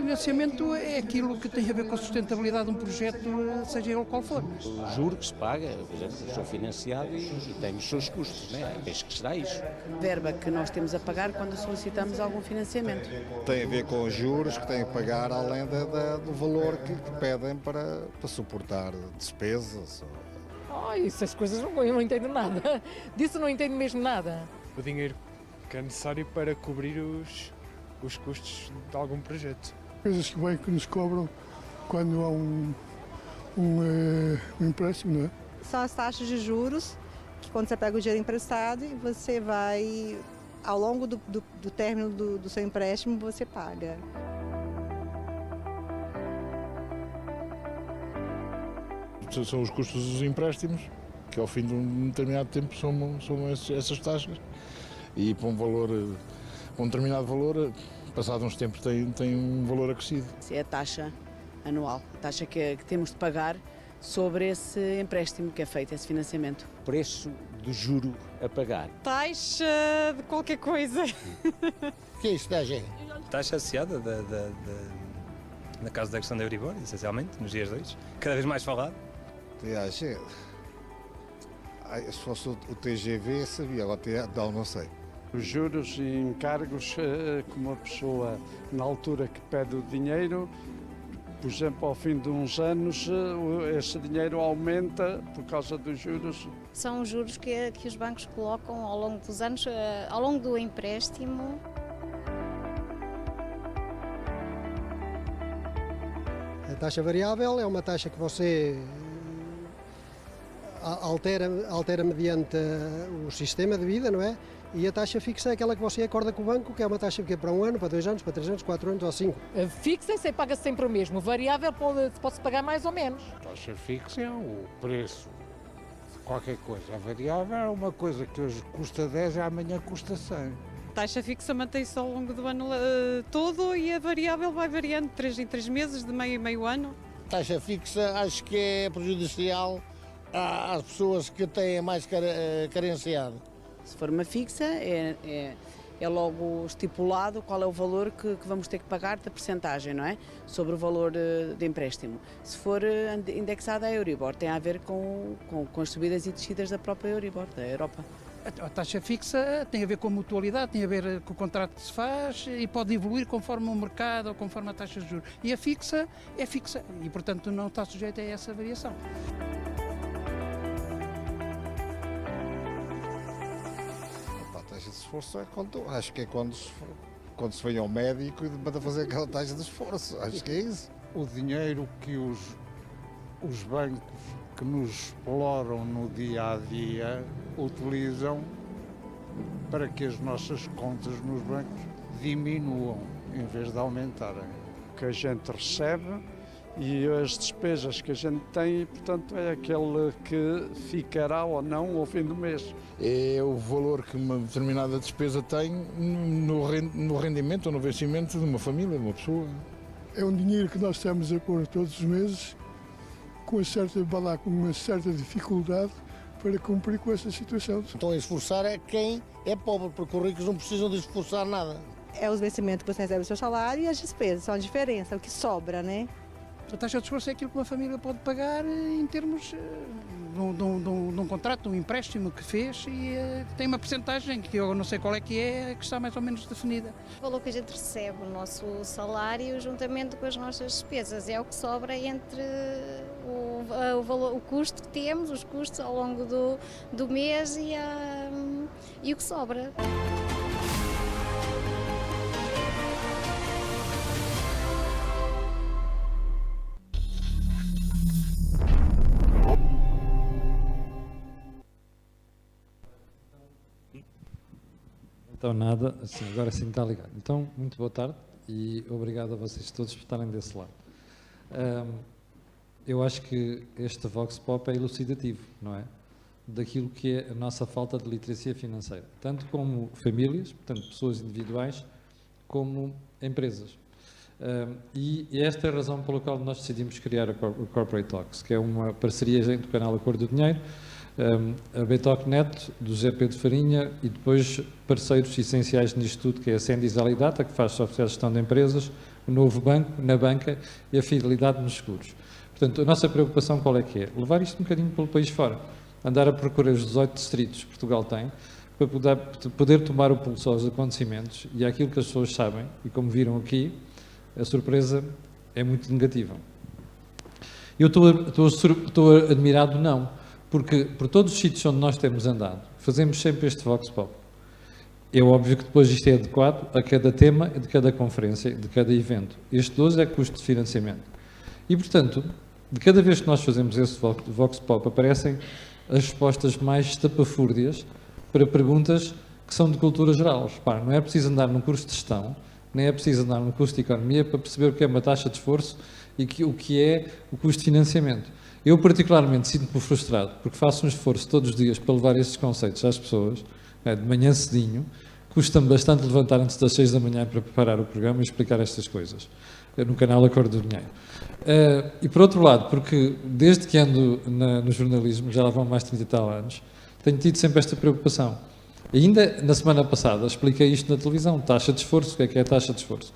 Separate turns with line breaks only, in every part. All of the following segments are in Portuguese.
financiamento é aquilo que tem a ver com a sustentabilidade de um projeto, seja ele qual for.
O juro que se paga, por exemplo, eu sou financiado e tem os seus custos, né? Desde que será isso.
Verba que nós temos a pagar quando solicitamos algum financiamento.
Tem a ver com os juros que têm que pagar além do valor que pedem para suportar despesas.
Essas coisas eu não entendo nada. Disso não entendo mesmo nada.
O dinheiro que é necessário para cobrir os custos de algum projeto.
Coisas que nos cobram quando há um empréstimo, não é?
São as taxas de juros, que quando você pega o dinheiro emprestado e você vai, ao longo do término do seu empréstimo, você paga.
São os custos dos empréstimos, que ao fim de um determinado tempo somam essas taxas, e para um determinado valor, passado uns tempos, tem um valor acrescido.
É a taxa anual, a taxa que temos de pagar sobre esse empréstimo que é feito, esse financiamento.
Preço do juro a pagar.
Taxa de qualquer coisa.
O que é isso, taxa?
Taxa associada na casa da questão da Euribor, essencialmente, nos dias de hoje, cada vez mais falado.
TAG. Se fosse o TGV, sabia, agora não sei.
Os juros e encargos que uma pessoa, na altura que pede o dinheiro, por exemplo, ao fim de uns anos, esse dinheiro aumenta por causa dos juros.
São os juros que os bancos colocam ao longo dos anos, ao longo do empréstimo.
A taxa variável é uma taxa que você altera mediante o sistema de vida, não é? E a taxa fixa é aquela que você acorda com o banco, que é uma taxa que é para 1 ano, para 2 anos, para 3 anos, 4 anos ou 5.
Fixa-se e paga sempre o mesmo. Variável pode-se pagar mais ou menos.
A taxa fixa é o preço de qualquer coisa. A variável é uma coisa que hoje custa 10 e amanhã custa 100.
A taxa fixa mantém-se ao longo do ano todo e a variável vai variando de 3 em 3 meses, de meio em meio ano.
A taxa fixa acho que é prejudicial às pessoas que têm mais carenciado.
Se for uma fixa, é logo estipulado qual é o valor que vamos ter que pagar da percentagem, não é? Sobre o valor de empréstimo. Se for indexada à Euribor, tem a ver com as subidas e descidas da própria Euribor, da Europa.
A taxa fixa tem a ver com a mutualidade, tem a ver com o contrato que se faz e pode evoluir conforme o mercado ou conforme a taxa de juros. E a fixa é fixa e, portanto, não está sujeita a essa variação.
A taxa de esforço é acho que é quando se vem ao médico e manda fazer aquela taxa de esforço. Acho que é isso.
O dinheiro que os bancos que nos exploram no dia a dia utilizam para que as nossas contas nos bancos diminuam em vez de aumentarem.
O que a gente recebe e as despesas que a gente tem, portanto, é aquele que ficará ou não ao fim do mês.
É o valor que uma determinada despesa tem no rendimento ou no vencimento de uma família, de uma pessoa.
É um dinheiro que nós estamos a pôr todos os meses com uma certa dificuldade para cumprir com essa situação.
Então, esforçar é quem é pobre, porque os ricos não precisam de esforçar nada.
É os vencimentos que você recebe do seu salário e as despesas, são a diferença, é o que sobra, né?
A taxa de esforço é aquilo que uma família pode pagar em termos de um contrato, de um empréstimo que fez e tem uma percentagem que eu não sei qual é que está mais ou menos definida.
O valor que a gente recebe, o nosso salário, juntamente com as nossas despesas, é o que sobra entre o custo que temos, os custos ao longo do mês e o que sobra.
Então nada, assim, agora sim está ligado. Então, muito boa tarde e obrigado a vocês todos por estarem desse lado. Eu acho que este Vox Pop é elucidativo, não é? Daquilo que é a nossa falta de literacia financeira, tanto como famílias, portanto pessoas individuais, como empresas. E esta é a razão pela qual nós decidimos criar o Corporate Talks, que é uma parceria entre o canal Acordo do Dinheiro, a BTOCnet, do Zé Pedro Farinha, e depois parceiros essenciais nisto tudo, que é a Sendis Alidata, que faz software de gestão de empresas, o novo banco na banca e a fidelidade nos seguros. Portanto, a nossa preocupação qual é que é? Levar isto um bocadinho pelo país fora, andar a procurar os 18 distritos que Portugal tem, para poder tomar o pulso aos acontecimentos e àquilo que as pessoas sabem, e como viram aqui, a surpresa é muito negativa. Eu estou admirado, não, porque por todos os sítios onde nós temos andado, fazemos sempre este Vox Pop. É óbvio que depois isto é adequado a cada tema, de cada conferência, de cada evento. Este 12 é custo de financiamento. E, portanto, de cada vez que nós fazemos esse Vox Pop, aparecem as respostas mais estapafúrdias para perguntas que são de cultura geral. Repara, não é preciso andar num curso de gestão, nem é preciso andar num curso de economia para perceber o que é uma taxa de esforço e o que é o custo de financiamento. Eu, particularmente, sinto-me frustrado, porque faço um esforço todos os dias para levar estes conceitos às pessoas, de manhã cedinho, custa-me bastante levantar antes das 6 da manhã para preparar o programa e explicar estas coisas, no canal Acordo do Dinheiro. E, por outro lado, porque desde que ando no jornalismo, já lá vão mais de 30 e tal anos, tenho tido sempre esta preocupação. Ainda na semana passada expliquei isto na televisão, taxa de esforço, o que é a taxa de esforço?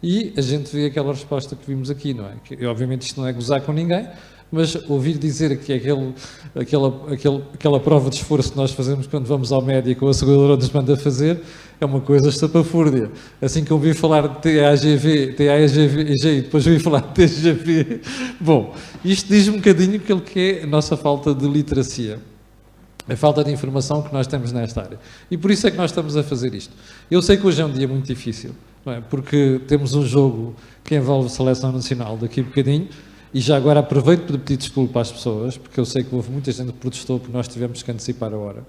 E a gente vê aquela resposta que vimos aqui, não é? Que, obviamente isto não é gozar com ninguém, mas ouvir dizer que aquela prova de esforço que nós fazemos quando vamos ao médico ou a seguradora nos manda fazer é uma coisa estapafúrdia. Assim que ouvi falar de TAGV e depois ouvi falar de TGV, bom, isto diz um bocadinho aquilo que é a nossa falta de literacia. A falta de informação que nós temos nesta área. E por isso é que nós estamos a fazer isto. Eu sei que hoje é um dia muito difícil, não é? Porque temos um jogo que envolve a Seleção Nacional daqui a bocadinho, e já agora aproveito para pedir desculpa às pessoas, porque eu sei que houve muita gente que protestou porque nós tivemos que antecipar a hora.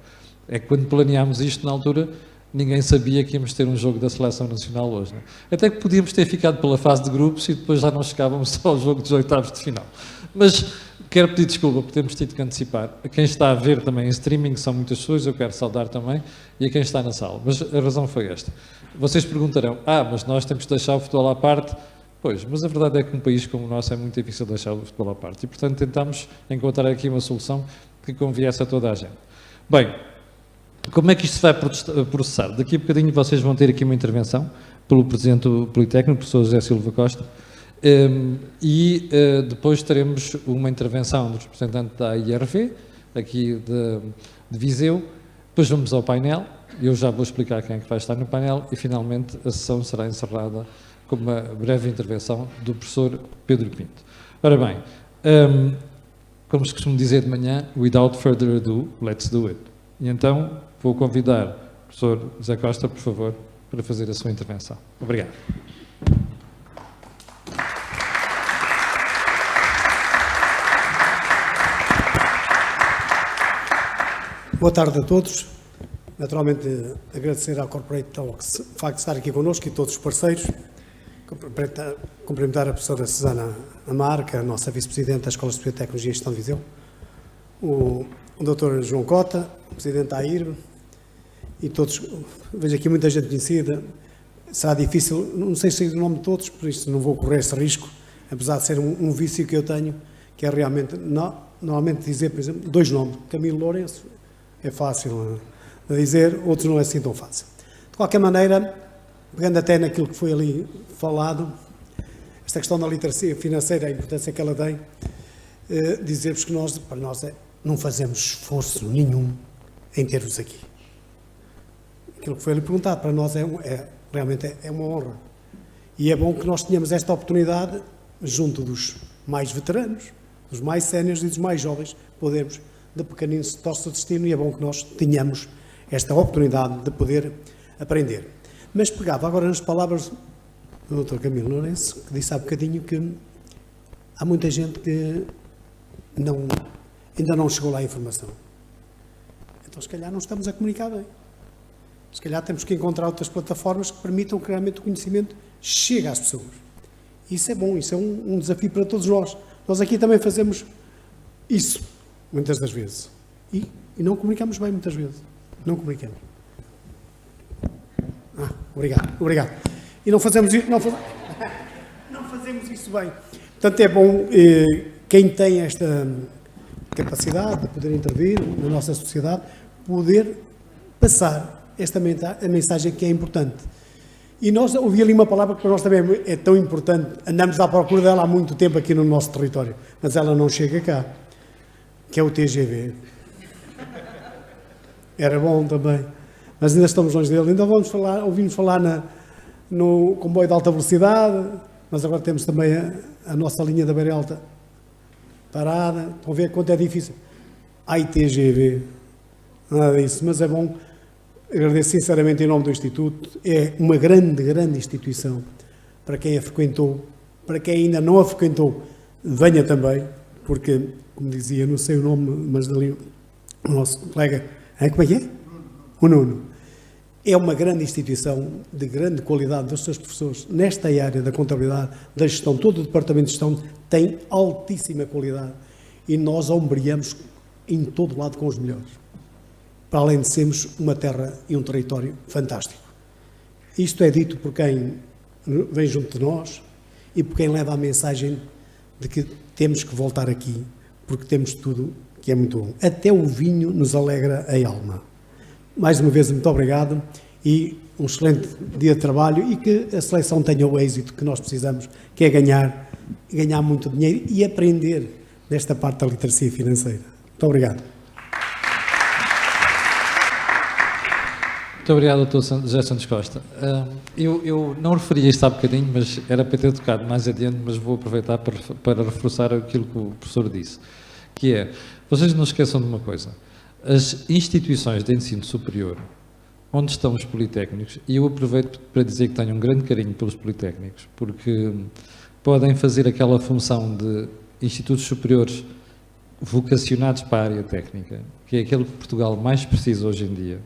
É que quando planeámos isto na altura, ninguém sabia que íamos ter um jogo da Seleção Nacional hoje. Não é? Até que podíamos ter ficado pela fase de grupos e depois já não chegávamos só ao jogo dos oitavos de final. Mas quero pedir desculpa por termos tido que antecipar. A quem está a ver também em streaming, são muitas pessoas, eu quero saudar também, e a quem está na sala. Mas a razão foi esta. Vocês perguntarão, mas nós temos que deixar o futebol à parte. Pois, mas a verdade é que um país como o nosso é muito difícil deixar o futebol à parte. E, portanto, tentamos encontrar aqui uma solução que conviesse a toda a gente. Bem, como é que isto se vai processar? Daqui a bocadinho vocês vão ter aqui uma intervenção pelo Presidente do Politécnico, o professor José Silva Costa, e depois teremos uma intervenção do representante da IRV, aqui de Viseu, depois vamos ao painel, eu já vou explicar quem é que vai estar no painel, e finalmente a sessão será encerrada com uma breve intervenção do professor Pedro Pinto. Ora bem, como se costuma dizer de manhã, without further ado, let's do it. E então vou convidar o professor José Costa, por favor, para fazer a sua intervenção. Obrigado.
Boa tarde a todos. Naturalmente, agradecer à Corporate Talks o facto de estar aqui connosco e todos os parceiros. Cumprimentar a professora Susana Amarca, a nossa vice-presidente da Escola Superior de Tecnologia e Gestão de Viseu, o Dr. João Cota, o presidente da AIRB, e todos, vejo aqui muita gente conhecida, será difícil, não sei se sei o nome de todos, por isso não vou correr esse risco, apesar de ser um vício que eu tenho, que é realmente, normalmente dizer, por exemplo, 2 nomes, Camilo Lourenço, é fácil de dizer, outros não é assim tão fácil. De qualquer maneira, pegando até naquilo que foi ali falado, esta questão da literacia financeira, a importância que ela tem, dizer-vos que para nós não fazemos esforço nenhum em ter-vos aqui. Aquilo que foi ali perguntado, para nós realmente é uma honra. E é bom que nós tenhamos esta oportunidade, junto dos mais veteranos, dos mais séniores e dos mais jovens, podermos, de pequenino se torce o destino, e é bom que nós tenhamos esta oportunidade de poder aprender. Mas pegava agora nas palavras do Dr. Camilo Lourenço, que disse há bocadinho que há muita gente que ainda não chegou lá a informação. Então, se calhar, não estamos a comunicar bem. Se calhar temos que encontrar outras plataformas que permitam que realmente o conhecimento chegue às pessoas. Isso é bom, isso é um desafio para todos nós. Nós aqui também fazemos isso, muitas das vezes. E não comunicamos bem, muitas vezes. Não comunicamos. Obrigado. E não fazemos isso, não fazemos isso bem. Portanto, é bom quem tem esta capacidade de poder intervir na nossa sociedade, poder passar a mensagem que é importante. E nós ouvi ali uma palavra que para nós também é tão importante, andamos à procura dela há muito tempo aqui no nosso território, mas ela não chega cá, que é o TGV. Era bom também, mas ainda estamos longe dele. Ainda ouvimos falar no comboio de alta velocidade, mas agora temos também a nossa linha da Beira Alta parada. Estão a ver quanto é difícil. Ai, TGV, nada disso, mas é bom. Agradeço sinceramente em nome do Instituto. É uma grande, grande instituição. Para quem a frequentou, para quem ainda não a frequentou, venha também, porque, como dizia, não sei o nome, mas ali o nosso colega, como é que é? O Nuno. É uma grande instituição de grande qualidade dos seus professores. Nesta área da contabilidade, da gestão, todo o departamento de gestão tem altíssima qualidade e nós ombreamos em todo lado com os melhores. Para além de sermos uma terra e um território fantástico. Isto é dito por quem vem junto de nós e por quem leva a mensagem de que temos que voltar aqui, porque temos tudo que é muito bom. Até o vinho nos alegra a alma. Mais uma vez, muito obrigado e um excelente dia de trabalho e que a seleção tenha o êxito que nós precisamos, que é ganhar muito dinheiro e aprender nesta parte da literacia financeira. Muito obrigado.
Muito obrigado, Dr. José Santos Costa. Eu não referi isto há bocadinho, mas era para ter tocado mais adiante, mas vou aproveitar para reforçar aquilo que o professor disse, que é, vocês não esqueçam de uma coisa, as instituições de ensino superior, onde estão os politécnicos, e eu aproveito para dizer que tenho um grande carinho pelos politécnicos, porque podem fazer aquela função de institutos superiores vocacionados para a área técnica, que é aquilo que Portugal mais precisa hoje em dia.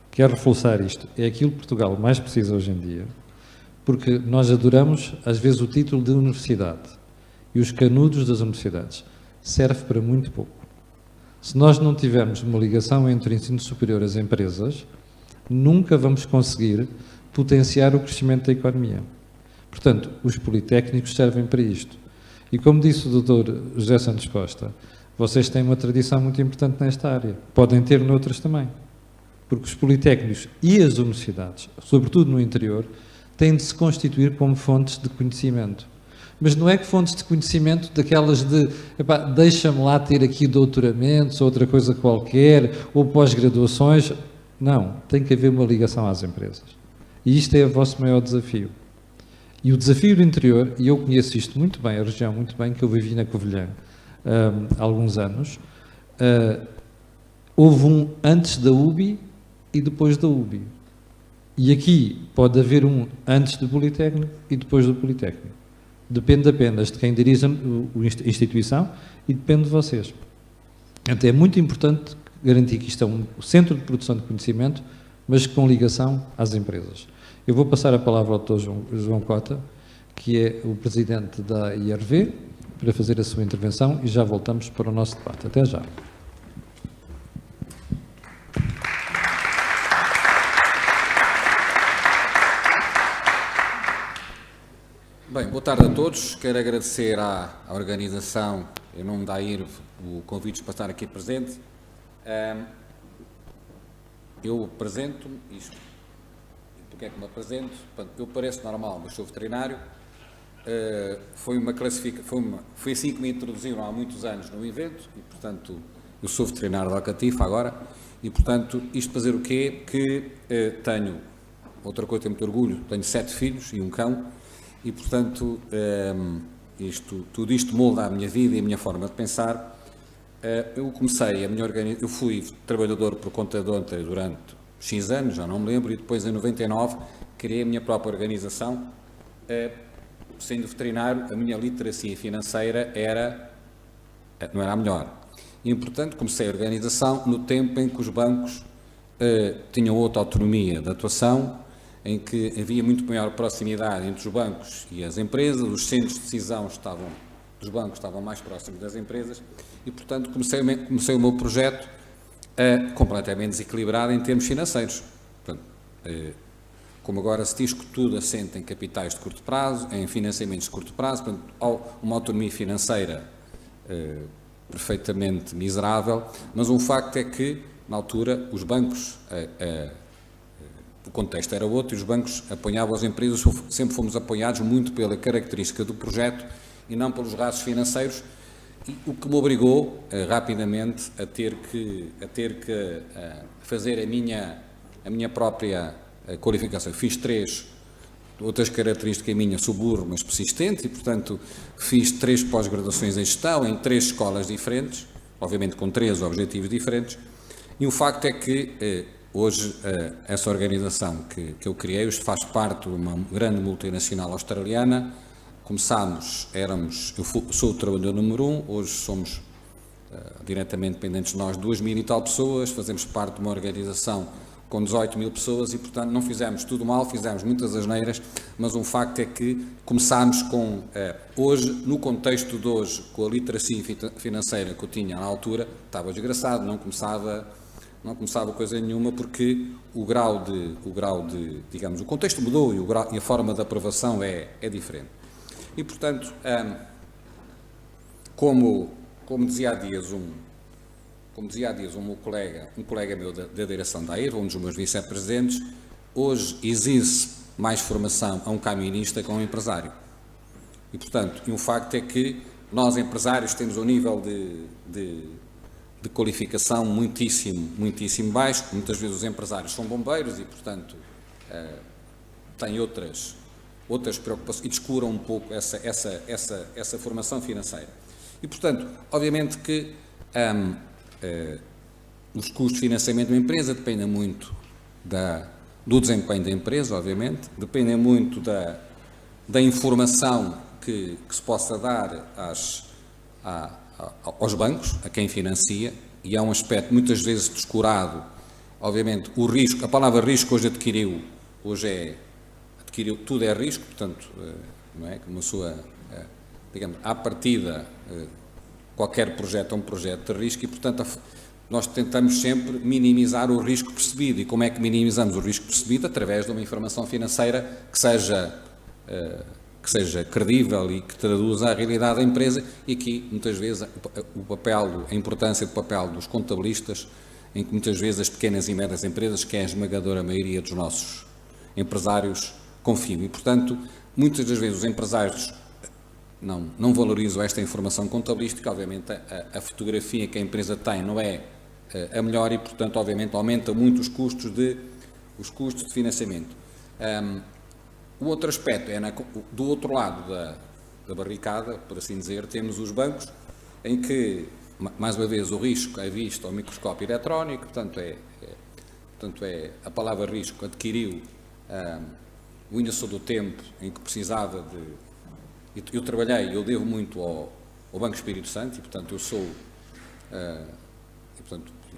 Quero reforçar isto, é aquilo que Portugal mais precisa hoje em dia, porque nós adoramos, às vezes, o título de universidade, e os canudos das universidades serve para muito pouco. Se nós não tivermos uma ligação entre o ensino superior e as empresas, nunca vamos conseguir potenciar o crescimento da economia. Portanto, os politécnicos servem para isto. E como disse o Dr. José Santos Costa, vocês têm uma tradição muito importante nesta área. Podem ter noutras também. Porque os politécnicos e as universidades, sobretudo no interior, têm de se constituir como fontes de conhecimento. Mas não é que fontes de conhecimento daquelas de, deixa-me lá ter aqui doutoramentos ou outra coisa qualquer, ou pós-graduações. Não, tem que haver uma ligação às empresas. E isto é o vosso maior desafio. E o desafio do interior, e eu conheço isto muito bem, a região muito bem, que eu vivi na Covilhã há alguns anos, houve um antes da UBI e depois da UBI. E aqui pode haver um antes do Politécnico e depois do Politécnico. Depende apenas de quem dirige a instituição e depende de vocês. Então é muito importante garantir que isto é um centro de produção de conhecimento, mas com ligação às empresas. Eu vou passar a palavra ao Dr. João Cota, que é o presidente da IRV, para fazer a sua intervenção e já voltamos para o nosso debate. Até já.
Bem, boa tarde a todos. Quero agradecer à organização, em nome da AIRV, o convite para estar aqui presente. Eu apresento-me, isto, porque é que me apresento? Eu pareço normal, mas sou veterinário. Foi assim que me introduziram há muitos anos no evento e, portanto, eu sou veterinário de Alcatifa agora e, portanto, isto fazer o quê? Que tenho, outra coisa, tenho muito orgulho, tenho 7 filhos e um cão. E, portanto, tudo isto molda a minha vida e a minha forma de pensar. Eu comecei a minha organização, eu fui trabalhador por conta de ontem durante X anos, já não me lembro, e depois em 99 criei a minha própria organização. Sendo veterinário, a minha literacia financeira não era a melhor. E, portanto, comecei a organização no tempo em que os bancos tinham outra autonomia de atuação, em que havia muito maior proximidade entre os bancos e as empresas, os centros de decisão dos bancos estavam mais próximos das empresas e, portanto, comecei o meu projeto completamente desequilibrado em termos financeiros. Portanto, como agora se diz que tudo assenta em capitais de curto prazo, em financiamentos de curto prazo, portanto, uma autonomia financeira perfeitamente miserável, mas um facto é que, na altura, os bancos o contexto era outro e os bancos apoiavam as empresas, sempre fomos apoiados muito pela característica do projeto e não pelos rastros financeiros, e o que me obrigou rapidamente a ter que fazer a minha própria qualificação. Fiz 3 outras características minhas, sou burro, mas persistente, e portanto fiz 3 pós-graduações em gestão em 3 escolas diferentes, obviamente com 3 objetivos diferentes, e o facto é que hoje essa organização que eu criei, hoje faz parte de uma grande multinacional australiana. Começámos, eu sou o trabalhador número 1, hoje somos diretamente dependentes de nós 2.000 e tal pessoas, fazemos parte de uma organização com 18.000 pessoas e, portanto, não fizemos tudo mal, fizemos muitas asneiras, mas um facto é que começámos com, hoje, no contexto de hoje, com a literacia financeira que eu tinha na altura, estava desgraçado, não começava coisa nenhuma, porque o grau de, digamos, o contexto mudou e a forma de aprovação é diferente. E, portanto, como dizia há dias um colega meu da direção da AIRVA, um dos meus vice-presidentes, hoje exige mais formação a um camionista que a um empresário. E, portanto, um facto é que nós, empresários, temos um nível de qualificação muitíssimo baixo. Muitas vezes os empresários são bombeiros e, portanto, têm outras preocupações e descuram um pouco essa formação financeira. E, portanto, obviamente que os custos de financiamento de uma empresa dependem muito do desempenho da empresa, obviamente, dependem muito da informação que se possa dar aos bancos, a quem financia, e é um aspecto muitas vezes descurado. Obviamente, o risco, a palavra risco hoje adquiriu, tudo é risco, portanto, não é? Como a sua, digamos, à partida, qualquer projeto é um projeto de risco e, portanto, nós tentamos sempre minimizar o risco percebido. E como é que minimizamos o risco percebido? Através de uma informação financeira que seja credível e que traduza a realidade da empresa, e aqui, muitas vezes, a importância do papel dos contabilistas, em que muitas vezes as pequenas e médias empresas, que é a esmagadora maioria dos nossos empresários, confiam. E, portanto, muitas das vezes os empresários não valorizam esta informação contabilística. Obviamente, a fotografia que a empresa tem não é a melhor e, portanto, obviamente, aumenta muito os custos de financiamento. O outro aspecto é, do outro lado da barricada, por assim dizer, temos os bancos, em que, mais uma vez, o risco é visto ao microscópio eletrónico, portanto, a palavra risco adquiriu o índice do tempo em que precisava de... Eu devo muito ao Banco Espírito Santo e, portanto,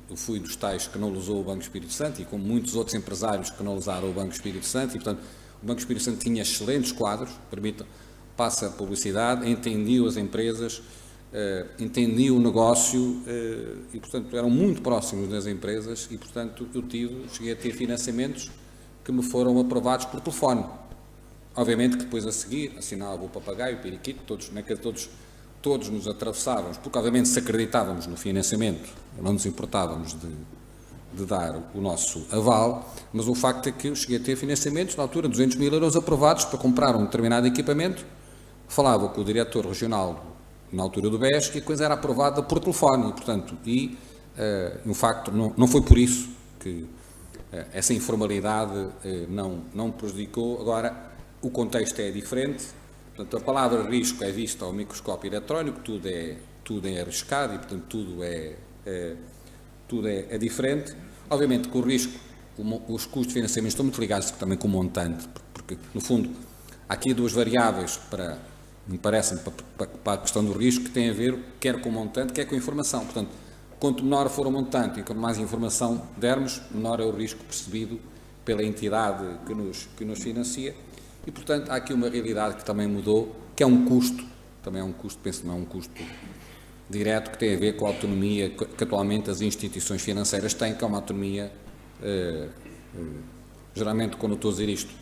eu fui dos tais que não usou o Banco Espírito Santo e como muitos outros empresários que não usaram o Banco Espírito Santo e, portanto, o Banco Espírito Santo tinha excelentes quadros, passa a publicidade, entendiam as empresas, entendiam o negócio e, portanto, eram muito próximos das empresas e, portanto, cheguei a ter financiamentos que me foram aprovados por telefone. Obviamente que depois a seguir assinava o papagaio, o periquito, todos nos atravessávamos, porque obviamente se acreditávamos no financiamento, não nos importávamos de dar o nosso aval, mas o facto é que eu cheguei a ter financiamentos, na altura, 200.000 euros aprovados para comprar um determinado equipamento, falava com o diretor regional, na altura do BES, e a coisa era aprovada por telefone, e, portanto, no facto, não foi por isso que essa informalidade não prejudicou. Agora, o contexto é diferente, portanto, a palavra risco é vista ao microscópio eletrónico, tudo é arriscado e, portanto, tudo é diferente. Obviamente que o risco, os custos de financiamento estão muito ligados também com o montante, porque, no fundo, há aqui duas variáveis me parecem, para a questão do risco, que tem a ver quer com o montante, quer com a informação. Portanto, quanto menor for o montante e quanto mais informação dermos, menor é o risco percebido pela entidade que nos financia. E, portanto, há aqui uma realidade que também mudou, que é um custo, também é um custo, penso que não é um custo direto, que tem a ver com a autonomia que atualmente as instituições financeiras têm, que é uma autonomia, geralmente, quando eu estou a dizer isto,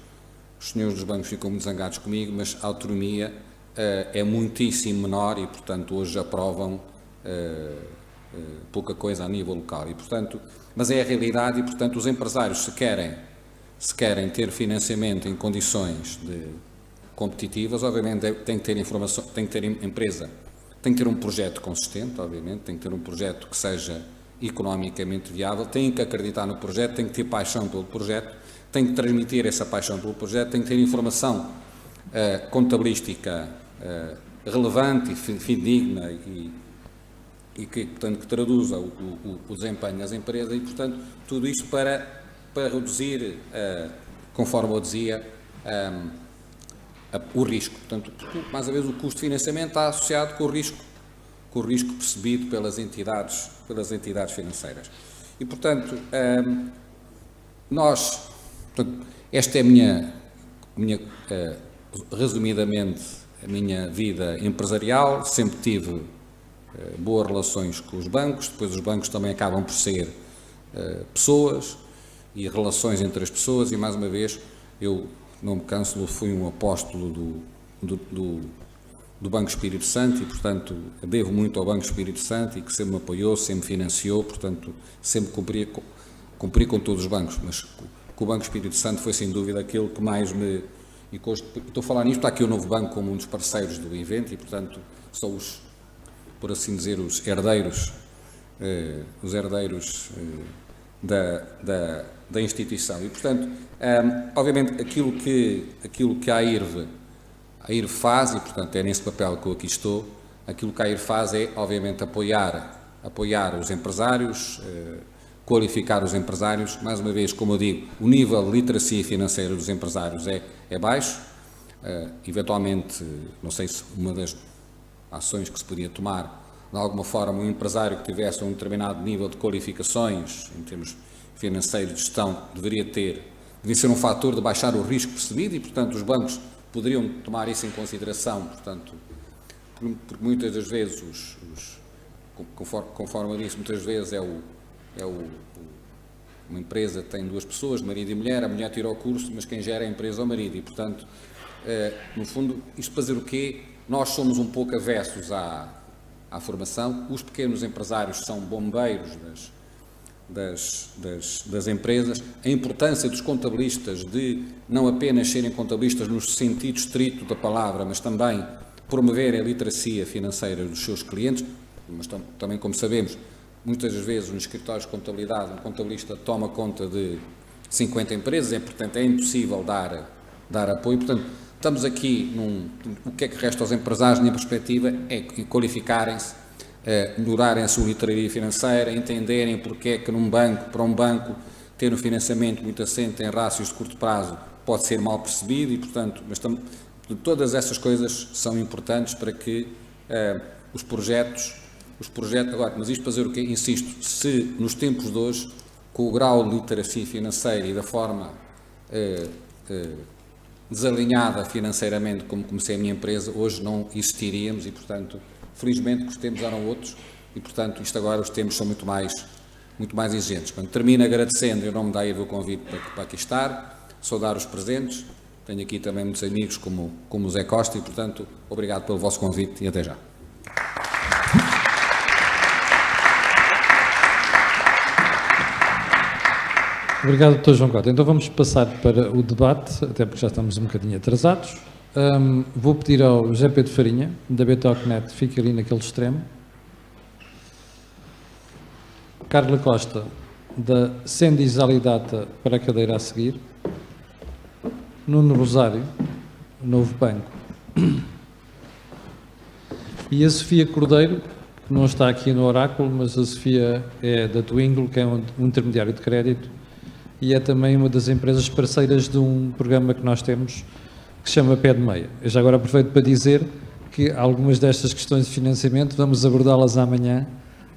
os senhores dos bancos ficam muito zangados comigo, mas a autonomia é muitíssimo menor e, portanto, hoje aprovam pouca coisa a nível local. E, portanto, mas é a realidade e, portanto, os empresários, se querem ter financiamento em condições competitivas, obviamente tem que ter informação, tem que ter empresa, tem que ter um projeto consistente, obviamente, tem que ter um projeto que seja economicamente viável, tem que acreditar no projeto, tem que ter paixão pelo projeto, tem que transmitir essa paixão pelo projeto, tem que ter informação contabilística relevante e fidedigna e que, portanto, que traduza o desempenho das empresas e, portanto, tudo isto para reduzir, conforme eu dizia, o risco. Portanto, mais uma vez, o custo de financiamento está associado com o risco percebido pelas entidades financeiras. E, portanto, esta é resumidamente, a minha vida empresarial. Sempre tive boas relações com os bancos, depois os bancos também acabam por ser pessoas e relações entre as pessoas, e mais uma vez, eu não me canso, fui um apóstolo do Banco Espírito Santo e, portanto, devo muito ao Banco Espírito Santo e que sempre me apoiou, sempre me financiou, portanto, sempre cumpri com todos os bancos, mas com o Banco Espírito Santo foi sem dúvida aquele que mais me... E estou a falar nisto, está aqui o Novo Banco como um dos parceiros do evento e, portanto, são por assim dizer, os herdeiros da instituição. E, portanto, obviamente, aquilo que a AIRV faz, e, portanto, é nesse papel que eu aqui estou, aquilo que a AIRV faz é, obviamente, apoiar os empresários, qualificar os empresários. Mais uma vez, como eu digo, o nível de literacia financeira dos empresários é baixo. Eventualmente, não sei se uma das ações que se podia tomar, de alguma forma, um empresário que tivesse um determinado nível de qualificações, em termos financeiros de gestão, devia ser um fator de baixar o risco percebido e, portanto, os bancos poderiam tomar isso em consideração, portanto, porque muitas das vezes, conforme eu disse, muitas vezes uma empresa tem duas pessoas, marido e mulher, a mulher tira o curso, mas quem gera é a empresa é o marido e, portanto, no fundo, isto fazer o quê? Nós somos um pouco avessos à formação, os pequenos empresários são bombeiros das empresas, a importância dos contabilistas de não apenas serem contabilistas no sentido estrito da palavra, mas também promoverem a literacia financeira dos seus clientes, mas também, como sabemos, muitas das vezes nos escritórios de contabilidade, um contabilista toma conta de 50 empresas, portanto é impossível dar apoio. Portanto, estamos aqui o que é que resta aos empresários, na minha perspectiva, é qualificarem-se, melhorarem a sua literacia financeira, entenderem porque é que para um banco, ter um financiamento muito assente em rácios de curto prazo pode ser mal percebido e, portanto, todas essas coisas são importantes para que os projetos agora, mas isto fazer o quê? Insisto, se nos tempos de hoje, com o grau de literacia financeira e da forma desalinhada financeiramente como comecei a minha empresa, hoje não existiríamos e, portanto, felizmente que os tempos eram outros e, portanto, isto agora, os tempos são muito mais exigentes. Quando termino agradecendo, em nome da AIRV, o convite para aqui estar, saudar os presentes, tenho aqui também muitos amigos como o Zé Costa e, portanto, obrigado pelo vosso convite e até já.
Obrigado, Dr. João Cota. Então vamos passar para o debate, até porque já estamos um bocadinho atrasados. Vou pedir ao José Pedro Farinha, da Betocnet, fique ali naquele extremo. Carla Costa, da Sendis Alidata, para a cadeira a seguir. Nuno Rosário, Novo Banco. E a Sofia Cordeiro, que não está aqui no oráculo, mas a Sofia é da Twingle, que é um intermediário de crédito, e é também uma das empresas parceiras de um programa que nós temos que se chama Pé de Meia. Eu já agora aproveito para dizer que algumas destas questões de financiamento vamos abordá-las amanhã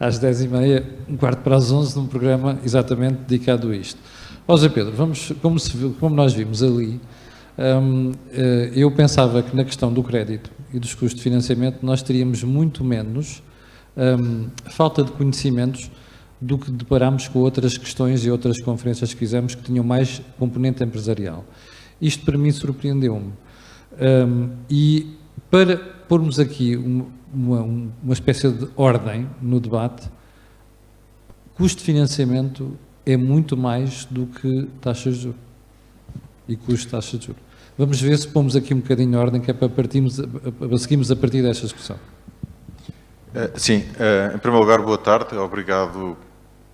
às 10h30, 11h15, num programa exatamente dedicado a isto. Ó Zé Pedro, vamos, como nós vimos ali, eu pensava que na questão do crédito e dos custos de financiamento nós teríamos muito menos falta de conhecimentos do que deparámos com outras questões e outras conferências que fizemos que tinham mais componente empresarial. Isto para mim surpreendeu-me. E para pormos aqui uma espécie de ordem no debate, custo de financiamento é muito mais do que taxas de juros. e custos de taxa de juros. Vamos ver se pomos aqui um bocadinho de ordem, que é para seguirmos a partir desta discussão.
Sim, em primeiro lugar, boa tarde, obrigado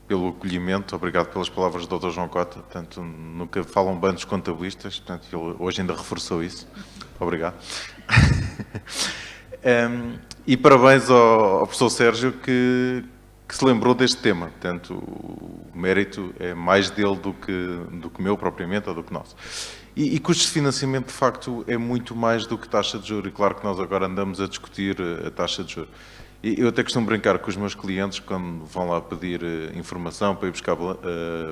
pelo acolhimento, obrigado pelas palavras do Dr. João Cota, portanto, nunca falam bem dos contabilistas, portanto, ele hoje ainda reforçou isso, obrigado. E parabéns ao professor Sérgio que se lembrou deste tema, portanto, o mérito é mais dele do que meu propriamente, ou do que nosso. E custos de financiamento, de facto, é muito mais do que taxa de juros, e claro que nós agora andamos a discutir a taxa de juros. E eu até costumo brincar com os meus clientes, quando vão lá pedir informação para ir buscar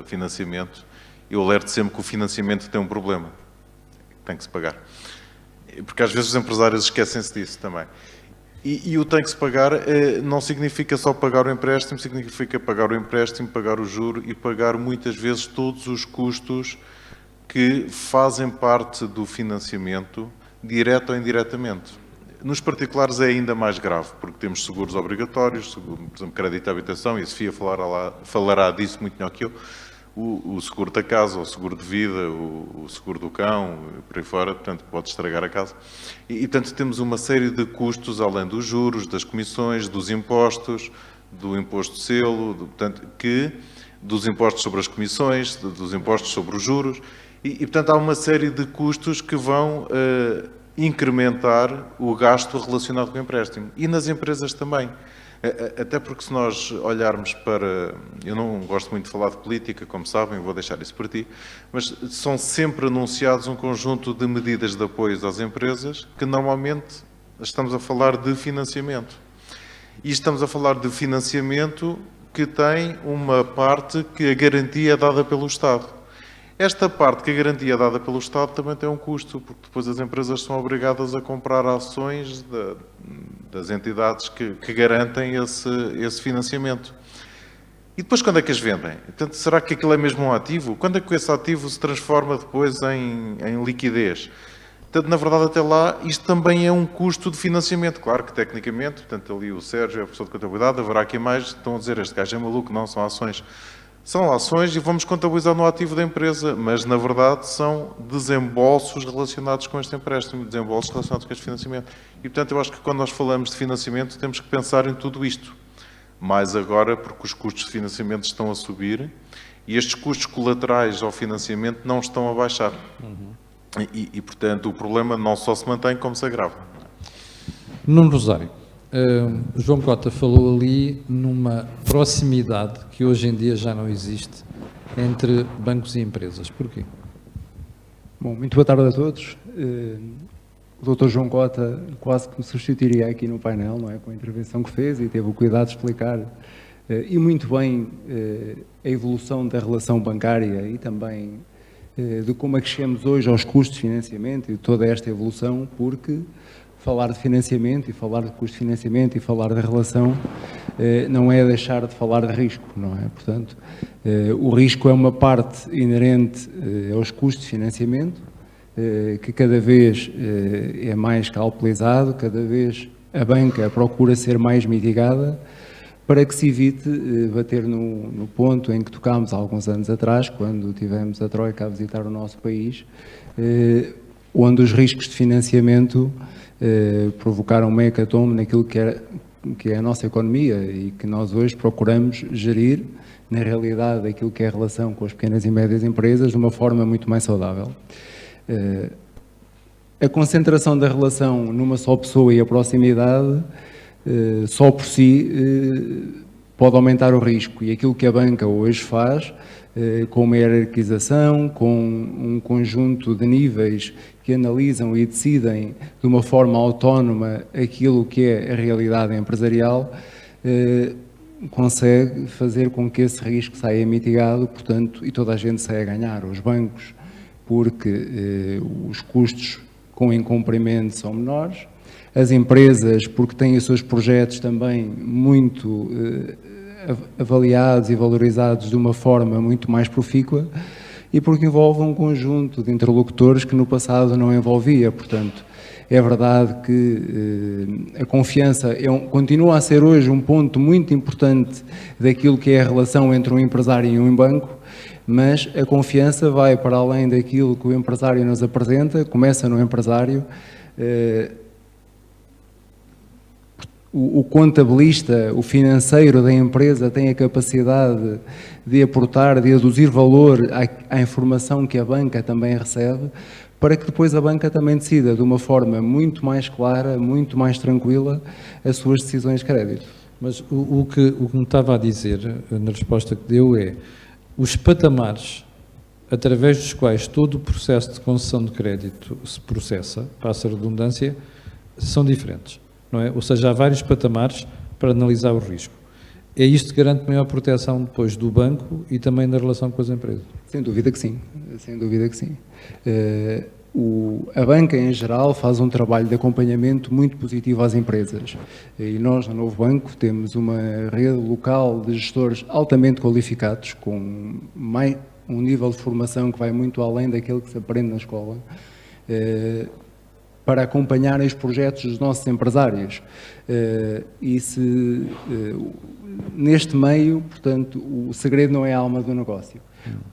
financiamento, eu alerto sempre que o financiamento tem um problema, tem que se pagar. Porque às vezes os empresários esquecem-se disso também. E o tem que se pagar não significa só pagar o empréstimo, significa pagar o empréstimo, pagar o juro e pagar muitas vezes todos os custos que fazem parte do financiamento, direto ou indiretamente. Nos particulares é ainda mais grave, porque temos seguros obrigatórios, por exemplo, crédito de habitação, e a Sofia falará disso muito melhor que eu, o seguro da casa, o seguro de vida, o seguro do cão, por aí fora, portanto, pode estragar a casa. E portanto, temos uma série de custos, além dos juros, das comissões, dos impostos, do imposto de selo, dos impostos sobre as comissões, dos impostos sobre os juros, e portanto, há uma série de custos que vão incrementar o gasto relacionado com o empréstimo. E nas empresas também. Até porque se nós olharmos para... Eu não gosto muito de falar de política, como sabem, vou deixar isso para ti, mas são sempre anunciados um conjunto de medidas de apoio às empresas que normalmente estamos a falar de financiamento. E estamos a falar de financiamento que tem uma parte que a garantia é dada pelo Estado. Esta parte que a garantia é dada pelo Estado também tem um custo, porque depois as empresas são obrigadas a comprar ações das entidades que garantem esse financiamento. E depois quando é que as vendem? Portanto, será que aquilo é mesmo um ativo? Quando é que esse ativo se transforma depois em liquidez? Portanto, na verdade, até lá, isto também é um custo de financiamento. Claro que, tecnicamente, portanto, ali o Sérgio é a pessoa de contabilidade, haverá aqui mais, estão a dizer, este gajo é maluco, não, são ações. São ações e vamos contabilizar no ativo da empresa, mas na verdade são desembolsos relacionados com este empréstimo, desembolsos relacionados com este financiamento. E portanto eu acho que quando nós falamos de financiamento temos que pensar em tudo isto. Mais agora porque os custos de financiamento estão a subir e estes custos colaterais ao financiamento não estão a baixar. E portanto o problema não só se mantém como se agrava.
Nuno Rosário. João Cota falou ali numa proximidade que hoje em dia já não existe entre bancos e empresas. Porquê?
Bom, muito boa tarde a todos. O Dr. João Cota quase que me substituiria aqui no painel, não é? Com a intervenção que fez e teve o cuidado de explicar e muito bem a evolução da relação bancária e também de como é que chegamos hoje aos custos de financiamento e toda esta evolução, porque falar de financiamento e falar de custo de financiamento e falar da relação não é deixar de falar de risco, não é? Portanto, o risco é uma parte inerente aos custos de financiamento, que cada vez é mais calculizado, cada vez a banca procura ser mais mitigada para que se evite bater no ponto em que tocámos há alguns anos atrás, quando tivemos a Troika a visitar o nosso país, onde os riscos de financiamento provocaram uma hecatombe naquilo que é a nossa economia e que nós hoje procuramos gerir, na realidade, aquilo que é a relação com as pequenas e médias empresas de uma forma muito mais saudável. A concentração da relação numa só pessoa e a proximidade, só por si, pode aumentar o risco. E aquilo que a banca hoje faz, com uma hierarquização, com um conjunto de níveis que analisam e decidem de uma forma autónoma aquilo que é a realidade empresarial, consegue fazer com que esse risco saia mitigado, portanto, e toda a gente saia a ganhar. Os bancos, porque os custos com incumprimento são menores, as empresas, porque têm os seus projetos também muito avaliados e valorizados de uma forma muito mais profícua, e porque envolve um conjunto de interlocutores que no passado não envolvia. Portanto, é verdade que a confiança continua a ser hoje um ponto muito importante daquilo que é a relação entre um empresário e um banco, mas a confiança vai para além daquilo que o empresário nos apresenta, começa no empresário. O contabilista, o financeiro da empresa tem a capacidade de aportar, de aduzir valor à informação que a banca também recebe, para que depois a banca também decida de uma forma muito mais clara, muito mais tranquila, as suas decisões de crédito.
Mas o que me estava a dizer, na resposta que deu, é os patamares através dos quais todo o processo de concessão de crédito se processa, passa a redundância, são diferentes. Não é? Ou seja, há vários patamares para analisar o risco. É isto que garante maior proteção depois do banco e também na relação com as empresas?
Sem dúvida que sim, sem dúvida que sim. A banca, em geral, faz um trabalho de acompanhamento muito positivo às empresas. E nós, no Novo Banco, temos uma rede local de gestores altamente qualificados, com um nível de formação que vai muito além daquele que se aprende na escola, para acompanharem os projetos dos nossos empresários. Neste meio, portanto, o segredo não é a alma do negócio.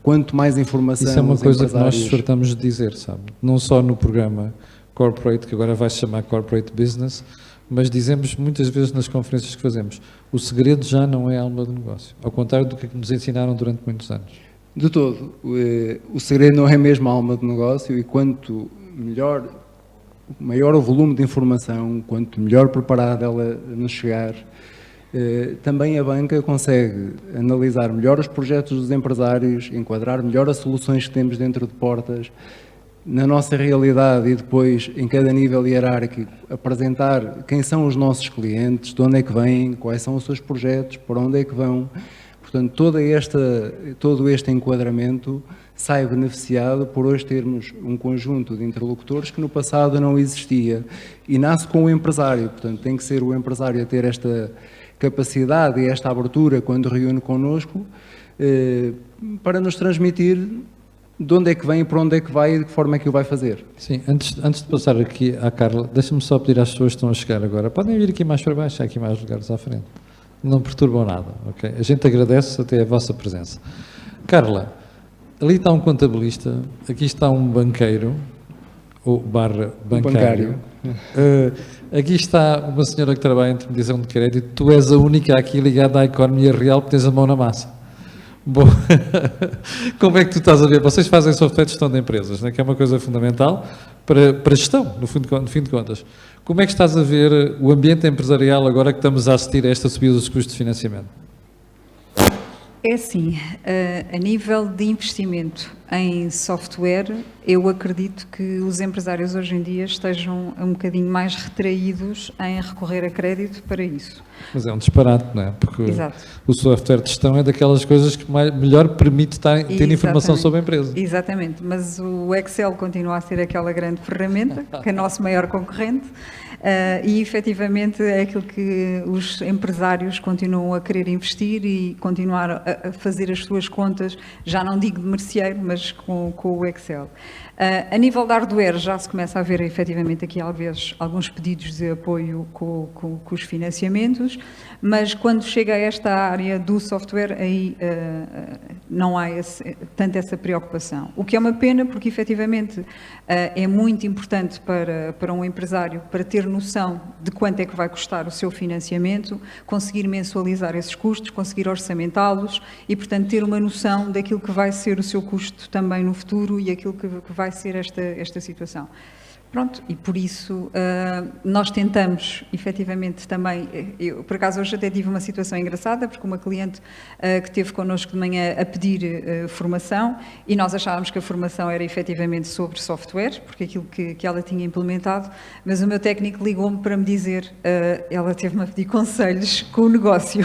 Quanto mais informação...
Isso é uma coisa que nós fartamos de dizer, sabe? Não só no programa Corporate, que agora vai se chamar Corporate Business, mas dizemos muitas vezes nas conferências que fazemos, o segredo já não é a alma do negócio, ao contrário do que nos ensinaram durante muitos anos.
De todo. O segredo não é mesmo a alma do negócio, e quanto maior o volume de informação, quanto melhor preparada ela nos chegar, também a banca consegue analisar melhor os projetos dos empresários, enquadrar melhor as soluções que temos dentro de portas, na nossa realidade, e depois, em cada nível hierárquico, apresentar quem são os nossos clientes, de onde é que vêm, quais são os seus projetos, para onde é que vão. Portanto, todo este enquadramento sai beneficiado por hoje termos um conjunto de interlocutores que no passado não existia, e nasce com o empresário. Portanto, tem que ser o empresário a ter esta capacidade e esta abertura quando reúne connosco, para nos transmitir de onde é que vem, para onde é que vai e de que forma é que o vai fazer.
Sim, antes de passar aqui à Carla, deixa-me só pedir às pessoas que estão a chegar agora, podem vir aqui mais para baixo, há aqui mais lugares à frente. Não perturbam nada, ok? A gente agradece até a vossa presença. Carla, ali está um contabilista, aqui está um banqueiro, ou barra bancário. Aqui está uma senhora que trabalha em intermediação de crédito, tu és a única aqui ligada à economia real que tens a mão na massa. Bom, como é que tu estás a ver? Vocês fazem software de gestão de empresas, né? Que é uma coisa fundamental para gestão, no fim de contas. Como é que estás a ver o ambiente empresarial agora que estamos a assistir a esta subida dos custos de financiamento?
É assim, a nível de investimento em software, eu acredito que os empresários hoje em dia estejam um bocadinho mais retraídos em recorrer a crédito para isso.
Mas é um disparate, não é? Porque
Exato.
O software de gestão é daquelas coisas que melhor permite ter informação sobre a empresa.
Exatamente, mas o Excel continua a ser aquela grande ferramenta, que é o nosso maior concorrente. E efetivamente é aquilo que os empresários continuam a querer investir e continuar a fazer as suas contas, já não digo de merceeiro, mas com o Excel. A nível de hardware já se começa a ver efetivamente aqui alguns pedidos de apoio com os financiamentos, mas quando chega a esta área do software, aí não há tanto essa preocupação. O que é uma pena, porque efetivamente é muito importante para um empresário, para ter noção de quanto é que vai custar o seu financiamento, conseguir mensualizar esses custos, conseguir orçamentá-los e, portanto, ter uma noção daquilo que vai ser o seu custo também no futuro e aquilo que vai ser esta situação. Pronto, e por isso nós tentamos, efetivamente, também, eu por acaso hoje até tive uma situação engraçada, porque uma cliente que esteve connosco de manhã a pedir formação, e nós achávamos que a formação era efetivamente sobre software, porque aquilo que ela tinha implementado, mas o meu técnico ligou-me para me dizer, ela teve-me a pedir conselhos com o negócio.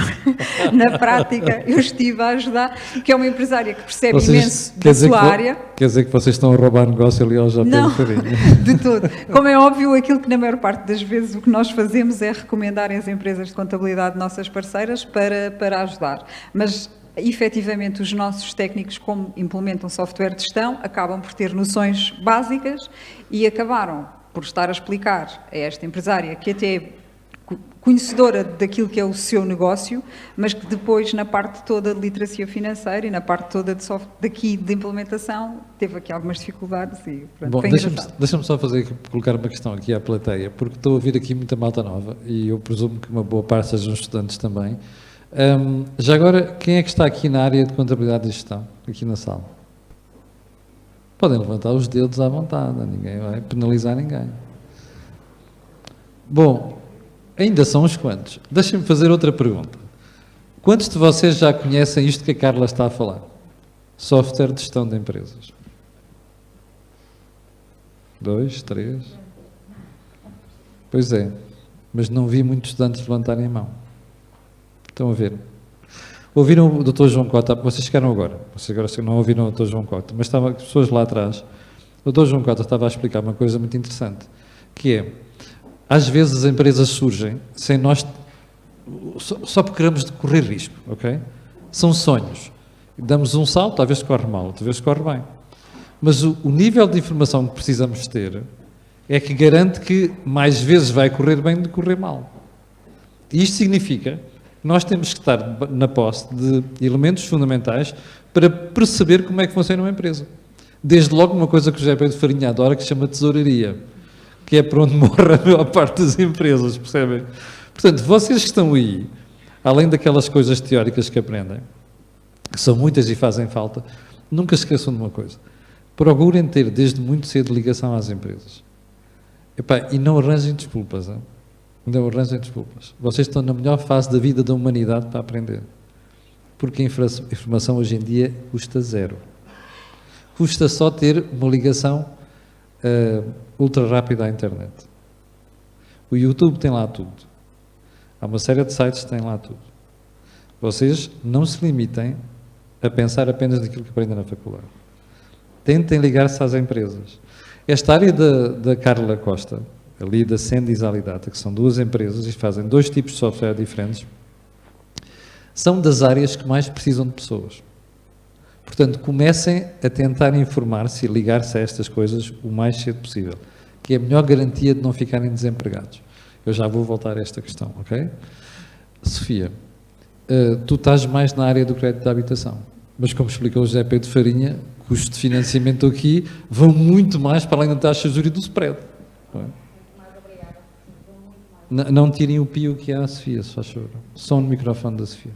Na prática, eu estive a ajudar, que é uma empresária que percebe imenso da sua área.
Quer dizer que vocês estão a roubar negócio ali ao João Pedro Farinha?
Não, de todo. Como é óbvio, aquilo que na maior parte das vezes o que nós fazemos é recomendar as empresas de contabilidade nossas parceiras para ajudar. Mas, efetivamente, os nossos técnicos, como implementam software de gestão, acabam por ter noções básicas e acabaram por estar a explicar a esta empresária que até conhecedora daquilo que é o seu negócio, mas que depois, na parte toda de literacia financeira e na parte toda de implementação, teve aqui algumas dificuldades. E, pronto,
bom, deixa-me só colocar uma questão aqui à plateia, porque estou a ouvir aqui muita malta nova e eu presumo que uma boa parte sejam estudantes também. Já agora, quem é que está aqui na área de contabilidade e gestão, aqui na sala? Podem levantar os dedos à vontade, ninguém vai penalizar ninguém. Bom, ainda são uns quantos. Deixem-me fazer outra pergunta. Quantos de vocês já conhecem isto que a Carla está a falar? Software de gestão de empresas. 2, 3. Pois é, mas não vi muitos estudantes levantarem a mão. Estão a ver? Ouviram o Dr. João Cota? Vocês chegaram agora. Vocês agora não ouviram o Dr. João Cota, mas estavam pessoas lá atrás. O Dr. João Cota estava a explicar uma coisa muito interessante, que é, às vezes as empresas surgem sem nós, só porque queremos correr risco, ok? São sonhos. Damos um salto, às vezes corre mal, às vezes corre bem. Mas o nível de informação que precisamos ter é que garante que mais vezes vai correr bem do que correr mal. E isto significa que nós temos que estar na posse de elementos fundamentais para perceber como é que funciona uma empresa. Desde logo uma coisa que o José Pedro Farinha adora, que se chama tesouraria, que é para onde morre a maior parte das empresas, percebem? Portanto, vocês que estão aí, além daquelas coisas teóricas que aprendem, que são muitas e fazem falta, nunca se esqueçam de uma coisa. Procurem ter desde muito cedo ligação às empresas. Epá, e não arranjem desculpas. Hein? Não arranjem desculpas. Vocês estão na melhor fase da vida da humanidade para aprender. Porque a informação hoje em dia custa zero. Custa só ter uma ligação ultra rápida à internet. O YouTube tem lá tudo. Há uma série de sites que têm lá tudo. Vocês não se limitem a pensar apenas naquilo que aprendem na faculdade. Tentem ligar-se às empresas. Esta área da Carla Costa, ali da Sendis Alidata, que são duas empresas e fazem 2 tipos de software diferentes, são das áreas que mais precisam de pessoas. Portanto, comecem a tentar informar-se e ligar-se a estas coisas o mais cedo possível, que é a melhor garantia de não ficarem desempregados. Eu já vou voltar a esta questão, ok? Sofia, tu estás mais na área do crédito de habitação, mas como explicou o José Pedro Farinha, custos de financiamento aqui vão muito mais para além da taxa de juros e do spread. Não tirem o pio que há a Sofia, se faz favor. Som no microfone da Sofia.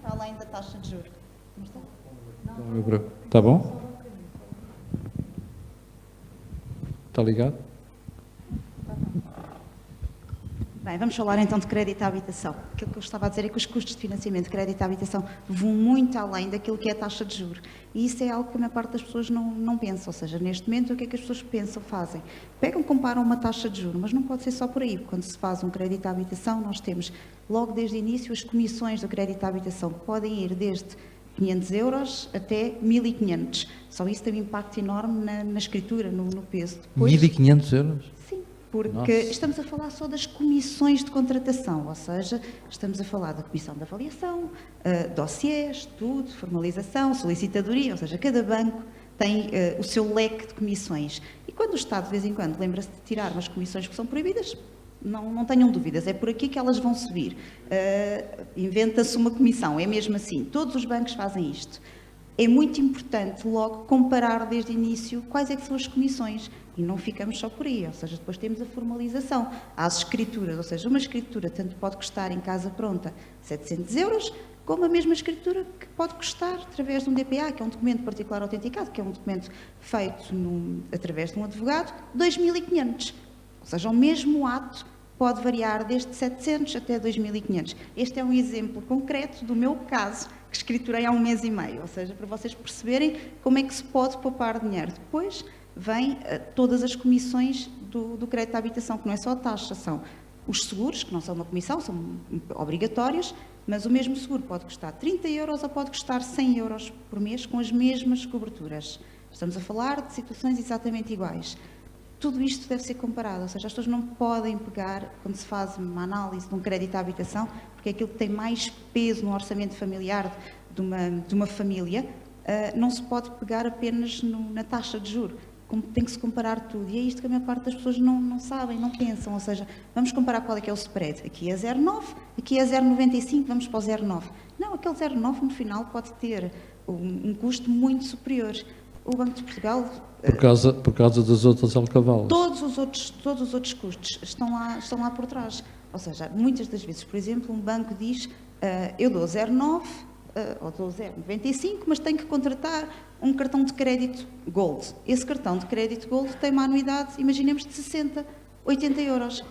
Além da taxa de juros.
Está bom? Está ligado?
Bem, vamos falar então de crédito à habitação. Aquilo que eu estava a dizer é que os custos de financiamento de crédito à habitação vão muito além daquilo que é a taxa de juros. E isso é algo que a maior parte das pessoas não pensa. Ou seja, neste momento, o que é que as pessoas pensam, fazem? Pegam, comparam uma taxa de juros, mas não pode ser só por aí. Quando se faz um crédito à habitação, nós temos, logo desde o início, as comissões do crédito à habitação, que podem ir desde 500 euros até 1.500. Só isso tem um impacto enorme na escritura, no peso. Depois,
1.500 euros?
Sim, porque estamos a falar só das comissões de contratação, ou seja, estamos a falar da comissão de avaliação, dossiês, estudo, formalização, solicitadoria, ou seja, cada banco tem o seu leque de comissões. E quando o Estado, de vez em quando, lembra-se de tirar umas comissões que são proibidas, não tenham dúvidas, é por aqui que elas vão subir. Inventa-se uma comissão, é mesmo assim. Todos os bancos fazem isto. É muito importante logo comparar desde o início quais é que são as comissões e não ficamos só por aí, ou seja, depois temos a formalização, as escrituras, ou seja, uma escritura tanto pode custar em casa pronta 700 euros, como a mesma escritura que pode custar através de um DPA, que é um documento particular autenticado, que é um documento feito através de um advogado, 2.500. Ou seja, o mesmo ato pode variar desde 700 até 2.500. Este é um exemplo concreto do meu caso, que escriturei há 1 mês e meio, ou seja, para vocês perceberem como é que se pode poupar dinheiro. Depois vêm todas as comissões do crédito à habitação, que não é só a taxa, são os seguros, que não são uma comissão, são obrigatórios, mas o mesmo seguro pode custar 30 euros ou pode custar 100 euros por mês com as mesmas coberturas. Estamos a falar de situações exatamente iguais. Tudo isto deve ser comparado, ou seja, as pessoas não podem pegar, quando se faz uma análise de um crédito à habitação, porque é aquilo que tem mais peso no orçamento familiar de uma família, não se pode pegar apenas na taxa de juros. tem que se comparar tudo. E é isto que a maior parte das pessoas não sabem, não pensam. Ou seja, vamos comparar qual é que é o spread. Aqui é 0,9, aqui é 0,95, vamos para o 0,9. Não, aquele 0,9 no final pode ter um custo muito superior. O Banco de Portugal...
Por causa dos outros alcavalos.
Todos os outros custos estão lá por trás. Ou seja, muitas das vezes, por exemplo, um banco diz, eu dou 0,9 ou dou 0,95, mas tenho que contratar um cartão de crédito Gold. Esse cartão de crédito Gold tem uma anuidade, imaginemos, de 60, 80 euros.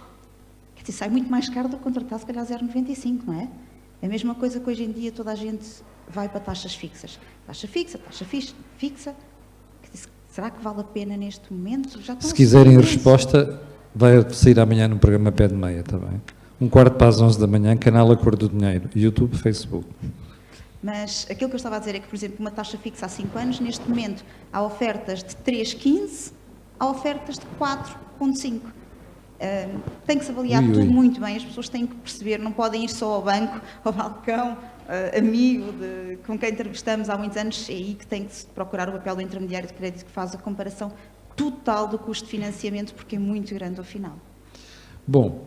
Quer dizer, sai muito mais caro do que contratar, se calhar, 0,95, não é? É a mesma coisa que hoje em dia toda a gente vai para taxas fixas. Taxa fixa. Será que vale a pena neste momento?
Se quiserem a resposta, vai sair amanhã no programa Pé de Meia, está bem? 11h da manhã, canal A Cor do Dinheiro, YouTube, Facebook.
Mas aquilo que eu estava a dizer é que, por exemplo, uma taxa fixa há 5 anos, neste momento há ofertas de 3,15, há ofertas de 4,5. Tem que se avaliar tudo muito bem, as pessoas têm que perceber, não podem ir só ao banco, ao balcão, amigo com quem entrevistamos há muitos anos, é aí que tem que se procurar o papel do intermediário de crédito que faz a comparação total do custo de financiamento, porque é muito grande ao final.
Bom,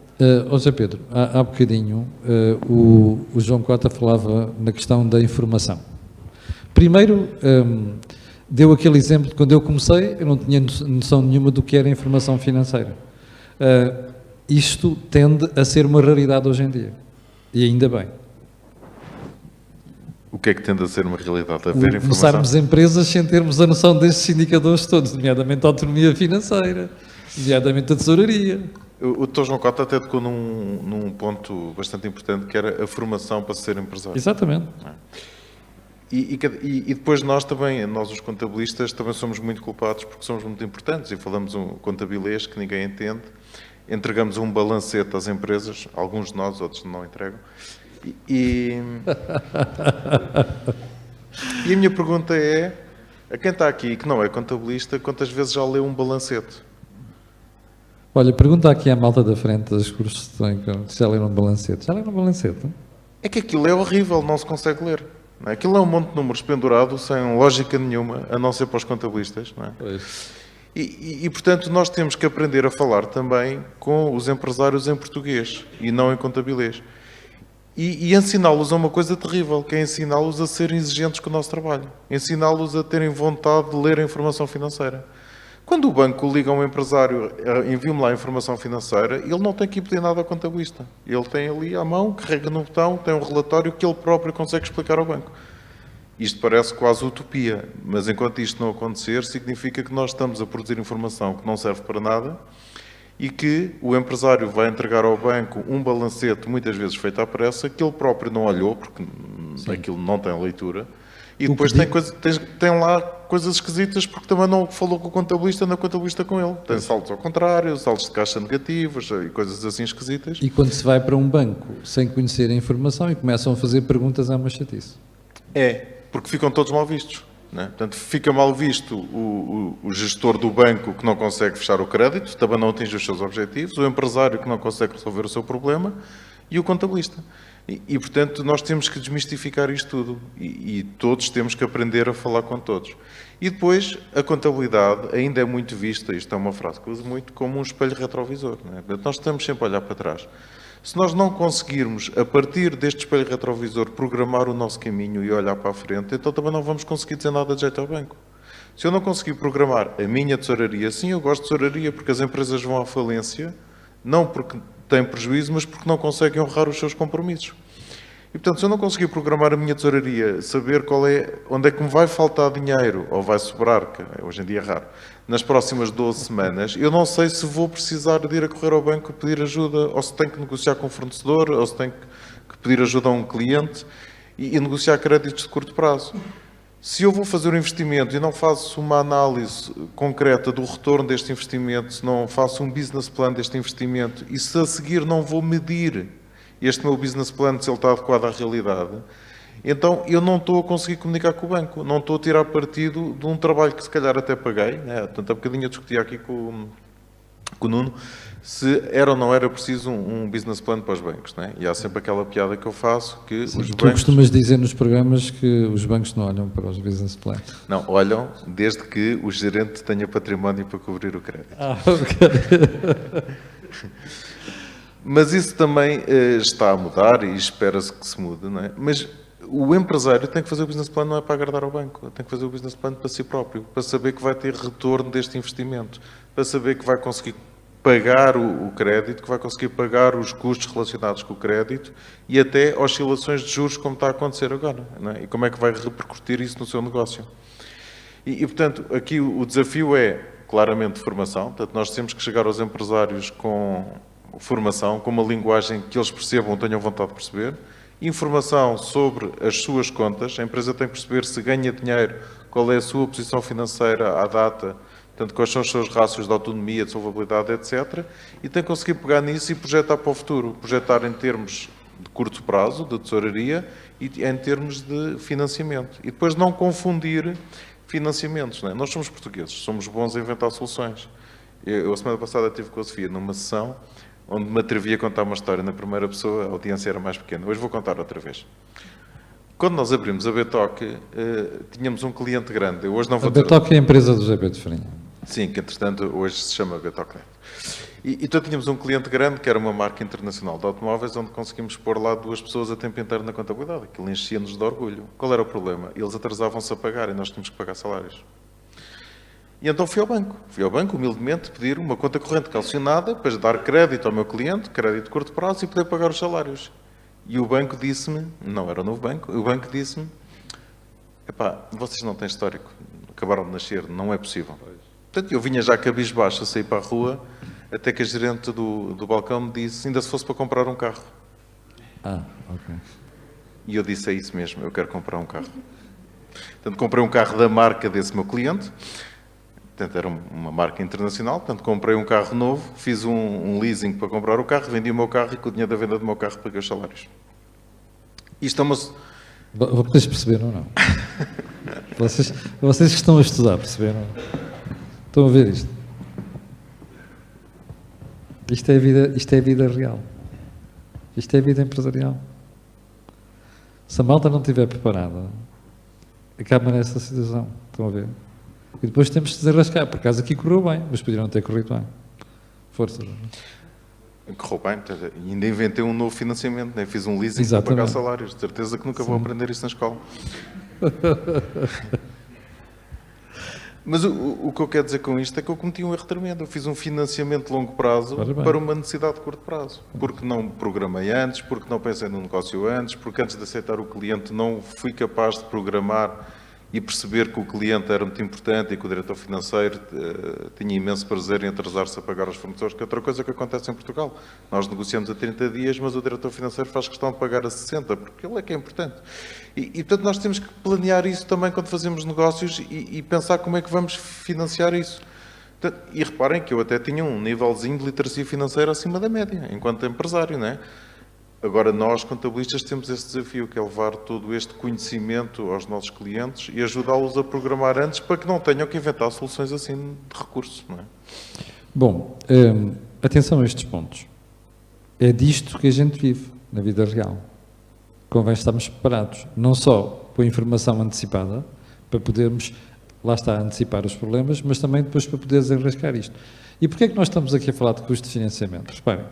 José Pedro, há bocadinho o João Cota falava na questão da informação. Primeiro, deu aquele exemplo de quando eu comecei, eu não tinha noção nenhuma do que era informação financeira. Isto tende a ser uma raridade hoje em dia, e ainda bem.
O que é que tende a ser uma realidade? A ver informação?
Começarmos empresas sem termos a noção destes indicadores todos, nomeadamente a autonomia financeira, nomeadamente a tesouraria.
O Dr. João Cota até tocou num ponto bastante importante, que era a formação para ser empresário.
Exatamente.
E depois nós os contabilistas, também somos muito culpados porque somos muito importantes e falamos um contabilês que ninguém entende, entregamos um balancete às empresas, alguns de nós, outros não entregam. E a minha pergunta é, a quem está aqui que não é contabilista, quantas vezes já leu um balancete?
Olha, pergunta aqui à malta da frente dos cursos se já leram um balancete. Já leram um balancete?
É que aquilo é horrível, não se consegue ler. Não é? Aquilo é um monte de números pendurado, sem lógica nenhuma, a não ser para os contabilistas. Não é?
Pois.
E, portanto, nós temos que aprender a falar também com os empresários em português e não em contabilês. E ensiná-los a uma coisa terrível, que é ensiná-los a serem exigentes com o nosso trabalho. Ensiná-los a terem vontade de ler a informação financeira. Quando o banco liga a um empresário, envia-me lá a informação financeira, ele não tem que ir pedir nada ao contabilista. Ele tem ali à mão, carrega no botão, tem um relatório que ele próprio consegue explicar ao banco. Isto parece quase utopia, mas enquanto isto não acontecer, significa que nós estamos a produzir informação que não serve para nada e que o empresário vai entregar ao banco um balancete, muitas vezes feito à pressa, que ele próprio não olhou, porque aquilo não tem leitura, e depois tem lá coisas esquisitas, porque também não falou com o contabilista, não contabilista com ele. Tem saldos ao contrário, saldos de caixa negativos e coisas assim esquisitas.
E quando se vai para um banco sem conhecer a informação e começam a fazer perguntas, é uma chatice.
Porque ficam todos mal vistos. Não é? Portanto, fica mal visto o gestor do banco que não consegue fechar o crédito, também não atinge os seus objetivos, o empresário que não consegue resolver o seu problema e o contabilista. E portanto, nós temos que desmistificar isto tudo e todos temos que aprender a falar com todos. E depois, a contabilidade ainda é muito vista, isto é uma frase que eu uso muito, como um espelho retrovisor. Não é? Portanto, nós estamos sempre a olhar para trás. Se nós não conseguirmos, a partir deste espelho retrovisor, programar o nosso caminho e olhar para a frente, então também não vamos conseguir dizer nada de jeito ao banco. Se eu não conseguir programar a minha tesouraria, sim, eu gosto de tesouraria porque as empresas vão à falência, não porque têm prejuízo, mas porque não conseguem honrar os seus compromissos. E, portanto, se eu não conseguir programar a minha tesouraria, saber onde é que me vai faltar dinheiro, ou vai sobrar, que hoje em dia é raro, nas próximas 12 semanas, eu não sei se vou precisar de ir a correr ao banco pedir ajuda, ou se tenho que negociar com um fornecedor, ou se tenho que pedir ajuda a um cliente e negociar créditos de curto prazo. Se eu vou fazer um investimento e não faço uma análise concreta do retorno deste investimento, se não faço um business plan deste investimento e se a seguir não vou medir este meu business plan, se ele está adequado à realidade, então eu não estou a conseguir comunicar com o banco, não estou a tirar partido de um trabalho que se calhar até paguei, né? Portanto, há bocadinho eu discutia aqui com com o Nuno, se era ou não era preciso um business plan para os bancos, não é? E há sempre aquela piada que eu faço que
Sim,
os
tu
bancos...
costumas dizer nos programas que os bancos não olham para os business plans.
Não, olham desde que o gerente tenha património para cobrir o crédito.
Ok.
Mas isso também está a mudar e espera-se que se mude, não é? Mas o empresário tem que fazer o business plan não é para agradar ao banco, tem que fazer o business plan para si próprio, para saber que vai ter retorno deste investimento, para saber que vai conseguir pagar o crédito, que vai conseguir pagar os custos relacionados com o crédito e até oscilações de juros como está a acontecer agora, não é? E como é que vai repercutir isso no seu negócio. E portanto, aqui o desafio é claramente formação, portanto nós temos que chegar aos empresários com formação, com uma linguagem que eles percebam, tenham vontade de perceber, informação sobre as suas contas, a empresa tem que perceber se ganha dinheiro, qual é a sua posição financeira à data, portanto, quais são os seus rácios de autonomia, de solvabilidade, etc. E tem que conseguir pegar nisso e projetar para o futuro. Projetar em termos de curto prazo, de tesouraria, e em termos de financiamento. E depois não confundir financiamentos, não é? Nós somos portugueses, somos bons a inventar soluções. Eu a semana passada estive com a Sofia numa sessão onde me atrevi a contar uma história na primeira pessoa, a audiência era mais pequena. Hoje vou contar outra vez. Quando nós abrimos a Betoc, tínhamos um cliente grande. Eu hoje não vou
a Betoc é a empresa do GP de Farinha.
Sim, que entretanto hoje se chama Betocnet. E então tínhamos um cliente grande, que era uma marca internacional de automóveis, onde conseguimos pôr lá 2 pessoas a tempo inteiro na contabilidade. Aquilo enchia-nos de orgulho. Qual era o problema? Eles atrasavam-se a pagar e nós tínhamos que pagar salários. E então fui ao banco, humildemente, pedir uma conta corrente calcionada para dar crédito ao meu cliente, crédito de curto prazo, e poder pagar os salários. E o banco disse-me, não era o novo banco, o banco disse-me, epá, vocês não têm histórico, acabaram de nascer, não é possível. Portanto, eu vinha já cabisbaixo a sair para a rua, até que a gerente do balcão me disse, ainda se fosse para comprar um carro.
Ok.
E eu disse, é isso mesmo, eu quero comprar um carro. Portanto, comprei um carro da marca desse meu cliente, portanto, era uma marca internacional, portanto, comprei um carro novo, fiz um leasing para comprar o carro, vendi o meu carro e com o dinheiro da venda do meu carro paguei os salários. Isto é uma...
Vocês perceberam ou não? vocês que estão a estudar, perceberam? Estão a ver isto? Isto é a vida real. Isto é a vida empresarial. Se a malta não estiver preparada, acaba nessa situação. Estão a ver? E depois temos de desenrascar. Por acaso aqui correu bem, mas poderiam não ter corrido bem. Força.
Correu bem, ainda inventei um novo financiamento, né? Fiz um leasing para pagar salários. De certeza que nunca vou aprender isso na escola. Mas o que eu quero dizer com isto é que eu cometi um erro tremendo. Eu fiz um financiamento de longo prazo para uma necessidade de curto prazo. Porque não programei antes, porque não pensei no negócio antes, porque antes de aceitar o cliente não fui capaz de programar e perceber que o cliente era muito importante e que o diretor financeiro tinha imenso prazer em atrasar-se a pagar aos fornecedores, que é outra coisa que acontece em Portugal. Nós negociamos a 30 dias, mas o diretor financeiro faz questão de pagar a 60, porque ele é que é importante. E portanto, nós temos que planear isso também quando fazemos negócios e pensar como é que vamos financiar isso. E reparem que eu até tinha um nívelzinho de literacia financeira acima da média, enquanto empresário, não é? Agora, nós, contabilistas, temos esse desafio, que é levar todo este conhecimento aos nossos clientes e ajudá-los a programar antes para que não tenham que inventar soluções assim de recursos, não é?
Bom, atenção a estes pontos. É disto que a gente vive na vida real. Convém estarmos preparados, não só com a informação antecipada, para podermos, lá está, antecipar os problemas, mas também depois para poder desenrascar isto. E porquê é que nós estamos aqui a falar de custo de financiamento? Reparem.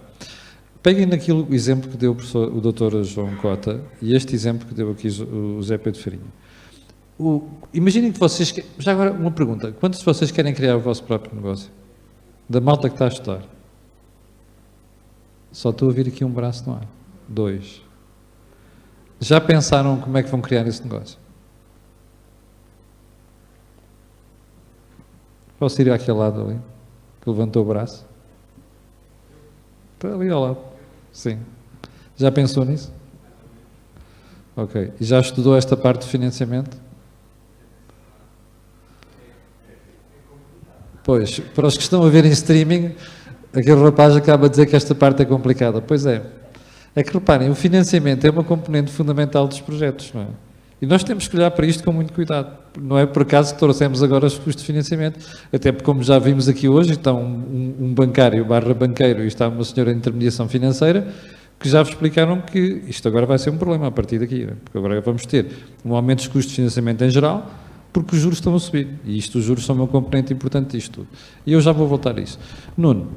Peguem naquilo, o exemplo que deu o Dr. João Cota e este exemplo que deu aqui o Zé Pedro Farinha. Imaginem que vocês... Já agora, uma pergunta. Quantos de vocês querem criar o vosso próprio negócio? Da malta que está a estudar? Só estou a ouvir aqui um braço no ar. 2. Já pensaram como é que vão criar esse negócio? Posso ir àquele lado ali? Que levantou o braço? Está ali ao lado. Sim. Já pensou nisso? Ok. E já estudou esta parte de financiamento? Pois, para os que estão a ver em streaming, aquele rapaz acaba de dizer que esta parte é complicada. Pois é. É que reparem, o financiamento é uma componente fundamental dos projetos, não é? E nós temos que olhar para isto com muito cuidado. Não é por acaso que trouxemos agora os custos de financiamento, até porque, como já vimos aqui hoje, está um bancário barra banqueiro e está uma senhora de intermediação financeira, que já vos explicaram que isto agora vai ser um problema a partir daqui, porque agora vamos ter um aumento dos custos de financiamento em geral, porque os juros estão a subir, e os juros são um componente importante disto tudo. E eu já vou voltar a isso. Nuno,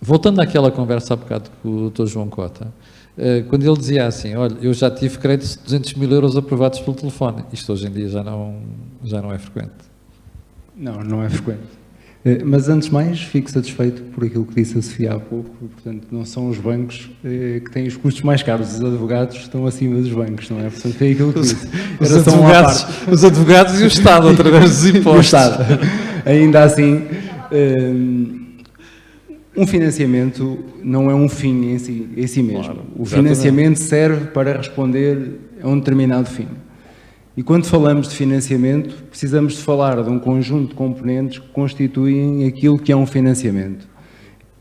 voltando àquela conversa há bocado com o Dr. João Cota, quando ele dizia assim, olha, eu já tive créditos de 200 mil euros aprovados pelo telefone, isto hoje em dia já não é frequente.
Não é frequente. Mas antes de mais, fico satisfeito por aquilo que disse a Sofia há pouco, portanto, não são os bancos que têm os custos mais caros, os advogados estão acima dos bancos, não é? Portanto, foi aquilo que disse.
Os advogados e o Estado, através dos impostos.
O Estado. Ainda assim, um financiamento não é um fim em si mesmo. Claro, o financiamento serve para responder a um determinado fim. E quando falamos de financiamento, precisamos de falar de um conjunto de componentes que constituem aquilo que é um financiamento.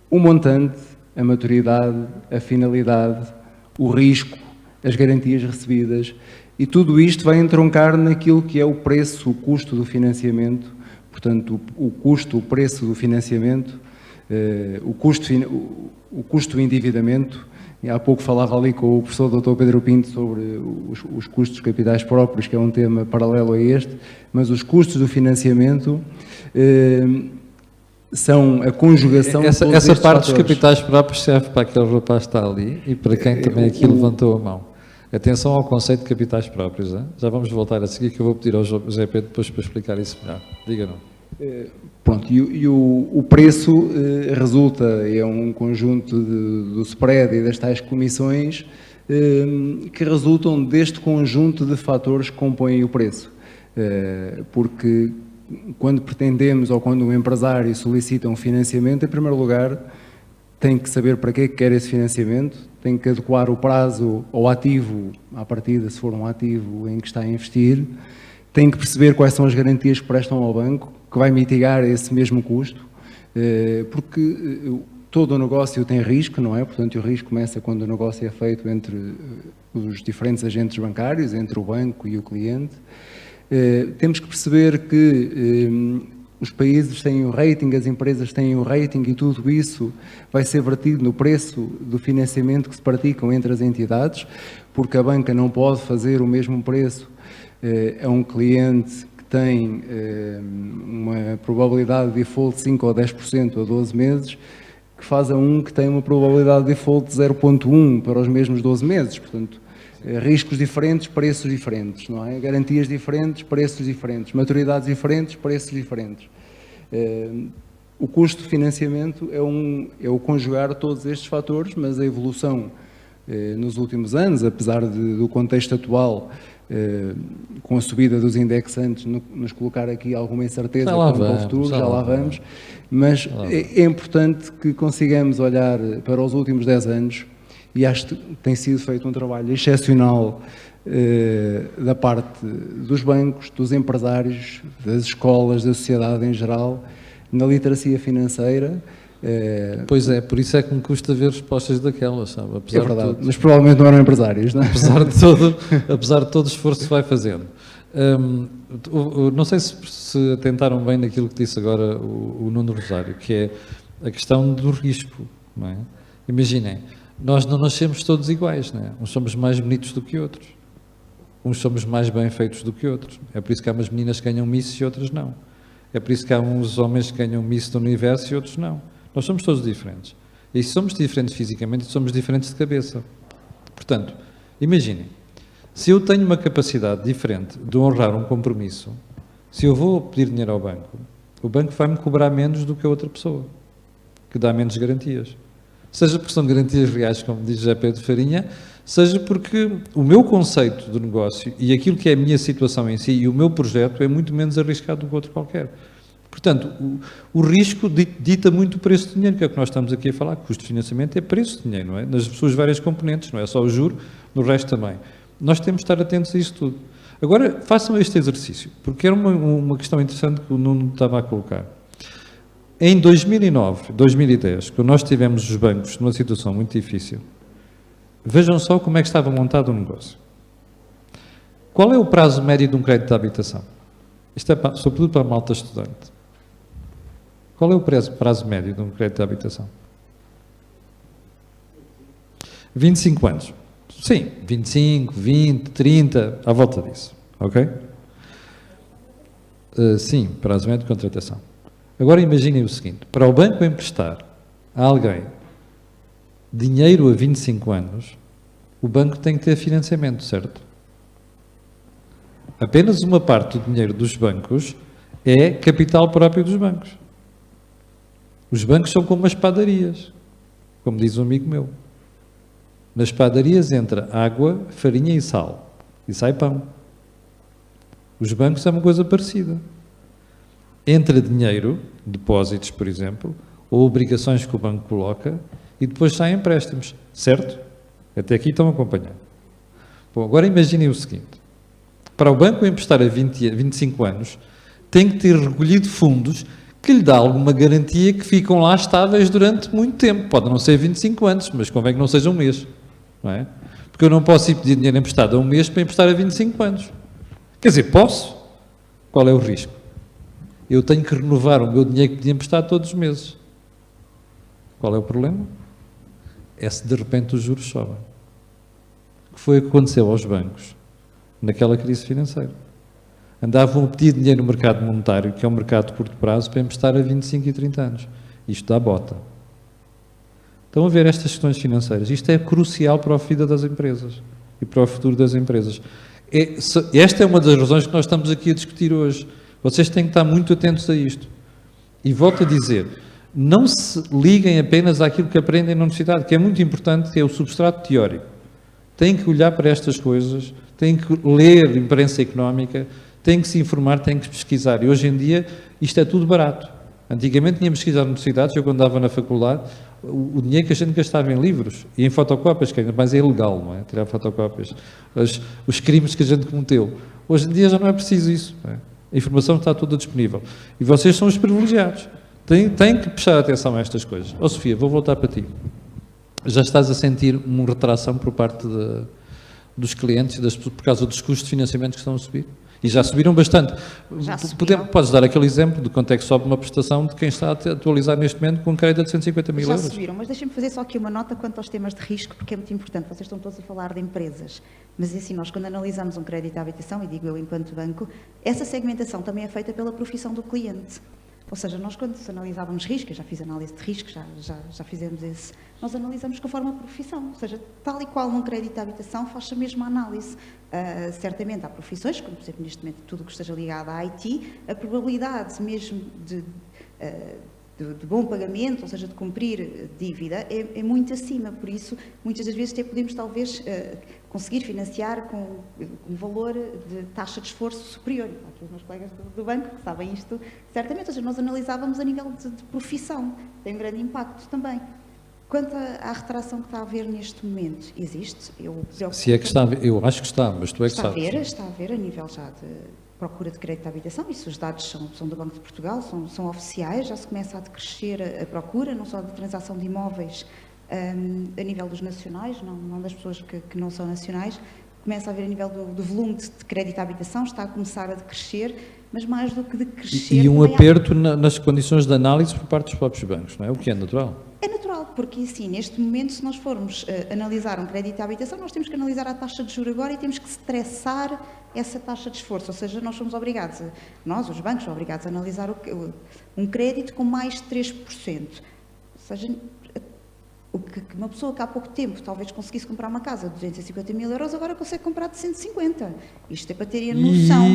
O montante, a maturidade, a finalidade, o risco, as garantias recebidas, e tudo isto vai entroncar naquilo que é o preço, o custo do financiamento, portanto, o custo, o preço do financiamento, o custo do endividamento. E há pouco falava ali com o professor Dr. Pedro Pinto sobre os custos capitais próprios, que é um tema paralelo a este, mas os custos do financiamento são a conjugação de todos
essa parte
fatores.
Dos capitais próprios serve para aquele rapaz que está ali e para quem também aqui levantou a mão. Atenção ao conceito de capitais próprios, hein? Já vamos voltar a seguir, que eu vou pedir ao José Pedro depois para explicar isso melhor. Diga-nos.
Pronto, e o preço resulta, é um conjunto do spread e das tais comissões que resultam deste conjunto de fatores que compõem o preço. Porque quando pretendemos ou quando um empresário solicita um financiamento, em primeiro lugar, tem que saber para que é que quer esse financiamento, tem que adequar o prazo ao ativo, à partida, se for um ativo em que está a investir, tem que perceber quais são as garantias que prestam ao banco, que vai mitigar esse mesmo custo, porque todo o negócio tem risco, não é? Portanto, o risco começa quando o negócio é feito entre os diferentes agentes bancários, entre o banco e o cliente. Temos que perceber que os países têm o rating, as empresas têm o rating e tudo isso vai ser vertido no preço do financiamento que se praticam entre as entidades, porque a banca não pode fazer o mesmo preço a um cliente tem uma probabilidade de default de 5 ou 10% a 12 meses, que faz a um que tem uma probabilidade de default de 0,1 para os mesmos 12 meses. Portanto, riscos diferentes, preços diferentes, não é? Garantias diferentes, preços diferentes, maturidades diferentes, preços diferentes. O custo de financiamento é o conjugar todos estes fatores, mas a evolução nos últimos anos, apesar do contexto atual, com a subida dos indexantes, nos colocar aqui alguma incerteza quanto ao futuro, já lá vamos, mas é importante que consigamos olhar para os últimos 10 anos, e acho que tem sido feito um trabalho excepcional da parte dos bancos, dos empresários, das escolas, da sociedade em geral, na literacia financeira.
Pois é, por isso é que me custa ver respostas daquelas, sabe?
Apesar é verdade, mas provavelmente não eram empresários, não é?
Apesar de todo o esforço que vai fazendo. Não sei se atentaram bem naquilo que disse agora o Nuno Rosário, que é a questão do risco, não é? Imaginem, nós não nascemos todos iguais, não é? Uns somos mais bonitos do que outros, uns somos mais bem feitos do que outros. É por isso que há umas meninas que ganham Miss e outras não. É por isso que há uns homens que ganham Miss do Universo e outros não. Nós somos todos diferentes. E se somos diferentes fisicamente, somos diferentes de cabeça. Portanto, imaginem, se eu tenho uma capacidade diferente de honrar um compromisso, se eu vou pedir dinheiro ao banco, o banco vai-me cobrar menos do que a outra pessoa, que dá menos garantias. Seja porque são garantias reais, como diz José Pedro Farinha, seja porque o meu conceito de negócio e aquilo que é a minha situação em si e o meu projeto é muito menos arriscado do que outro qualquer. Portanto, o risco dita muito o preço de dinheiro, que é o que nós estamos aqui a falar. Custo de financiamento é preço de dinheiro, não é? Nas suas várias componentes, não é só o juro, no resto também. Nós temos de estar atentos a isso tudo. Agora, façam este exercício, porque era uma questão interessante que o Nuno estava a colocar. Em 2009, 2010, quando nós tivemos os bancos numa situação muito difícil, vejam só como é que estava montado o negócio. Qual é o prazo médio de um crédito de habitação? Isto é sobretudo para a malta estudante. Qual é o prazo médio de um crédito de habitação? 25 anos. Sim, 25, 20, 30, à volta disso. Ok? Sim, prazo médio de contratação. Agora imaginem o seguinte, para o banco emprestar a alguém dinheiro a 25 anos, o banco tem que ter financiamento, certo? Apenas uma parte do dinheiro dos bancos é capital próprio dos bancos. Os bancos são como as padarias, como diz um amigo meu. Nas padarias entra água, farinha e sal, e sai pão. Os bancos é uma coisa parecida. Entra dinheiro, depósitos, por exemplo, ou obrigações que o banco coloca, e depois saem empréstimos, certo? Até aqui estão a acompanhar. Bom, agora imaginem o seguinte. Para o banco emprestar a 25 anos, tem que ter recolhido fundos que lhe dá alguma garantia que ficam lá estáveis durante muito tempo. Pode não ser 25 anos, mas convém que não seja um mês. Não é? Porque eu não posso ir pedir dinheiro emprestado a um mês para emprestar a 25 anos. Quer dizer, posso? Qual é o risco? Eu tenho que renovar o meu dinheiro que podia emprestar todos os meses. Qual é o problema? É se de repente os juros sobem. O que foi o que aconteceu aos bancos naquela crise financeira? Andavam a pedir dinheiro no mercado monetário, que é um mercado de curto prazo, para emprestar a 25 e 30 anos. Isto dá bota. Estão a ver estas questões financeiras? Isto é crucial para a vida das empresas e para o futuro das empresas. Esta é uma das razões que nós estamos aqui a discutir hoje. Vocês têm que estar muito atentos a isto. E volto a dizer, não se liguem apenas àquilo que aprendem na universidade, que é muito importante, que é o substrato teórico. Têm que olhar para estas coisas, têm que ler imprensa económica, têm que se informar, têm que pesquisar. E hoje em dia isto é tudo barato. Antigamente tínhamos que ir às universidades, eu quando andava na faculdade, o dinheiro que a gente gastava em livros e em fotocópias, que ainda mais é ilegal, não é? Tirar fotocópias. Os crimes que a gente cometeu. Hoje em dia já não é preciso isso. Não é? A informação está toda disponível. E vocês são os privilegiados. Têm que prestar atenção a estas coisas. Sofia, vou voltar para ti. Já estás a sentir uma retração por parte dos clientes por causa dos custos de financiamento que estão a subir? E já subiram bastante. Podes dar aquele exemplo de quanto é que sobe uma prestação de quem está a atualizar neste momento com um crédito de 150 mil euros?
Já subiram, mas deixem-me fazer só aqui uma nota quanto aos temas de risco, porque é muito importante. Vocês estão todos a falar de empresas, mas assim, nós quando analisamos um crédito à habitação, e digo eu enquanto banco, essa segmentação também é feita pela profissão do cliente. Ou seja, nós quando analisávamos risco, eu já fiz análise de risco, já fizemos esse, nós analisamos conforme a profissão. Ou seja, tal e qual num crédito de habitação faz a mesma análise. Certamente há profissões, como por exemplo neste momento tudo o que esteja ligado à IT, a probabilidade mesmo de bom pagamento, ou seja, de cumprir dívida, é muito acima. Por isso, muitas das vezes até podemos talvez conseguir financiar com um valor de taxa de esforço superior. Há aqui os meus colegas do banco que sabem isto certamente. Ou seja, nós analisávamos a nível de profissão. Tem um grande impacto também. Quanto à retração que está a haver neste momento, existe?
Se é que está a ver, eu acho que está, mas tu é que sabes.
Está a haver a nível já de procura de crédito de habitação, isso os dados são do Banco de Portugal, são oficiais, já se começa a decrescer a procura, não só de transação de imóveis a nível dos nacionais, não das pessoas que não são nacionais, começa a haver a nível do volume de crédito de habitação, está a começar a decrescer, mas mais do que decrescer...
E um aperto nas condições de análise por parte dos próprios bancos, não é? O que é natural.
É natural, porque assim, neste momento, se nós formos analisar um crédito de habitação, nós temos que analisar a taxa de juros agora e temos que estressar essa taxa de esforço, ou seja, nós somos obrigados, nós, os bancos, são obrigados a analisar um crédito com mais de 3%. Ou seja, o que uma pessoa que há pouco tempo talvez conseguisse comprar uma casa de 250 mil euros, agora consegue comprar de 150. Isto é para terem a noção.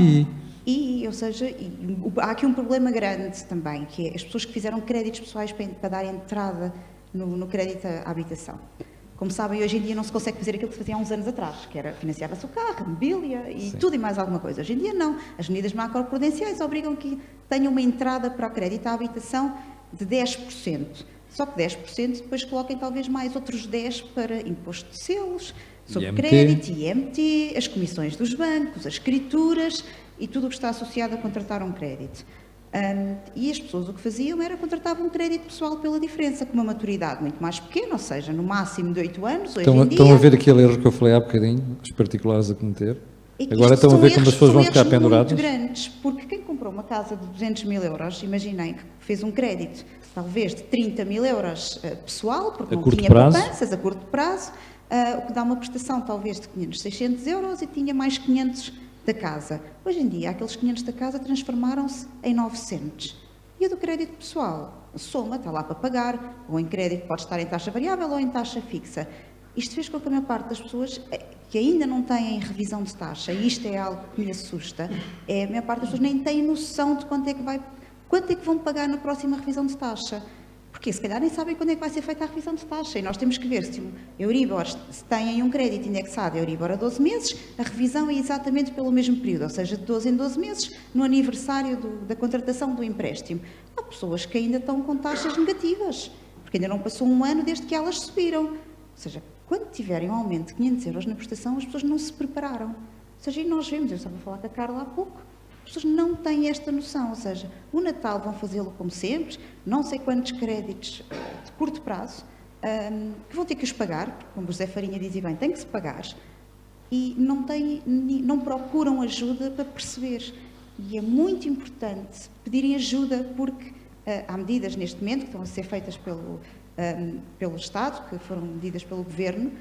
Ou seja, há aqui um problema grande também, que é as pessoas que fizeram créditos pessoais para dar entrada no crédito à habitação. Como sabem, hoje em dia não se consegue fazer aquilo que se fazia há uns anos atrás, que era financiar-se o carro, a mobília e tudo e mais alguma coisa. Hoje em dia não. As medidas macroprudenciais obrigam que tenham uma entrada para o crédito à habitação de 10%. Só que 10% depois coloquem talvez mais outros 10% para imposto de selos, sobre crédito, IMT, as comissões dos bancos, as escrituras e tudo o que está associado a contratar um crédito. E as pessoas o que faziam era contratavam um crédito pessoal pela diferença, com uma maturidade muito mais pequena, ou seja, no máximo de 8 anos, hoje em dia...
Estão a ver aquele erro que eu falei há bocadinho, os particulares a cometer? Agora estão a ver como as pessoas vão ficar penduradas?
Muito grandes, porque quem comprou uma casa de 200 mil euros, imaginem que fez um crédito talvez de 30 mil euros pessoal, porque não tinha poupanças a curto prazo, o que dá uma prestação talvez de 500, 600 euros e tinha mais 500 da casa. Hoje em dia, aqueles 500 da casa transformaram-se em 900. E o do crédito pessoal, a soma está lá para pagar, ou em crédito pode estar em taxa variável ou em taxa fixa. Isto fez com que a maior parte das pessoas que ainda não têm revisão de taxa, e isto é algo que me assusta, a maior parte das pessoas nem tem noção de quanto é que vão pagar na próxima revisão de taxa. Porque se calhar nem sabem quando é que vai ser feita a revisão de taxa. E nós temos que ver se o Euribor, se têm um crédito indexado a Euribor a 12 meses, a revisão é exatamente pelo mesmo período, ou seja, de 12 em 12 meses, no aniversário da contratação do empréstimo. Há pessoas que ainda estão com taxas negativas, porque ainda não passou um ano desde que elas subiram. Ou seja, quando tiverem um aumento de 500 euros na prestação, as pessoas não se prepararam. Ou seja, e nós vemos, eu estava a falar com a Carla há pouco, as pessoas não têm esta noção, ou seja, o Natal vão fazê-lo como sempre, não sei quantos créditos de curto prazo, que vão ter que os pagar, porque, como o José Farinha dizia bem, tem que se pagar, e não procuram ajuda para perceber. E é muito importante pedirem ajuda, porque há medidas neste momento que estão a ser feitas pelo Estado, que foram medidas pelo Governo,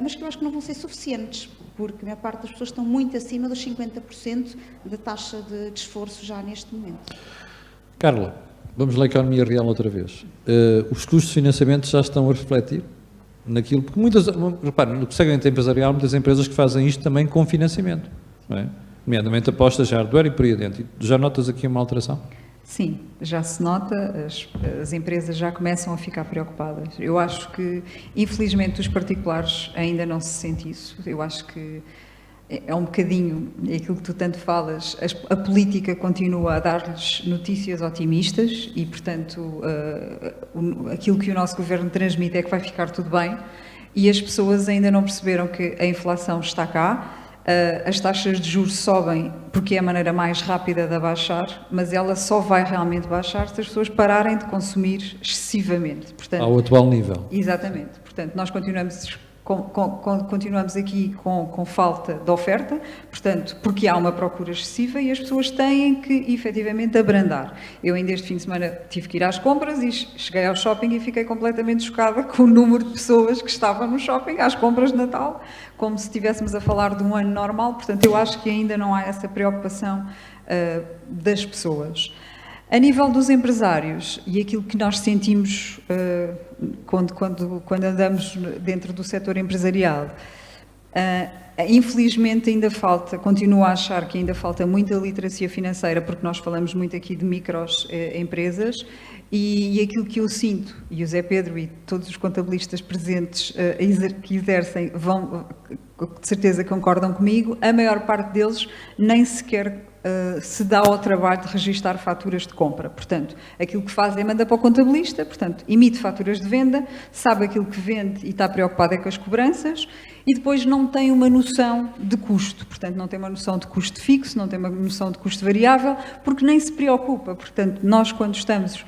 mas que eu acho que não vão ser suficientes, porque a maior parte das pessoas estão muito acima dos 50% da taxa de esforço já neste momento.
Carla, vamos lá à economia real outra vez. Os custos de financiamento já estão a refletir naquilo, porque reparem, no segmento empresarial, muitas empresas que fazem isto também com financiamento, não é? Nomeadamente apostas já hardware e por aí adiante. Já notas aqui uma alteração?
Sim, já se nota, as empresas já começam a ficar preocupadas. Eu acho que, infelizmente, os particulares ainda não se sente isso. Eu acho que é um bocadinho aquilo que tu tanto falas, a política continua a dar-lhes notícias otimistas e, portanto, aquilo que o nosso governo transmite é que vai ficar tudo bem e as pessoas ainda não perceberam que a inflação está cá. As taxas de juros sobem porque é a maneira mais rápida de abaixar, mas ela só vai realmente baixar se as pessoas pararem de consumir excessivamente. Portanto,
ao atual nível.
Exatamente. Portanto, nós continuamos aqui com falta de oferta, portanto, porque há uma procura excessiva e as pessoas têm que, efetivamente, abrandar. Eu ainda este fim de semana tive que ir às compras e cheguei ao shopping e fiquei completamente chocada com o número de pessoas que estavam no shopping às compras de Natal, como se estivéssemos a falar de um ano normal. Portanto, eu acho que ainda não há essa preocupação das pessoas. A nível dos empresários, e aquilo que nós sentimos quando andamos dentro do setor empresarial, infelizmente ainda falta, continuo a achar que ainda falta muita literacia financeira, porque nós falamos muito aqui de microempresas, e aquilo que eu sinto, e o Zé Pedro e todos os contabilistas presentes que exercem vão, de certeza concordam comigo, a maior parte deles nem sequer se dá ao trabalho de registar faturas de compra. Portanto, aquilo que faz é manda para o contabilista, portanto, emite faturas de venda, sabe aquilo que vende e está preocupado é com as cobranças e depois não tem uma noção de custo. Portanto, não tem uma noção de custo fixo, não tem uma noção de custo variável, porque nem se preocupa. Portanto, nós quando estamos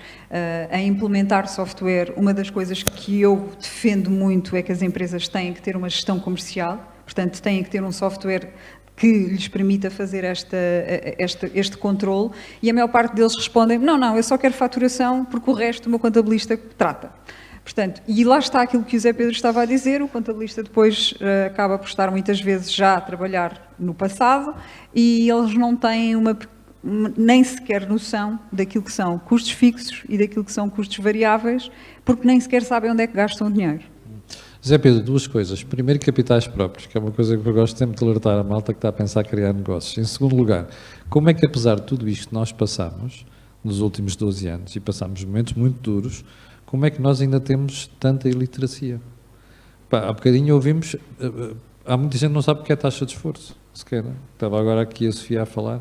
a implementar software, uma das coisas que eu defendo muito é que as empresas têm que ter uma gestão comercial, portanto, têm que ter um software que lhes permita fazer este controle, e a maior parte deles respondem, não, eu só quero faturação porque o resto o meu contabilista trata. Portanto, e lá está aquilo que o Zé Pedro estava a dizer, o contabilista depois acaba por estar muitas vezes já a trabalhar no passado e eles não têm nem sequer noção daquilo que são custos fixos e daquilo que são custos variáveis, porque nem sequer sabem onde é que gastam o dinheiro.
Zé Pedro, duas coisas. Primeiro, capitais próprios, que é uma coisa que eu gosto sempre de alertar a malta que está a pensar criar negócios. Em segundo lugar, como é que apesar de tudo isto que nós passamos nos últimos 12 anos e passamos momentos muito duros, como é que nós ainda temos tanta iliteracia? Há bocadinho ouvimos, há muita gente que não sabe o que é taxa de esforço, sequer. Estava agora aqui a Sofia a falar.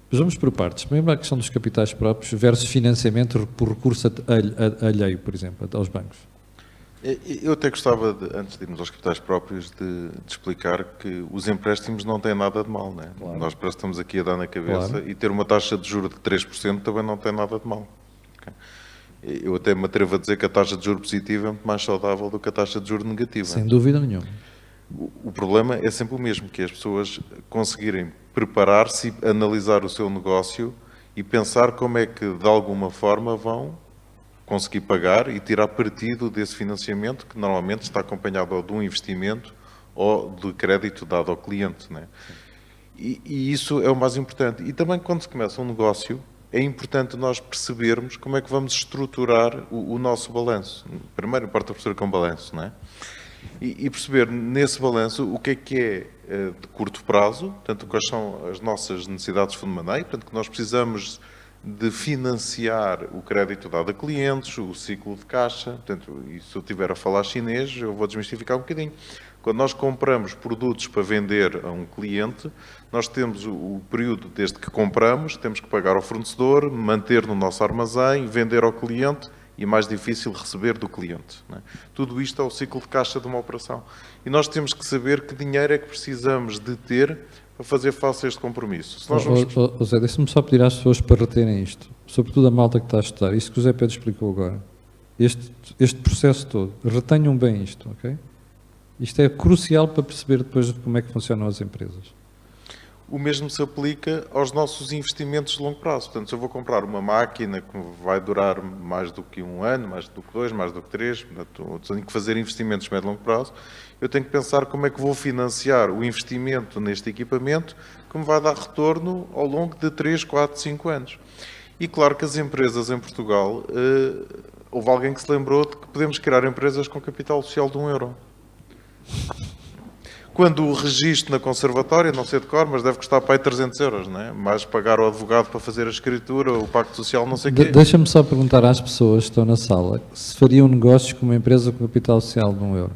Mas vamos por partes. Primeiro a questão dos capitais próprios versus financiamento por recurso alheio, por exemplo, aos bancos.
Eu até gostava, antes de irmos aos capitais próprios, de explicar que os empréstimos não têm nada de mal, né? Claro. Nós parece que estamos aqui a dar na cabeça, claro. E ter uma taxa de juros de 3% também não tem nada de mal. Okay? Eu até me atrevo a dizer que a taxa de juros positiva é muito mais saudável do que a taxa de juros negativa.
Sem dúvida nenhuma.
O problema é sempre o mesmo, que é as pessoas conseguirem preparar-se e analisar o seu negócio e pensar como é que, de alguma forma, vão conseguir pagar e tirar partido desse financiamento, que normalmente está acompanhado ou de um investimento ou de crédito dado ao cliente, né? E isso é o mais importante. E também, quando se começa um negócio, é importante nós percebermos como é que vamos estruturar o nosso balanço. Primeiro, importa perceber com balanço, não é? E perceber nesse balanço o que é de curto prazo, portanto, quais são as nossas necessidades de fundo de maneio, portanto, que nós precisamos de financiar o crédito dado a clientes, o ciclo de caixa, portanto, e se eu estiver a falar chinês, eu vou desmistificar um bocadinho. Quando nós compramos produtos para vender a um cliente, nós temos o período desde que compramos, temos que pagar ao fornecedor, manter no nosso armazém, vender ao cliente e mais difícil receber do cliente, não é? Tudo isto é o ciclo de caixa de uma operação. E nós temos que saber que dinheiro é que precisamos de ter para fazer face a este compromisso. Se nós vamos...
Zé, deixa-me só pedir às pessoas para reterem isto, sobretudo a malta que está a estudar, isto que o Zé Pedro explicou agora, este processo todo, retenham bem isto, ok? Isto é crucial para perceber depois como é que funcionam as empresas.
O mesmo se aplica aos nossos investimentos de longo prazo. Portanto, se eu vou comprar uma máquina que vai durar mais do que 1 ano, mais do que 2, mais do que 3, portanto, tenho que fazer investimentos de médio e longo prazo, eu tenho que pensar como é que vou financiar o investimento neste equipamento que me vai dar retorno ao longo de 3, 4, 5 anos. E claro que as empresas em Portugal, houve alguém que se lembrou de que podemos criar empresas com capital social de 1 euro. Quando o registro na conservatória, não sei de cor, mas deve custar para aí 300 euros, não é? Mais pagar ao advogado para fazer a escritura, o pacto social, não sei o quê.
Deixa-me só perguntar às pessoas que estão na sala se fariam negócios com uma empresa com capital social de 1 euro.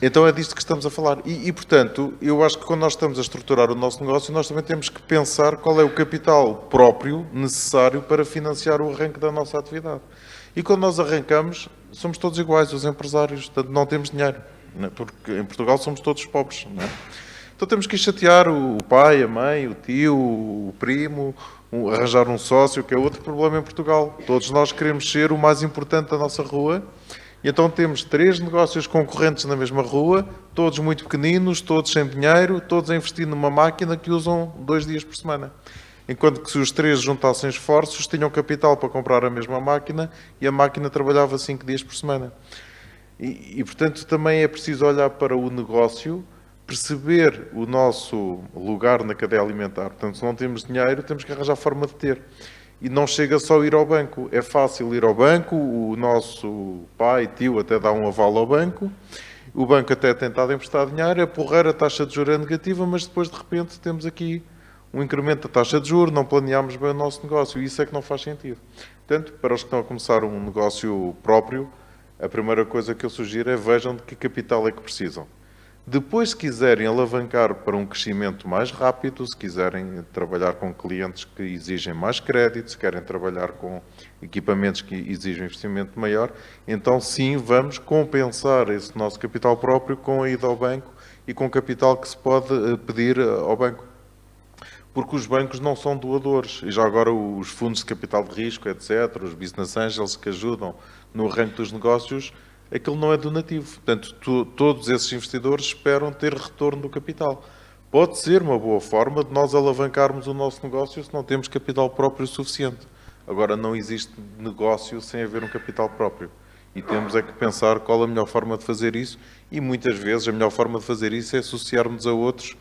Então é disto que estamos a falar. Portanto, eu acho que quando nós estamos a estruturar o nosso negócio, nós também temos que pensar qual é o capital próprio necessário para financiar o arranque da nossa atividade. E quando nós arrancamos, somos todos iguais, os empresários, portanto não temos dinheiro, não é? Porque em Portugal somos todos pobres, não é? Então temos que chatear o pai, a mãe, o tio, o primo, arranjar um sócio, que é outro problema em Portugal. Todos nós queremos ser o mais importante da nossa rua, e então temos 3 negócios concorrentes na mesma rua, todos muito pequeninos, todos sem dinheiro, todos a investir numa máquina que usam 2 dias por semana. Enquanto que se os 3 juntassem esforços, tinham capital para comprar a mesma máquina e a máquina trabalhava 5 dias por semana. Portanto, também é preciso olhar para o negócio, perceber o nosso lugar na cadeia alimentar. Portanto, se não temos dinheiro, temos que arranjar forma de ter. E não chega só ir ao banco. É fácil ir ao banco, o nosso pai, tio, até dá um aval ao banco. O banco até tenta emprestar dinheiro, é porreira, a taxa de juros é negativa, mas depois, de repente, temos aqui um incremento da taxa de juros, não planeámos bem o nosso negócio, e isso é que não faz sentido. Portanto, para os que estão a começar um negócio próprio, a primeira coisa que eu sugiro é vejam de que capital é que precisam. Depois, se quiserem alavancar para um crescimento mais rápido, se quiserem trabalhar com clientes que exigem mais crédito, se querem trabalhar com equipamentos que exigem investimento maior, então sim, vamos compensar esse nosso capital próprio com a ida ao banco e com capital que se pode pedir ao banco. Porque os bancos não são doadores. E já agora os fundos de capital de risco, etc., os business angels que ajudam no arranque dos negócios, aquilo não é donativo. Portanto, todos esses investidores esperam ter retorno do capital. Pode ser uma boa forma de nós alavancarmos o nosso negócio se não temos capital próprio suficiente. Agora, não existe negócio sem haver um capital próprio. E temos é que pensar qual a melhor forma de fazer isso. E muitas vezes a melhor forma de fazer isso é associarmos a outros,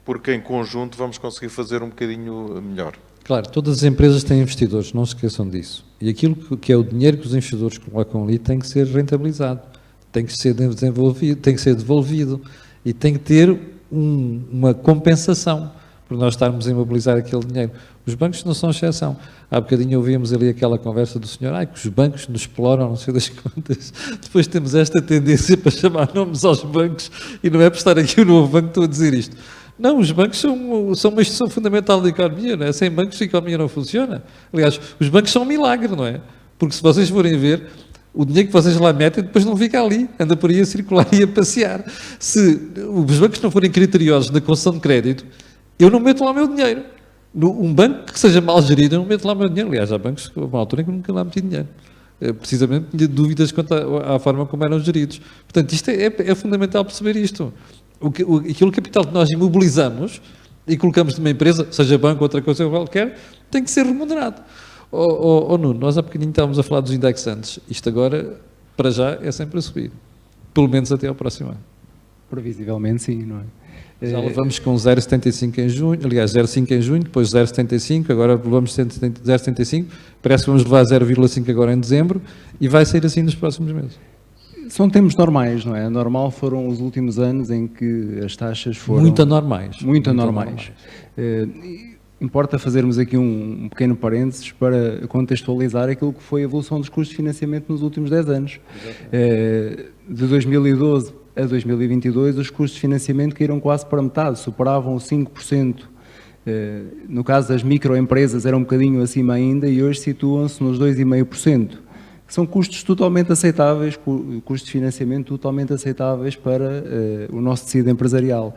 porque em conjunto vamos conseguir fazer um bocadinho melhor.
Claro, todas as empresas têm investidores, não se esqueçam disso. E aquilo que é o dinheiro que os investidores colocam ali tem que ser rentabilizado, tem que ser desenvolvido, tem que ser devolvido e tem que ter uma compensação por nós estarmos a imobilizar aquele dinheiro. Os bancos não são exceção. Há bocadinho ouvíamos ali aquela conversa do senhor, que os bancos nos exploram, não sei das contas. Depois temos esta tendência para chamar nomes aos bancos e não é por estar aqui o novo banco que estou a dizer isto. Não, os bancos são uma instituição fundamental da economia, não é? Sem bancos a economia não funciona. Aliás, os bancos são um milagre, não é? Porque se vocês forem ver, o dinheiro que vocês lá metem depois não fica ali, anda por aí a circular e a passear. Se os bancos não forem criteriosos na concessão de crédito, eu não meto lá o meu dinheiro. Um banco que seja mal gerido, eu não meto lá o meu dinheiro. Aliás, há bancos que há uma altura em que nunca lá meti dinheiro. precisamente tinha dúvidas quanto à forma como eram geridos. Portanto, isto é fundamental perceber isto. Aquele capital que nós imobilizamos e colocamos numa empresa, seja banco ou outra coisa qualquer, tem que ser remunerado. Nuno, nós há bocadinho estávamos a falar dos indexantes. Isto agora, para já, é sempre a subir. Pelo menos até ao próximo ano.
Previsivelmente sim, não é?
Já levamos com 0,75 em junho, aliás 0,5 em junho, depois 0,75, agora levamos 0,75, parece que vamos levar 0,5 agora em dezembro e vai ser assim nos próximos meses.
São tempos normais, não é? Normal foram os últimos anos em que as taxas foram...
Muito anormais.
Muito anormais. Importa fazermos aqui um pequeno parênteses para contextualizar aquilo que foi a evolução dos custos de financiamento nos últimos 10 anos. De 2012 a 2022, os custos de financiamento caíram quase para metade, superavam os 5%. No caso das microempresas era um bocadinho acima ainda e hoje situam-se nos 2,5%. São custos totalmente aceitáveis, custos de financiamento totalmente aceitáveis para o nosso tecido empresarial.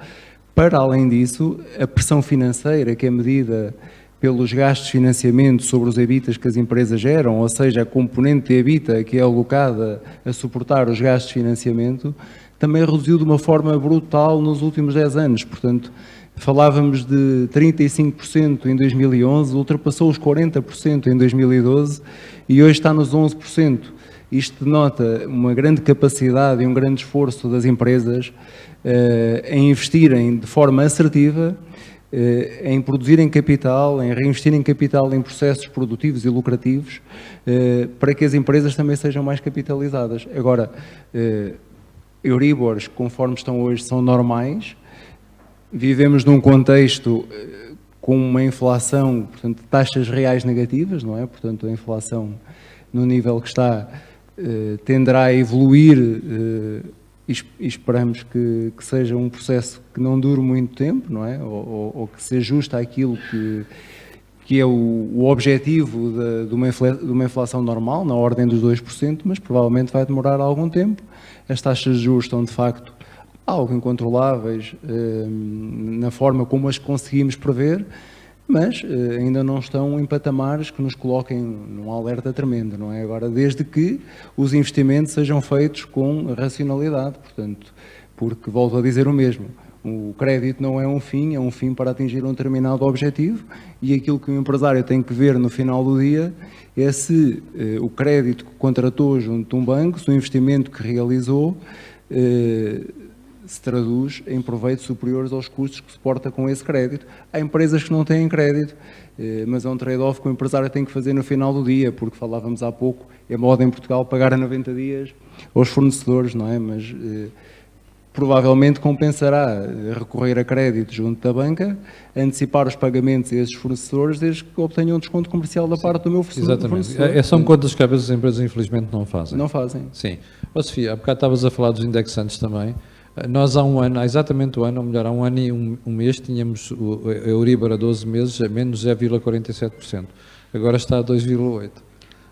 Para além disso, a pressão financeira que é medida pelos gastos de financiamento sobre os EBITDAs que as empresas geram, ou seja, a componente de EBITDA que é alocada a suportar os gastos de financiamento, também reduziu de uma forma brutal nos últimos 10 anos. Portanto, falávamos de 35% em 2011, ultrapassou os 40% em 2012 e hoje está nos 11%. Isto denota uma grande capacidade e um grande esforço das empresas em investirem de forma assertiva, em produzirem capital, em reinvestirem capital em processos produtivos e lucrativos, para que as empresas também sejam mais capitalizadas. Agora, Euribors, conforme estão hoje, são normais. Vivemos num contexto com uma inflação, portanto, taxas reais negativas, não é? Portanto, a inflação no nível que está tenderá a evoluir e esperamos que seja um processo que não dure muito tempo, não é? Ou que se ajuste àquilo que é o objetivo de uma inflação normal, na ordem dos 2%, mas provavelmente vai demorar algum tempo. As taxas de juros estão, de facto, algo incontroláveis na forma como as conseguimos prever, mas ainda não estão em patamares que nos coloquem num alerta tremendo, não é? Agora, desde que os investimentos sejam feitos com racionalidade, portanto, porque volto a dizer o mesmo, o crédito não é um fim para atingir um determinado objetivo e aquilo que o empresário tem que ver no final do dia é se o crédito que contratou junto de um banco, se o investimento que realizou se traduz em proveitos superiores aos custos que suporta com esse crédito. Há empresas que não têm crédito, mas é um trade-off que o empresário tem que fazer no final do dia, porque falávamos há pouco, é moda em Portugal pagar a 90 dias aos fornecedores, não é? Mas provavelmente compensará recorrer a crédito junto da banca, antecipar os pagamentos a esses fornecedores desde que obtenham um desconto comercial da parte do meu fornecedor.
Exatamente. São contas que às vezes as empresas infelizmente não fazem.
Não fazem.
Sim. Sofia, há bocado estavas a falar dos indexantes também. Nós há um ano, há exatamente um ano, ou melhor, há um ano e um mês, tínhamos o Euribor a 12 meses a menos 0,47%. Agora está a 2,8%.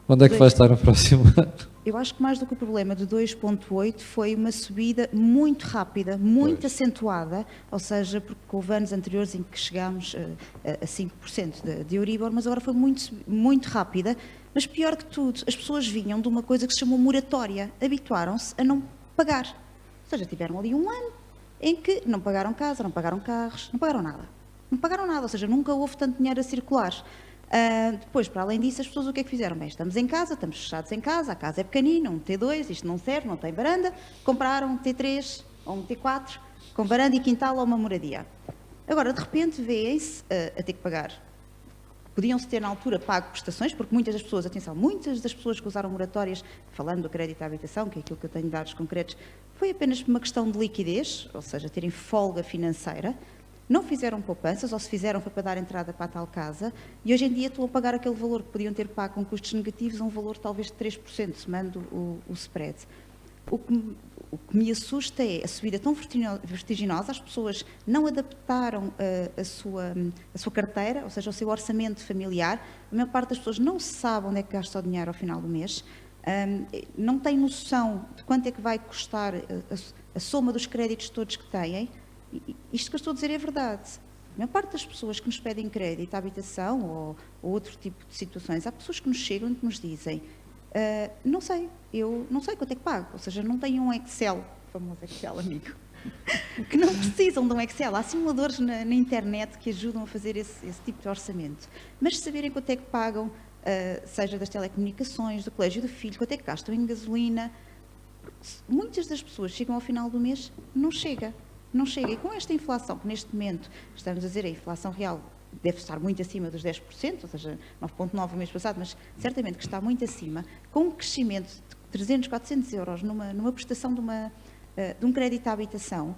Onde é que vai estar no próximo ano?
Eu acho que mais do que o problema de 2,8 foi uma subida muito rápida, muito acentuada, ou seja, porque houve anos anteriores em que chegámos a 5% de Euribor, mas agora foi muito rápida. Mas pior que tudo, as pessoas vinham de uma coisa que se chamou moratória, habituaram-se a não pagar. Ou seja, tiveram ali um ano em que não pagaram casa, não pagaram carros, não pagaram nada. Não pagaram nada, ou seja, nunca houve tanto dinheiro a circular. Depois, para além disso, as pessoas o que é que fizeram? Bem, estamos em casa, estamos fechados em casa, a casa é pequenina, um T2, isto não serve, não tem varanda, compraram um T3 ou um T4, com varanda e quintal ou uma moradia. Agora, de repente, vêem-se a ter que pagar. Podiam-se ter, na altura, pago prestações, porque muitas das pessoas, atenção, muitas das pessoas que usaram moratórias, falando do crédito à habitação, que é aquilo que eu tenho dados concretos, foi apenas uma questão de liquidez, ou seja, terem folga financeira, não fizeram poupanças, ou se fizeram foi para dar entrada para a tal casa, e hoje em dia estão a pagar aquele valor que podiam ter pago com custos negativos, a um valor talvez de 3%, somando o spread. O que me assusta é a subida tão vertiginosa, as pessoas não adaptaram a sua carteira, ou seja, o seu orçamento familiar, a maior parte das pessoas não sabe onde é que gasta o dinheiro ao final do mês, não tem noção de quanto é que vai custar a soma dos créditos todos que têm. Isto que eu estou a dizer é verdade. A maior parte das pessoas que nos pedem crédito à habitação ou outro tipo de situações, há pessoas que nos chegam e que nos dizem: Não sei, eu não sei quanto é que pago, ou seja, não tenho um Excel, o famoso Excel amigo, que não precisam de um Excel. Há simuladores na internet que ajudam a fazer esse tipo de orçamento, mas saberem quanto é que pagam, seja das telecomunicações, do colégio do filho, quanto é que gastam em gasolina. Muitas das pessoas chegam ao final do mês, não chega. E com esta inflação, que neste momento estamos a dizer, a inflação real deve estar muito acima dos 10%, ou seja, 9,9% no mês passado, mas certamente que está muito acima, com um crescimento de 300, 400 euros numa prestação de um crédito à habitação,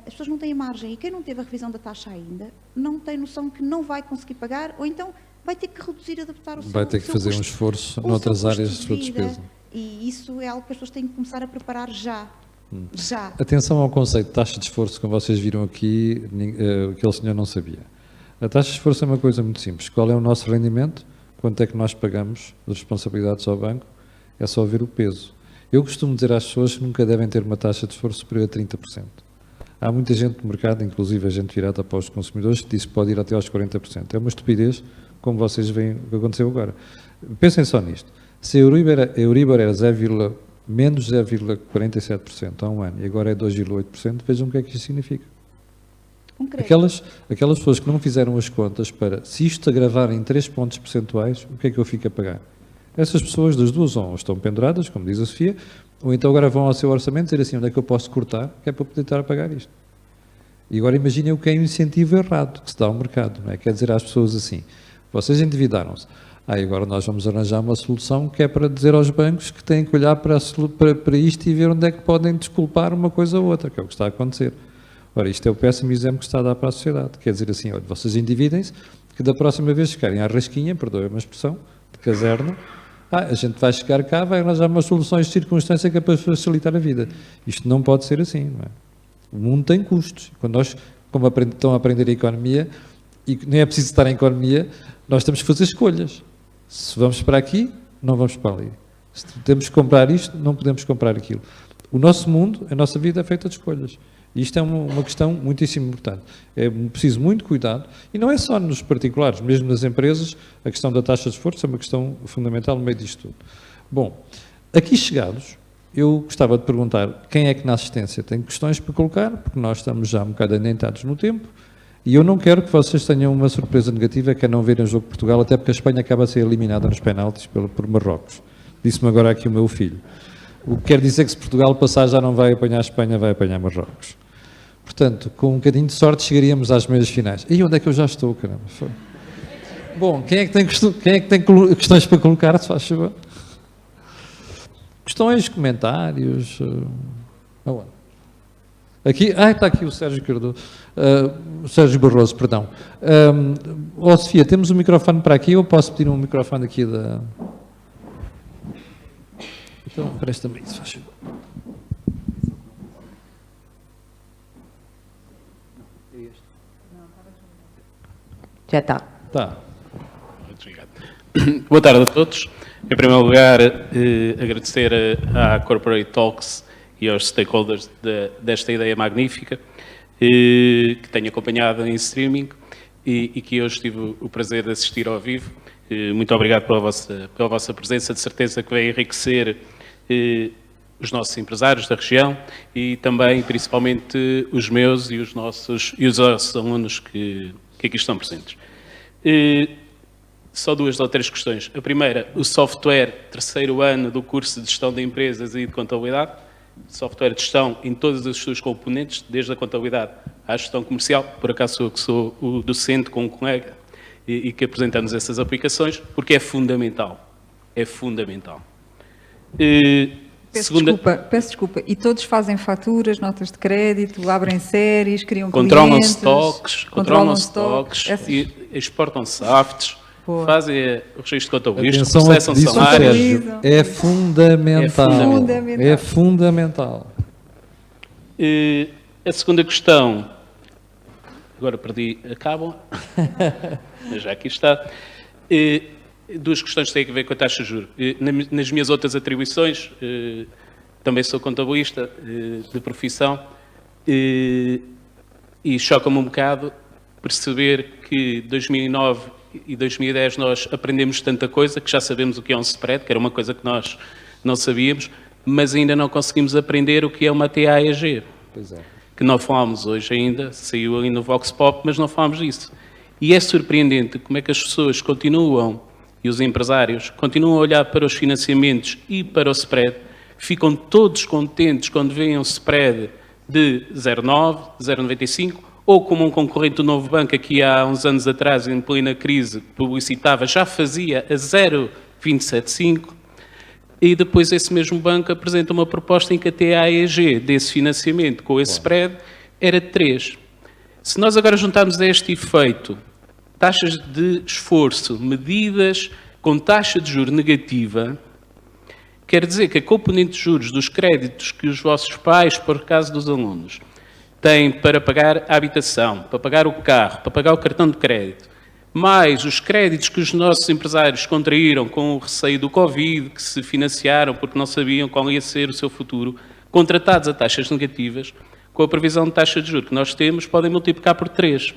as pessoas não têm margem, e quem não teve a revisão da taxa ainda, não tem noção que não vai conseguir pagar, ou então vai ter que reduzir, adaptar o seu
Vai ter que fazer um esforço noutras áreas de sua despesa.
E isso é algo que as pessoas têm que começar a preparar já. Já.
Atenção ao conceito de taxa de esforço, como vocês viram aqui, aquele senhor não sabia. A taxa de esforço é uma coisa muito simples. Qual é o nosso rendimento? Quanto é que nós pagamos de responsabilidades ao banco? É só ver o peso. Eu costumo dizer às pessoas que nunca devem ter uma taxa de esforço superior a 30%. Há muita gente no mercado, inclusive a gente virada para os consumidores, que diz que pode ir até aos 40%. É uma estupidez, como vocês veem o que aconteceu agora. Pensem só nisto. Se a Euribor era menos 0,47% há um ano e agora é 2,8%, vejam o que é que isso significa. Aquelas pessoas que não fizeram as contas para, se isto agravar em 3 pontos percentuais, o que é que eu fico a pagar? Essas pessoas das duas ou estão penduradas, como diz a Sofia, ou então agora vão ao seu orçamento dizer assim, onde é que eu posso cortar, que é para poder estar a pagar isto. E agora imaginem o que é um incentivo errado que se dá ao mercado, não é? Quer dizer às pessoas assim, vocês endividaram-se, agora nós vamos arranjar uma solução que é para dizer aos bancos que têm que olhar para isto e ver onde é que podem desculpar uma coisa ou outra, que é o que está a acontecer. Ora, isto é o péssimo exemplo que está a dar para a sociedade. Quer dizer assim, olha, vocês endividem-se, que da próxima vez ficarem à rasquinha, perdoem uma expressão, de caserna, a gente vai chegar cá, vai arranjar umas soluções de circunstância que é para facilitar a vida. Isto não pode ser assim, não é? O mundo tem custos. Quando nós, como estão a aprender a economia, e nem é preciso estar em economia, nós temos que fazer escolhas. Se vamos para aqui, não vamos para ali. Se temos que comprar isto, não podemos comprar aquilo. O nosso mundo, a nossa vida é feita de escolhas. E isto é uma questão muitíssimo importante. É preciso muito cuidado, e não é só nos particulares, mesmo nas empresas, a questão da taxa de esforço é uma questão fundamental no meio disto tudo. Bom, aqui chegados, eu gostava de perguntar quem é que na assistência tem questões para colocar, porque nós estamos já um bocado adiantados no tempo, e eu não quero que vocês tenham uma surpresa negativa, que é não verem o jogo de Portugal, até porque a Espanha acaba a ser eliminada nos penaltis por Marrocos. Disse-me agora aqui o meu filho. O que quer dizer que se Portugal passar já não vai apanhar a Espanha, vai apanhar Marrocos. Portanto, com um bocadinho de sorte, chegaríamos às meias finais. E onde é que eu já estou, caramba? Foi. Bom, quem é que tem questões para colocar, se faz favor? Questões, comentários... Aonde? Aqui, está aqui o Sérgio Cardoso, o Sérgio Barroso, perdão. Sofia, temos um microfone para aqui, ou posso pedir um microfone aqui da... Então, presta-me isso, faz favor.
Já está.
Tá.
Muito obrigado. Boa tarde a todos. Em primeiro lugar, agradecer à Corporate Talks e aos stakeholders desta ideia magnífica, que tenho acompanhado em streaming e que hoje tive o prazer de assistir ao vivo. Muito obrigado pela vossa presença, de certeza que vai enriquecer os nossos empresários da região e também, principalmente, os meus e os nossos alunos que aqui estão presentes. Só 2 ou 3 questões. A primeira, o software, 3º ano do curso de Gestão de Empresas e de Contabilidade, software de gestão em todas as suas componentes, desde a contabilidade à gestão comercial, por acaso sou o docente com um colega e que apresentamos essas aplicações, porque é fundamental. É fundamental.
Peço desculpa. E todos fazem faturas, notas de crédito, abrem séries, criam
controlam
clientes...
Controlam stocks, e exportam safts, fazem o registro de contabilista, processam salários.
É fundamental. É fundamental.
A segunda questão... Agora perdi a cábula, mas já aqui está. 2 questões têm a ver com a taxa de juros. Nas minhas outras atribuições, também sou contabilista de profissão, e choca-me um bocado perceber que 2009 e 2010 nós aprendemos tanta coisa que já sabemos o que é um spread, que era uma coisa que nós não sabíamos, mas ainda não conseguimos aprender o que é uma TAEG.
Pois é.
Que não falámos hoje ainda, saiu ali no Vox Pop, mas não falámos disso. E é surpreendente como é que as pessoas continuam, e os empresários, continuam a olhar para os financiamentos e para o spread, ficam todos contentes quando veem um spread de 0,9, 0,95, ou como um concorrente do Novo Banco, aqui há uns anos atrás, em plena crise, publicitava, já fazia a 0,275, e depois esse mesmo banco apresenta uma proposta em que a TAEG desse financiamento com esse spread era 3. Se nós agora juntarmos a este efeito taxas de esforço medidas com taxa de juros negativa, quer dizer que a componente de juros dos créditos que os vossos pais, por caso dos alunos, têm para pagar a habitação, para pagar o carro, para pagar o cartão de crédito, mais os créditos que os nossos empresários contraíram com o receio do Covid, que se financiaram porque não sabiam qual ia ser o seu futuro, contratados a taxas negativas, com a previsão de taxa de juros que nós temos, podem multiplicar por 3.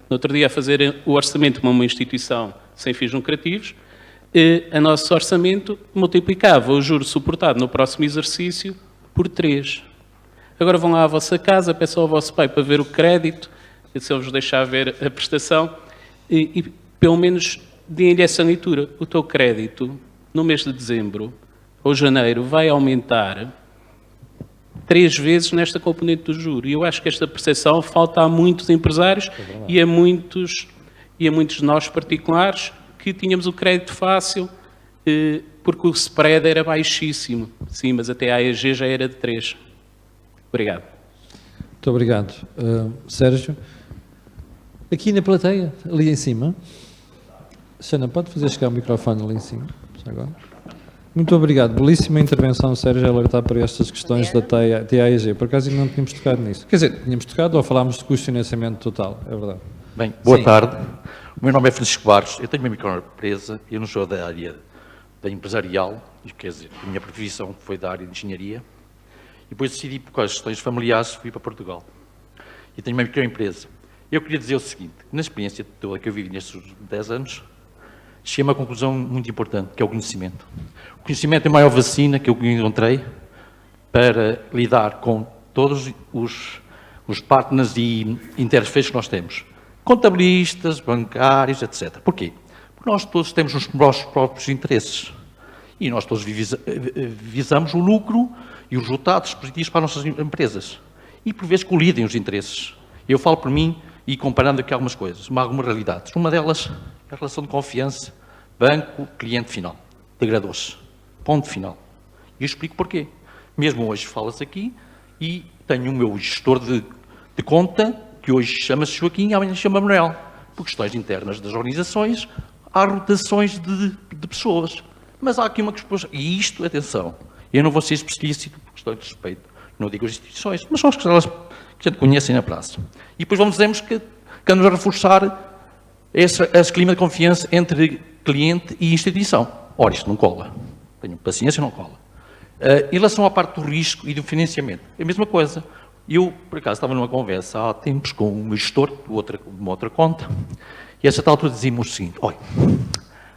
No outro dia, a fazer o orçamento de uma instituição sem fins lucrativos, o nosso orçamento multiplicava o juro suportado no próximo exercício por 3. Agora vão lá à vossa casa, peçam ao vosso pai para ver o crédito, se ele vos deixar ver a prestação, e pelo menos deem-lhe essa leitura. O teu crédito, no mês de dezembro ou janeiro, vai aumentar 3 vezes nesta componente do juro. E eu acho que esta percepção falta a muitos empresários e a muitos de nós particulares que tínhamos o crédito fácil porque o spread era baixíssimo. Sim, mas até a AEG já era de 3. Obrigado.
Muito obrigado. Sérgio, aqui na plateia, ali em cima. Xana, pode fazer chegar o microfone ali em cima, já agora? Muito obrigado. Belíssima intervenção, Sérgio, a alertar para estas questões da TAEG. Por acaso ainda não tínhamos tocado nisso. Quer dizer, tínhamos tocado ou falámos de custo de financiamento total, é verdade.
Bem, boa tarde. O meu nome é Francisco Barros, eu tenho uma microempresa, eu não sou da área da empresarial, quer dizer, a minha profissão foi da área de engenharia, e depois decidi, por causa de questões familiares, fui para Portugal. E tenho uma microempresa. Eu queria dizer o seguinte, na experiência toda que eu vivi nestes 10 anos, cheguei a uma conclusão muito importante, que é o conhecimento. O conhecimento é a maior vacina que eu encontrei para lidar com todos os partners e interfaces que nós temos. Contabilistas, bancários, etc. Porquê? Porque nós todos temos os nossos próprios interesses. E nós todos visamos o lucro e os resultados positivos para as nossas empresas. E por vezes colidem os interesses. Eu falo por mim e comparando aqui algumas coisas, algumas realidades. Uma delas é a relação de confiança banco-cliente final. Degradou-se. Ponto final. E eu explico porquê. Mesmo hoje fala-se aqui e tenho o meu gestor de conta, que hoje chama-se Joaquim e amanhã chama Manuel. Por questões internas das organizações, há rotações de pessoas. Mas há aqui uma questão. E isto, atenção, eu não vou ser explícito por questões de respeito. Não digo as instituições, mas são as questões que a gente conhece na praça. E depois dizemos que queremos reforçar esse clima de confiança entre cliente e instituição. Ora, isto não cola. Tenho paciência, não cola. Em relação à parte do risco e do financiamento, é a mesma coisa. Eu, por acaso, estava numa conversa há tempos com um gestor de uma outra conta, e a certa altura dizia-me o seguinte: olha,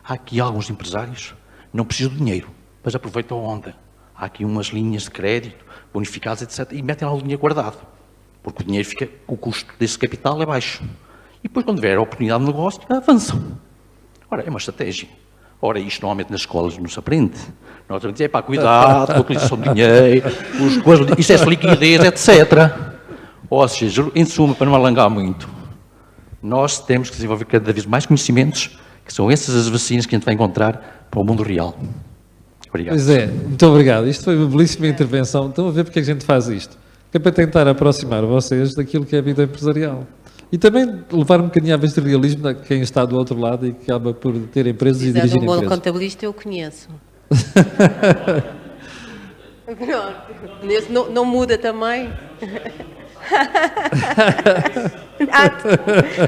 há aqui alguns empresários não precisam de dinheiro, mas aproveitam a onda. Há aqui umas linhas de crédito, bonificadas, etc., e metem lá o dinheiro guardado, porque o dinheiro fica, o custo desse capital é baixo. E depois, quando vier a oportunidade de negócio, avançam. Ora, é uma estratégia. Ora, isto normalmente nas escolas não se aprende. Nós temos que dizer, pá, cuidado com a utilização de dinheiro, isto é liquidez, etc. Ou seja, em suma, para não alongar muito, nós temos que desenvolver cada vez mais conhecimentos, que são essas as vacinas que a gente vai encontrar para o mundo real. Obrigado.
Pois é, muito obrigado. Isto foi uma belíssima intervenção. Estão a ver porque é que a gente faz isto? Que é para tentar aproximar vocês daquilo que é a vida empresarial. E também levar um bocadinho à vez de realismo a quem está do outro lado e que acaba por ter empresas e dirigir empresas.
Um bom contabilista eu conheço. Pronto. Não muda também?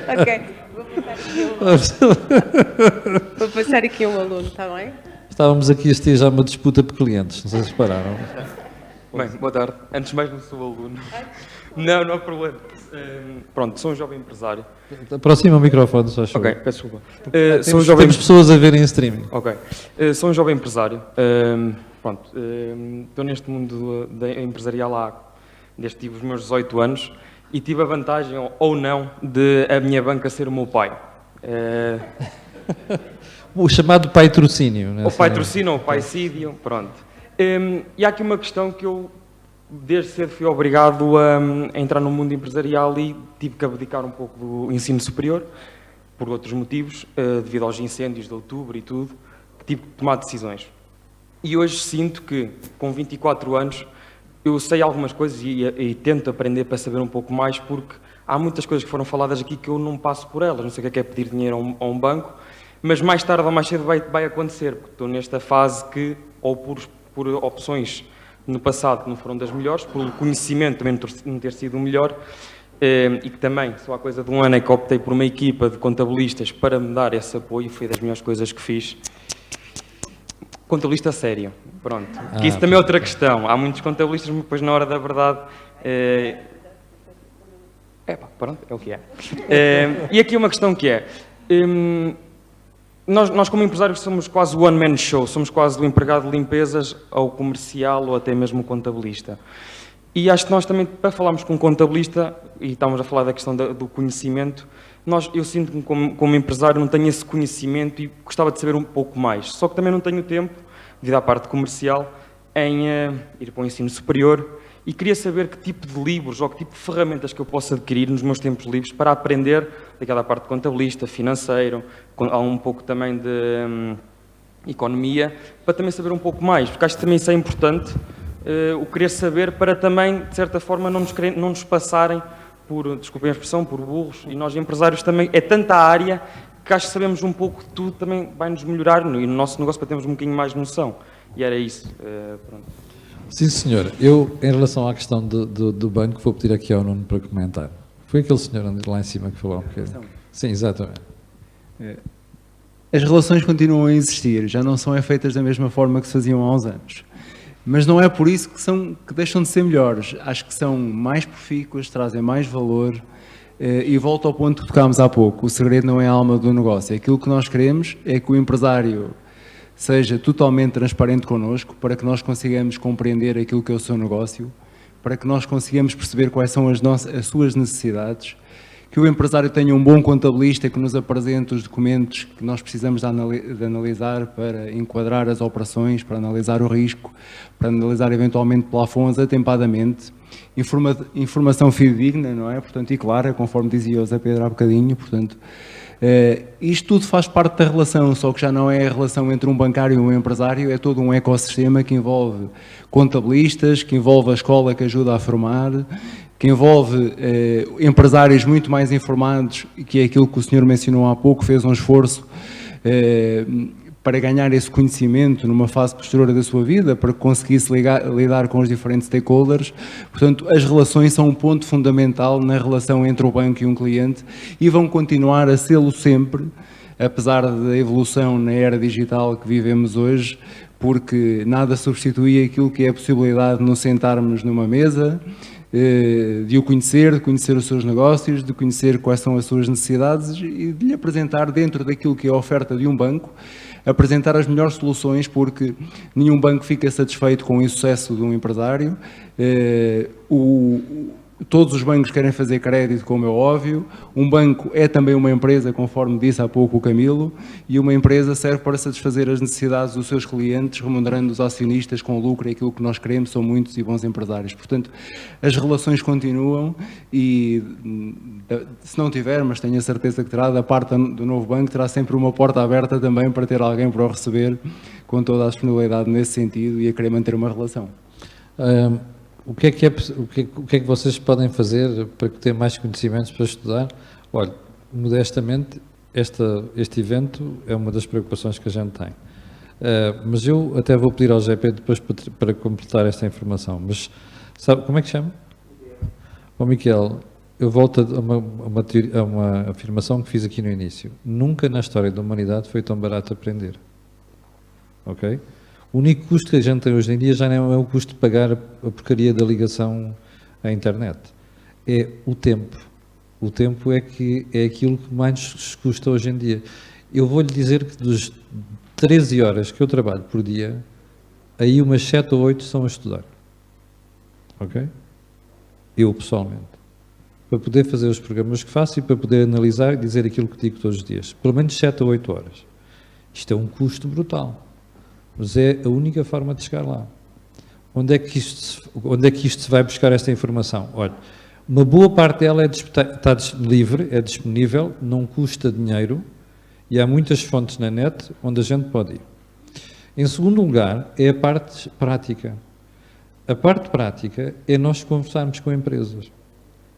Ok. Vou passar aqui um aluno, está bem?
Estávamos aqui a estejar uma disputa por clientes, não sei se repararam.
Bem, boa tarde. Antes de mais, não sou aluno. Não, não há problema. Pronto, sou um jovem empresário.
Aproxima o microfone, só achou.
Ok, peço desculpa.
Temos pessoas a verem em streaming.
Ok. Sou um jovem empresário. Pronto, estou neste mundo empresarial desde tive os meus 18 anos e tive a vantagem, ou não, de a minha banca ser o meu pai.
O chamado patrocínio. Né?
O patrocínio, ou o paicídio, pronto. E há aqui uma questão que eu, desde cedo, fui obrigado a entrar no mundo empresarial e tive que abdicar um pouco do ensino superior, por outros motivos, devido aos incêndios de outubro e tudo, que tive que tomar decisões. E hoje sinto que, com 24 anos, eu sei algumas coisas e tento aprender para saber um pouco mais, porque há muitas coisas que foram faladas aqui que eu não passo por elas. Não sei o que é pedir dinheiro a um banco, mas mais tarde ou mais cedo vai acontecer, porque estou nesta fase que, ou por opções no passado que não foram das melhores, por conhecimento também não ter sido o melhor, e que também, só há coisa de um ano é que optei por uma equipa de contabilistas para me dar esse apoio, foi das melhores coisas que fiz. Contabilista sério, pronto. Que isso também é outra questão. Há muitos contabilistas, mas depois na hora da verdade... pronto, é o que é. E aqui uma questão que é... Nós como empresários somos quase o one-man show, somos quase do empregado de limpezas ao comercial ou até mesmo o contabilista. E acho que nós também, para falarmos com um contabilista, e estamos a falar da questão do conhecimento, eu sinto que como empresário não tenho esse conhecimento e gostava de saber um pouco mais. Só que também não tenho tempo, devido à parte comercial, em ir para o ensino superior e queria saber que tipo de livros ou que tipo de ferramentas que eu posso adquirir nos meus tempos livres para aprender daquela parte de contabilista, financeiro, há um pouco também de economia, para também saber um pouco mais, porque acho que também isso é importante, o querer saber para também, de certa forma, não nos passarem por, desculpem a expressão, por burros, e nós empresários também, é tanta área que acho que sabemos um pouco de tudo, também vai-nos melhorar e no nosso negócio para termos um bocadinho mais noção. E era isso. Pronto.
Sim, senhor. Eu, em relação à questão do banco, vou pedir aqui ao Nuno para comentar. Foi aquele senhor lá em cima que falou um bocadinho. Sim, exatamente.
As relações continuam a existir, já não são feitas da mesma forma que se faziam há uns anos. Mas não é por isso que deixam de ser melhores. Acho que são mais profícuas, trazem mais valor. E volto ao ponto que tocámos há pouco. O segredo não é a alma do negócio. Aquilo que nós queremos é que o empresário seja totalmente transparente connosco, para que nós consigamos compreender aquilo que é o seu negócio, para que nós consigamos perceber quais são as suas necessidades, que o empresário tenha um bom contabilista que nos apresente os documentos que nós precisamos de analisar para enquadrar as operações, para analisar o risco, para analisar eventualmente plafons atempadamente, informação fidedigna, não é? Portanto, e clara, conforme dizia o Zé Pedro há bocadinho, portanto, isto tudo faz parte da relação, só que já não é a relação entre um bancário e um empresário, é todo um ecossistema que envolve contabilistas, que envolve a escola que ajuda a formar, que envolve empresários muito mais informados, que é aquilo que o senhor mencionou há pouco, fez um esforço para ganhar esse conhecimento numa fase posterior da sua vida, para que conseguisse lidar com os diferentes stakeholders. Portanto, as relações são um ponto fundamental na relação entre o banco e um cliente e vão continuar a sê-lo sempre, apesar da evolução na era digital que vivemos hoje, porque nada substitui aquilo que é a possibilidade de nos sentarmos numa mesa, de o conhecer, de conhecer os seus negócios, de conhecer quais são as suas necessidades e de lhe apresentar, dentro daquilo que é a oferta de um banco, apresentar as melhores soluções, porque nenhum banco fica satisfeito com o insucesso de um empresário. Todos os bancos querem fazer crédito, como é óbvio. Um banco é também uma empresa, conforme disse há pouco o Camilo, e uma empresa serve para satisfazer as necessidades dos seus clientes, remunerando os acionistas com lucro, e aquilo que nós queremos são muitos e bons empresários. Portanto, as relações continuam e, se não tiver, mas tenho a certeza que terá, da parte do novo banco, terá sempre uma porta aberta também para ter alguém para o receber, com toda a disponibilidade nesse sentido e a querer manter uma relação.
O que é que vocês podem fazer para ter mais conhecimentos para estudar? Olha, modestamente, este evento é uma das preocupações que a gente tem. Mas eu até vou pedir ao GP depois para completar esta informação. Mas sabe como é que chama? Bom, Miquel, eu volto a uma afirmação que fiz aqui no início. Nunca na história da humanidade foi tão barato aprender. Ok? O único custo que a gente tem hoje em dia já não é o custo de pagar a porcaria da ligação à internet. É o tempo. O tempo é aquilo que mais nos custa hoje em dia. Eu vou-lhe dizer que dos 13 horas que eu trabalho por dia, aí umas 7 ou 8 são a estudar. Ok? Eu, pessoalmente. Para poder fazer os programas que faço e para poder analisar e dizer aquilo que digo todos os dias. Pelo menos 7 ou 8 horas. Isto é um custo brutal. Mas é a única forma de chegar lá. Onde é que isto se vai buscar esta informação? Olha, uma boa parte dela está livre, é disponível, não custa dinheiro e há muitas fontes na net onde a gente pode ir. Em segundo lugar, é a parte prática. A parte prática é nós conversarmos com empresas,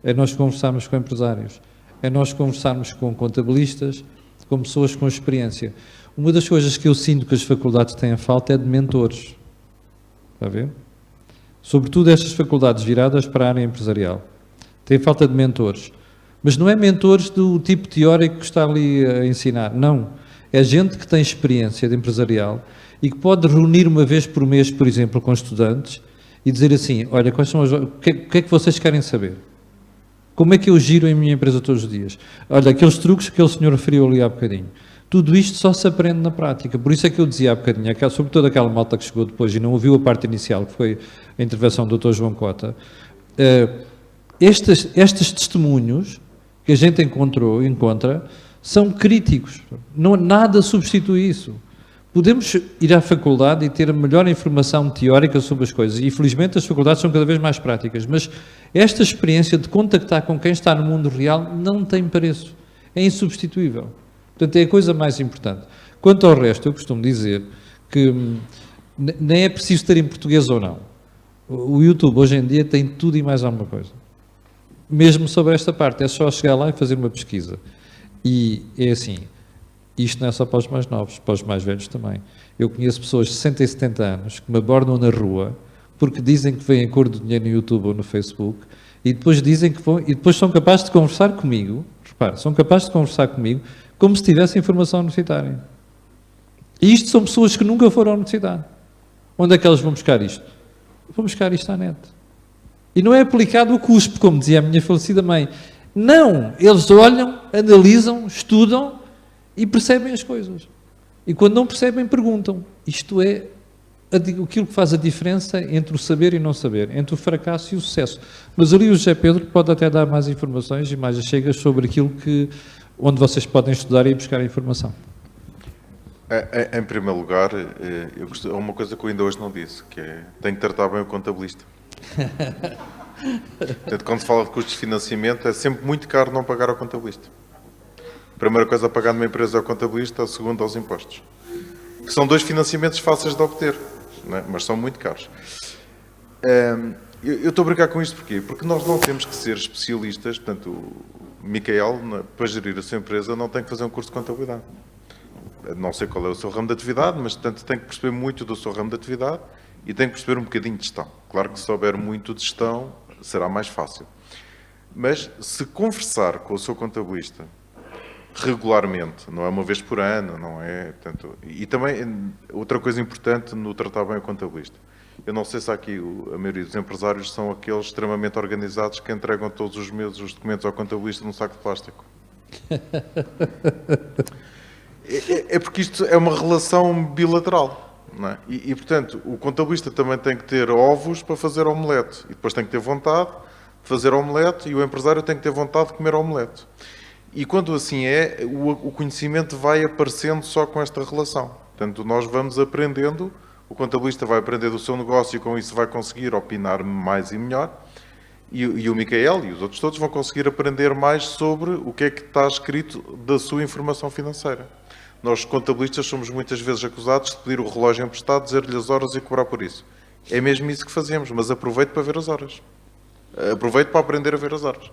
é nós conversarmos com empresários, é nós conversarmos com contabilistas, com pessoas com experiência. Uma das coisas que eu sinto que as faculdades têm falta é de mentores. Está a ver? Sobretudo estas faculdades viradas para a área empresarial. Tem falta de mentores. Mas não é mentores do tipo teórico que está ali a ensinar. Não. É gente que tem experiência de empresarial e que pode reunir uma vez por mês, por exemplo, com estudantes e dizer assim, olha, quais são o que é que vocês querem saber? Como é que eu giro em minha empresa todos os dias? Olha, aqueles truques que aquele senhor referiu ali há bocadinho. Tudo isto só se aprende na prática. Por isso é que eu dizia há bocadinho, sobretudo aquela malta que chegou depois e não ouviu a parte inicial, que foi a intervenção do Dr. João Cota, estes testemunhos que a gente encontra, são críticos. Não, nada substitui isso. Podemos ir à faculdade e ter a melhor informação teórica sobre as coisas, e felizmente as faculdades são cada vez mais práticas, mas esta experiência de contactar com quem está no mundo real não tem preço. É insubstituível. Portanto, é a coisa mais importante. Quanto ao resto, eu costumo dizer que nem é preciso ter em português ou não. O YouTube, hoje em dia, tem tudo e mais alguma coisa. Mesmo sobre esta parte, é só chegar lá e fazer uma pesquisa. E é assim, isto não é só para os mais novos, para os mais velhos também. Eu conheço pessoas de 60 e 70 anos que me abordam na rua porque dizem que veem a cor do dinheiro no YouTube ou no Facebook e depois dizem que vão, e depois são capazes de conversar comigo, repare, são capazes de conversar comigo como se tivessem formação universitária. E isto são pessoas que nunca foram à universidade. Onde é que elas vão buscar isto? Vão buscar isto à net. E não é aplicado o cuspe, como dizia a minha falecida mãe. Não, eles olham, analisam, estudam e percebem as coisas. E quando não percebem, perguntam. Isto é aquilo que faz a diferença entre o saber e não saber, entre o fracasso e o sucesso. Mas ali o José Pedro pode até dar mais informações e mais achegas sobre aquilo onde vocês podem estudar e buscar a informação.
Em primeiro lugar, há uma coisa que eu ainda hoje não disse, que é, tenho que tratar bem o contabilista. Portanto, quando se fala de custos de financiamento, é sempre muito caro não pagar ao contabilista. A primeira coisa a pagar numa empresa é ao contabilista, a segunda aos impostos. Que são dois financiamentos fáceis de obter, não é? Mas são muito caros. Eu estou a brincar com isto porquê? Porque nós não temos que ser especialistas, portanto, o Micael, para gerir a sua empresa, não tem que fazer um curso de contabilidade. Não sei qual é o seu ramo de atividade, mas, portanto, tem que perceber muito do seu ramo de atividade e tem que perceber um bocadinho de gestão. Claro que se souber muito de gestão, será mais fácil. Mas, se conversar com o seu contabilista regularmente, não é uma vez por ano, não é... Portanto, e também, outra coisa importante no tratar bem o contabilista. Eu não sei se aqui a maioria dos empresários são aqueles extremamente organizados que entregam todos os meses os documentos ao contabilista num saco de plástico. É porque isto é uma relação bilateral, não é? E, portanto, o contabilista também tem que ter ovos para fazer omelete. E depois tem que ter vontade de fazer omelete e o empresário tem que ter vontade de comer omelete. E quando assim é, o conhecimento vai aparecendo só com esta relação. Portanto, nós vamos aprendendo, o contabilista vai aprender do seu negócio e com isso vai conseguir opinar mais e melhor. E o Micael e os outros todos vão conseguir aprender mais sobre o que é que está escrito da sua informação financeira. Nós, contabilistas, somos muitas vezes acusados de pedir o relógio emprestado, dizer-lhe as horas e cobrar por isso. É mesmo isso que fazemos, mas aproveite para ver as horas. Aproveite para aprender a ver as horas.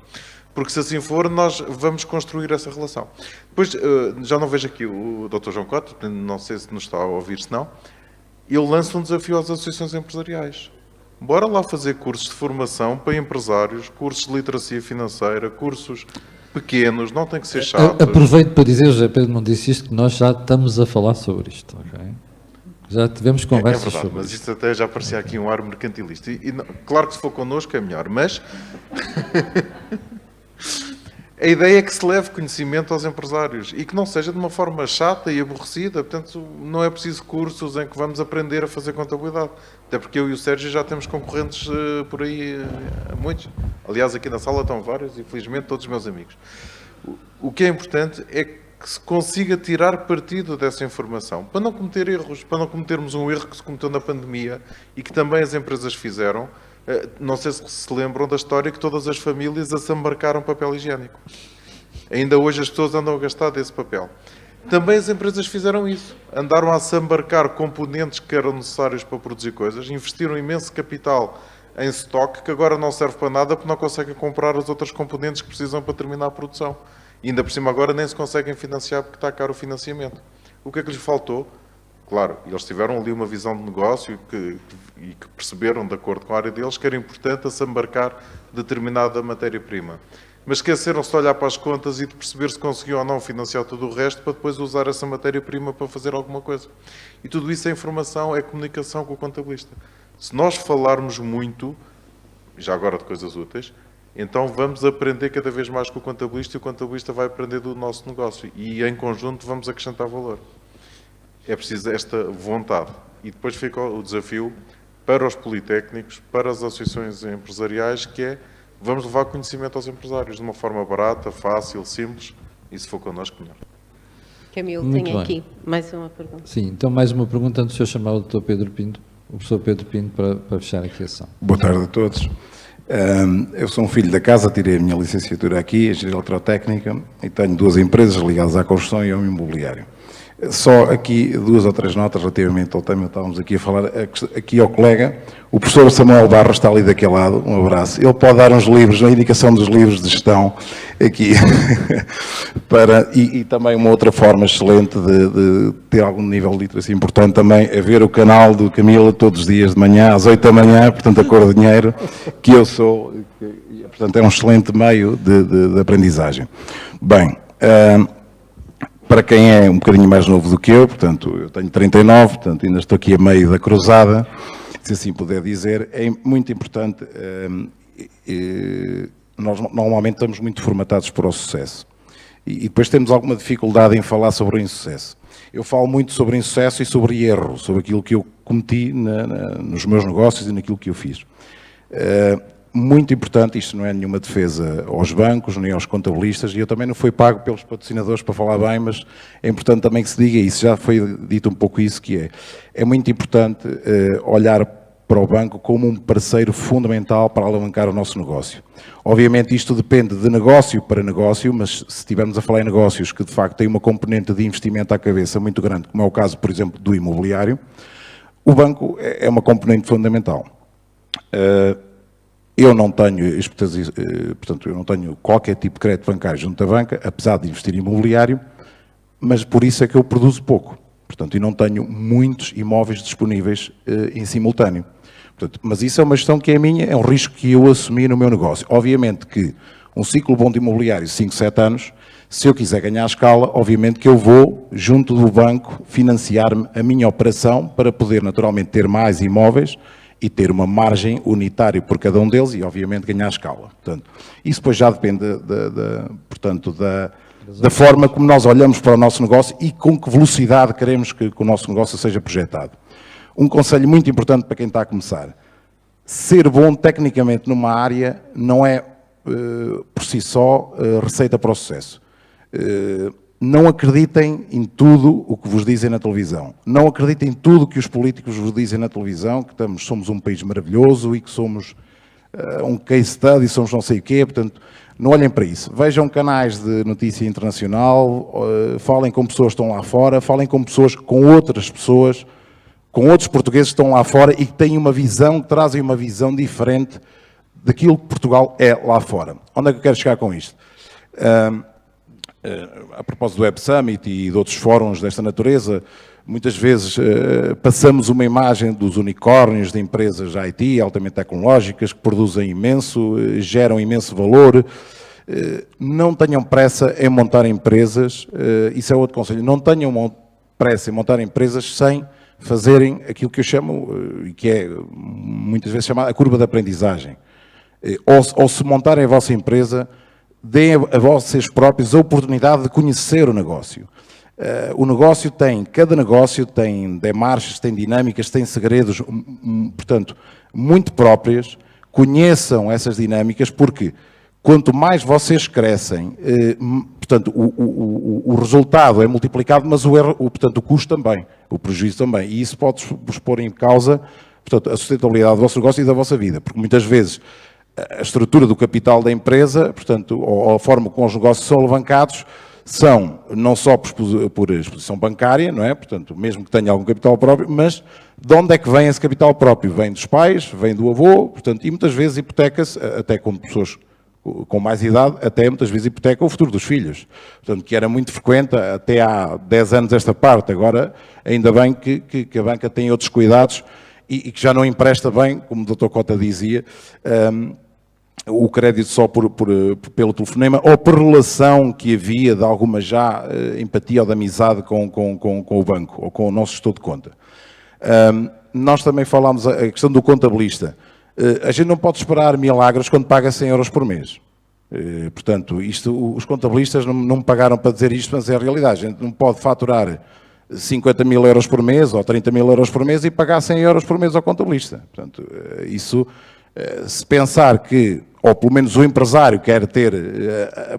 Porque se assim for, nós vamos construir essa relação. Depois, já não vejo aqui o Dr. João Cota, não sei se nos está a ouvir, se não. Eu lanço um desafio às associações empresariais. Bora lá fazer cursos de formação para empresários, cursos de literacia financeira, cursos pequenos, não tem que ser chato.
Aproveito para dizer, José Pedro não disse isto, que nós já estamos a falar sobre isto, ok? Já tivemos conversas
verdade,
sobre
mas
isso.
isto até já parecia aqui um ar mercantilista. Claro que se for connosco é melhor, mas a ideia é que se leve conhecimento aos empresários e que não seja de uma forma chata e aborrecida. Portanto, não é preciso cursos em que vamos aprender a fazer contabilidade. Até porque eu e o Sérgio já temos concorrentes por aí, muitos. Aliás, aqui na sala estão vários e, felizmente, todos os meus amigos. O que é importante é que se consiga tirar partido dessa informação, para não cometer erros, para não cometermos um erro que se cometeu na pandemia e que também as empresas fizeram. Não sei se se lembram da história que todas as famílias assambarcaram papel higiênico. Ainda hoje as pessoas andam a gastar desse papel. Também as empresas fizeram isso. Andaram a assambarcar componentes que eram necessários para produzir coisas, investiram imenso capital em estoque que agora não serve para nada porque não conseguem comprar os outros componentes que precisam para terminar a produção. E ainda por cima agora nem se conseguem financiar porque está caro o financiamento. O que é que lhes faltou? Claro, eles tiveram ali uma visão de negócio e que perceberam, de acordo com a área deles, que era importante assambarcar determinada matéria-prima. Mas esqueceram-se de olhar para as contas e de perceber se conseguiam ou não financiar tudo o resto para depois usar essa matéria-prima para fazer alguma coisa. E tudo isso é informação, é comunicação com o contabilista. Se nós falarmos muito, já agora de coisas úteis, então vamos aprender cada vez mais com o contabilista e o contabilista vai aprender do nosso negócio. E em conjunto vamos acrescentar valor. É preciso esta vontade. E depois fica o desafio para os politécnicos, para as associações empresariais, que é, vamos levar conhecimento aos empresários de uma forma barata, fácil, simples, e se for connosco, melhor.
Camilo,
Muito
tenho
bem.
aqui mais uma pergunta.
Sim, então mais uma pergunta antes de eu chamar o Dr. Pedro Pinto, o professor Pedro Pinto, para fechar aqui a sessão.
Boa tarde a todos. Eu sou um filho da casa, tirei a minha licenciatura aqui, Engenharia Eletrotécnica, e tenho 2 empresas ligadas à construção e ao imobiliário. Só aqui 2 ou 3 notas relativamente ao tema que estávamos aqui a falar. Aqui ao colega, o professor Samuel Barros está ali daquele lado, um abraço. Ele pode dar uns livros, a indicação dos livros de gestão aqui, e também uma outra forma excelente de ter algum nível de literacia importante também é ver o canal do Camilo todos os dias de manhã, às 8 da manhã, portanto a Cor de Dinheiro, que eu sou, portanto é um excelente meio de aprendizagem. Bem, para quem é um bocadinho mais novo do que eu, portanto, eu tenho 39, portanto, ainda estou aqui a meio da cruzada, se assim puder dizer, é muito importante, nós normalmente estamos muito formatados para o sucesso, e depois temos alguma dificuldade em falar sobre o insucesso. Eu falo muito sobre insucesso e sobre erro, sobre aquilo que eu cometi nos meus negócios e naquilo que eu fiz. Muito importante, isto não é nenhuma defesa aos bancos, nem aos contabilistas, e eu também não fui pago pelos patrocinadores para falar bem, mas é importante também que se diga isso, já foi dito um pouco isso, que é muito importante olhar para o banco como um parceiro fundamental para alavancar o nosso negócio. Obviamente isto depende de negócio para negócio, mas se estivermos a falar em negócios que de facto têm uma componente de investimento à cabeça muito grande, como é o caso, por exemplo, do imobiliário, o banco é uma componente fundamental. Eu não tenho, portanto, eu não tenho qualquer tipo de crédito bancário junto à banca, apesar de investir em imobiliário, mas por isso é que eu produzo pouco. Portanto, e não tenho muitos imóveis disponíveis em simultâneo. Portanto, mas isso é uma gestão que é minha, é um risco que eu assumi no meu negócio. Obviamente que um ciclo bom de imobiliário, 5, 7 anos, se eu quiser ganhar a escala, obviamente que eu vou, junto do banco, financiar-me a minha operação para poder, naturalmente, ter mais imóveis e ter uma margem unitária por cada um deles e, obviamente, ganhar a escala. Portanto, isso depois já depende, portanto, da forma como nós olhamos para o nosso negócio e com que velocidade queremos que o nosso negócio seja projetado. Um conselho muito importante para quem está a começar. Ser bom tecnicamente numa área não é, por si só, receita para o sucesso. Não acreditem em tudo o que vos dizem na televisão. Não acreditem em tudo o que os políticos vos dizem na televisão, que somos um país maravilhoso e que somos um case study, somos não sei o quê. Portanto, não olhem para isso. Vejam canais de notícia internacional, falem com pessoas que estão lá fora, falem com pessoas, com outras pessoas, com outros portugueses que estão lá fora e que têm uma visão, que trazem uma visão diferente daquilo que Portugal é lá fora. Onde é que eu quero chegar com isto? A propósito do Web Summit e de outros fóruns desta natureza, muitas vezes passamos uma imagem dos unicórnios de empresas IT altamente tecnológicas que produzem imenso, geram imenso valor. Não tenham pressa em montar empresas, isso é outro conselho, não tenham pressa em montar empresas sem fazerem aquilo que eu chamo, e que é muitas vezes chamada a curva de aprendizagem. Ou se montarem a vossa empresa, deem a vocês próprios a oportunidade de conhecer o negócio. Cada negócio tem demarches, tem dinâmicas, tem segredos, portanto, muito próprias. Conheçam essas dinâmicas, porque quanto mais vocês crescem, portanto, o resultado é multiplicado, mas portanto, o custo também, o prejuízo também. E isso pode-vos pôr em causa, portanto, a sustentabilidade do vosso negócio e da vossa vida, porque muitas vezes a estrutura do capital da empresa, portanto, ou a forma como os negócios são alavancados, são não só por exposição bancária, não é? Portanto, mesmo que tenha algum capital próprio, mas de onde é que vem esse capital próprio? Vem dos pais, vem do avô, portanto, e muitas vezes hipoteca-se, até com pessoas com mais idade, até muitas vezes hipoteca o futuro dos filhos. Portanto, que era muito frequente até há 10 anos esta parte. Agora, ainda bem que a banca tem outros cuidados e que já não empresta bem, como o Dr. Cota dizia, o crédito só pelo telefonema ou por relação que havia de alguma já empatia ou de amizade com o banco ou com o nosso gestor de conta. Nós também falámos a questão do contabilista. A gente não pode esperar milagres quando paga 100 euros por mês. Portanto, os contabilistas não me pagaram para dizer isto, mas é a realidade. A gente não pode faturar 50 mil euros por mês ou 30 mil euros por mês e pagar 100 euros por mês ao contabilista. Portanto, isso, se pensar que, ou pelo menos o empresário quer ter,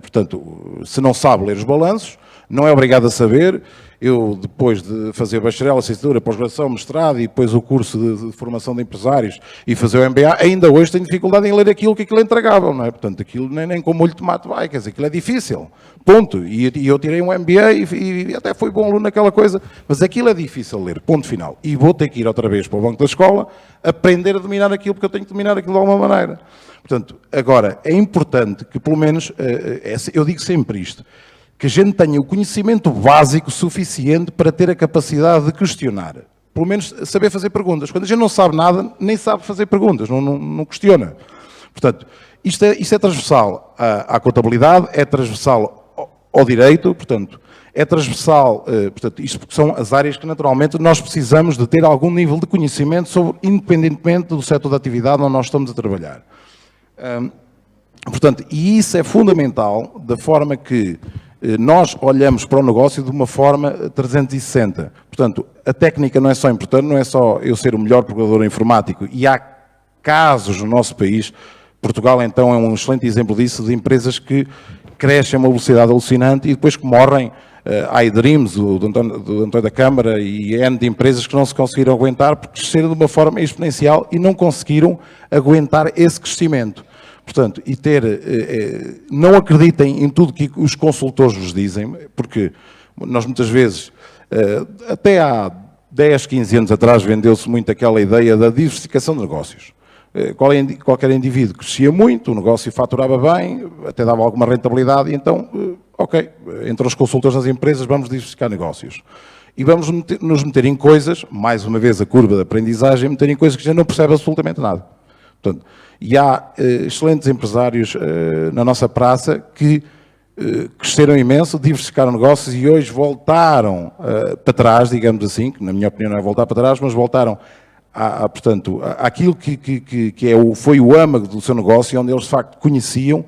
portanto, se não sabe ler os balanços, não é obrigado a saber. Eu, depois de fazer bacharel, licenciatura, pós-graduação, mestrado e depois o curso de formação de empresários e fazer o MBA, ainda hoje tenho dificuldade em ler aquilo que aquilo é entregável, não é? Portanto, aquilo nem com molho de tomate vai, quer dizer, aquilo é difícil, ponto. E eu tirei um MBA e até fui bom aluno naquela coisa, mas aquilo é difícil ler, ponto final. E vou ter que ir outra vez para o banco da escola, aprender a dominar aquilo, porque eu tenho que dominar aquilo de alguma maneira. Portanto, agora, é importante que pelo menos, eu digo sempre isto, que a gente tenha o conhecimento básico suficiente para ter a capacidade de questionar. Pelo menos saber fazer perguntas. Quando a gente não sabe nada, nem sabe fazer perguntas, não questiona. Portanto, isto é transversal à contabilidade, é transversal ao direito, portanto, é transversal, portanto, isto porque são as áreas que naturalmente nós precisamos de ter algum nível de conhecimento sobre, independentemente do setor de atividade onde nós estamos a trabalhar. Portanto, e isso é fundamental da forma que nós olhamos para o negócio de uma forma 360. Portanto, a técnica não é só importante, não é só eu ser o melhor programador informático. E há casos no nosso país, Portugal então é um excelente exemplo disso, de empresas que crescem a uma velocidade alucinante e depois que morrem. Há iDreams, do António da Câmara e N de empresas que não se conseguiram aguentar porque cresceram de uma forma exponencial e não conseguiram aguentar esse crescimento. Portanto, não acreditem em tudo que os consultores vos dizem, porque nós muitas vezes, até há 10, 15 anos atrás, vendeu-se muito aquela ideia da diversificação de negócios. Qualquer indivíduo crescia muito, o negócio faturava bem, até dava alguma rentabilidade, e então, ok, entre os consultores das empresas vamos diversificar negócios. E vamos nos meter em coisas, mais uma vez a curva de aprendizagem, meter em coisas que a gente não percebe absolutamente nada. Portanto, e há excelentes empresários na nossa praça que cresceram imenso, diversificaram negócios e hoje voltaram para trás, digamos assim, que na minha opinião não é voltar para trás, mas voltaram portanto, àquilo que foi o âmago do seu negócio, onde eles de facto conheciam,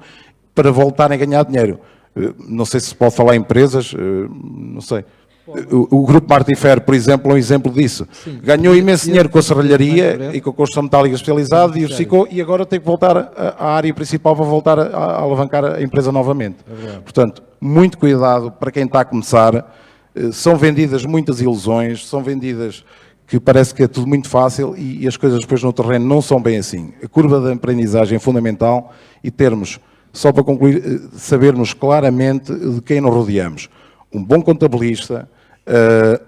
para voltarem a ganhar dinheiro. Não sei se pode falar em empresas, não sei. O Grupo Martifer, por exemplo, é um exemplo disso. Sim. Ganhou imenso dinheiro com a serralharia e com a construção metálica especializada, diversificou e agora tem que voltar à área principal para voltar a alavancar a empresa novamente. Portanto, muito cuidado para quem está a começar. São vendidas muitas ilusões, são vendidas que parece que é tudo muito fácil e as coisas depois no terreno não são bem assim. A curva da aprendizagem é fundamental e termos, só para concluir, sabermos claramente de quem nos rodeamos. Um bom contabilista,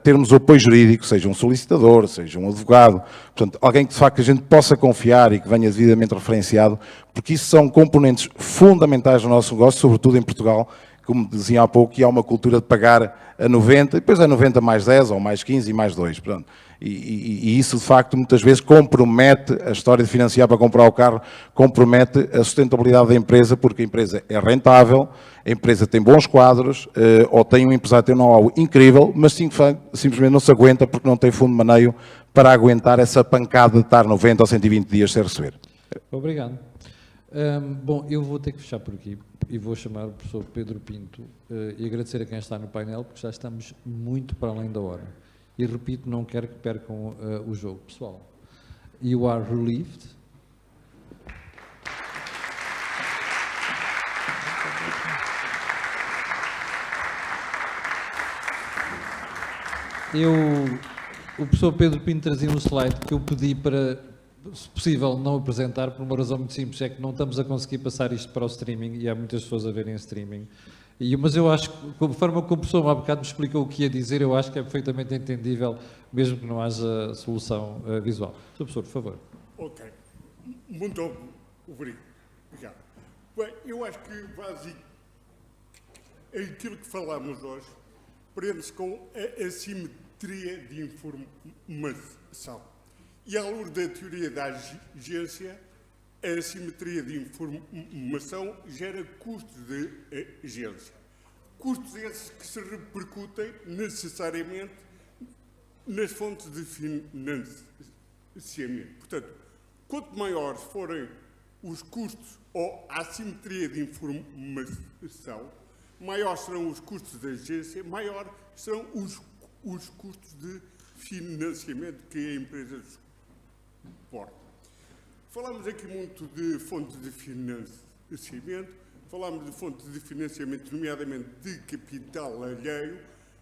termos o apoio jurídico, seja um solicitador, seja um advogado, portanto, alguém que de facto a gente possa confiar e que venha devidamente referenciado, porque isso são componentes fundamentais do nosso negócio, sobretudo em Portugal, como dizia há pouco, que há uma cultura de pagar a 90, depois é 90 mais 10, ou mais 15 e mais 2, portanto. E isso, de facto, muitas vezes compromete a história de financiar para comprar o carro, compromete a sustentabilidade da empresa, porque a empresa é rentável, a empresa tem bons quadros, ou tem um empresário que tem um know-how incrível, mas simplesmente não se aguenta porque não tem fundo de maneio para aguentar essa pancada de estar 90 ou 120 dias sem receber.
Obrigado. Bom, eu vou ter que fechar por aqui e vou chamar o professor Pedro Pinto e agradecer a quem está no painel, porque já estamos muito para além da hora. E repito, não quero que percam o jogo. Pessoal, you are relieved. O professor Pedro Pinto trazia um slide que eu pedi para, se possível, não apresentar, por uma razão muito simples, é que não estamos a conseguir passar isto para o streaming e há muitas pessoas a verem em streaming. Mas eu acho que, a forma como o professor há bocado me explicou o que ia dizer, eu acho que é perfeitamente entendível, mesmo que não haja solução visual. Sr. Professor, por favor.
Ok. Muito obrigado. Bem, eu acho que aquilo que falamos hoje prende-se com a assimetria de informação. E à luz da teoria da agência, a assimetria de informação gera custos de agência. Custos esses que se repercutem necessariamente nas fontes de financiamento. Portanto, quanto maiores forem os custos ou a assimetria de informação, maiores serão os custos da agência, maiores serão os custos de financiamento que a empresa suporta. Falamos aqui muito de fontes de financiamento, falamos de fontes de financiamento, nomeadamente de capital alheio.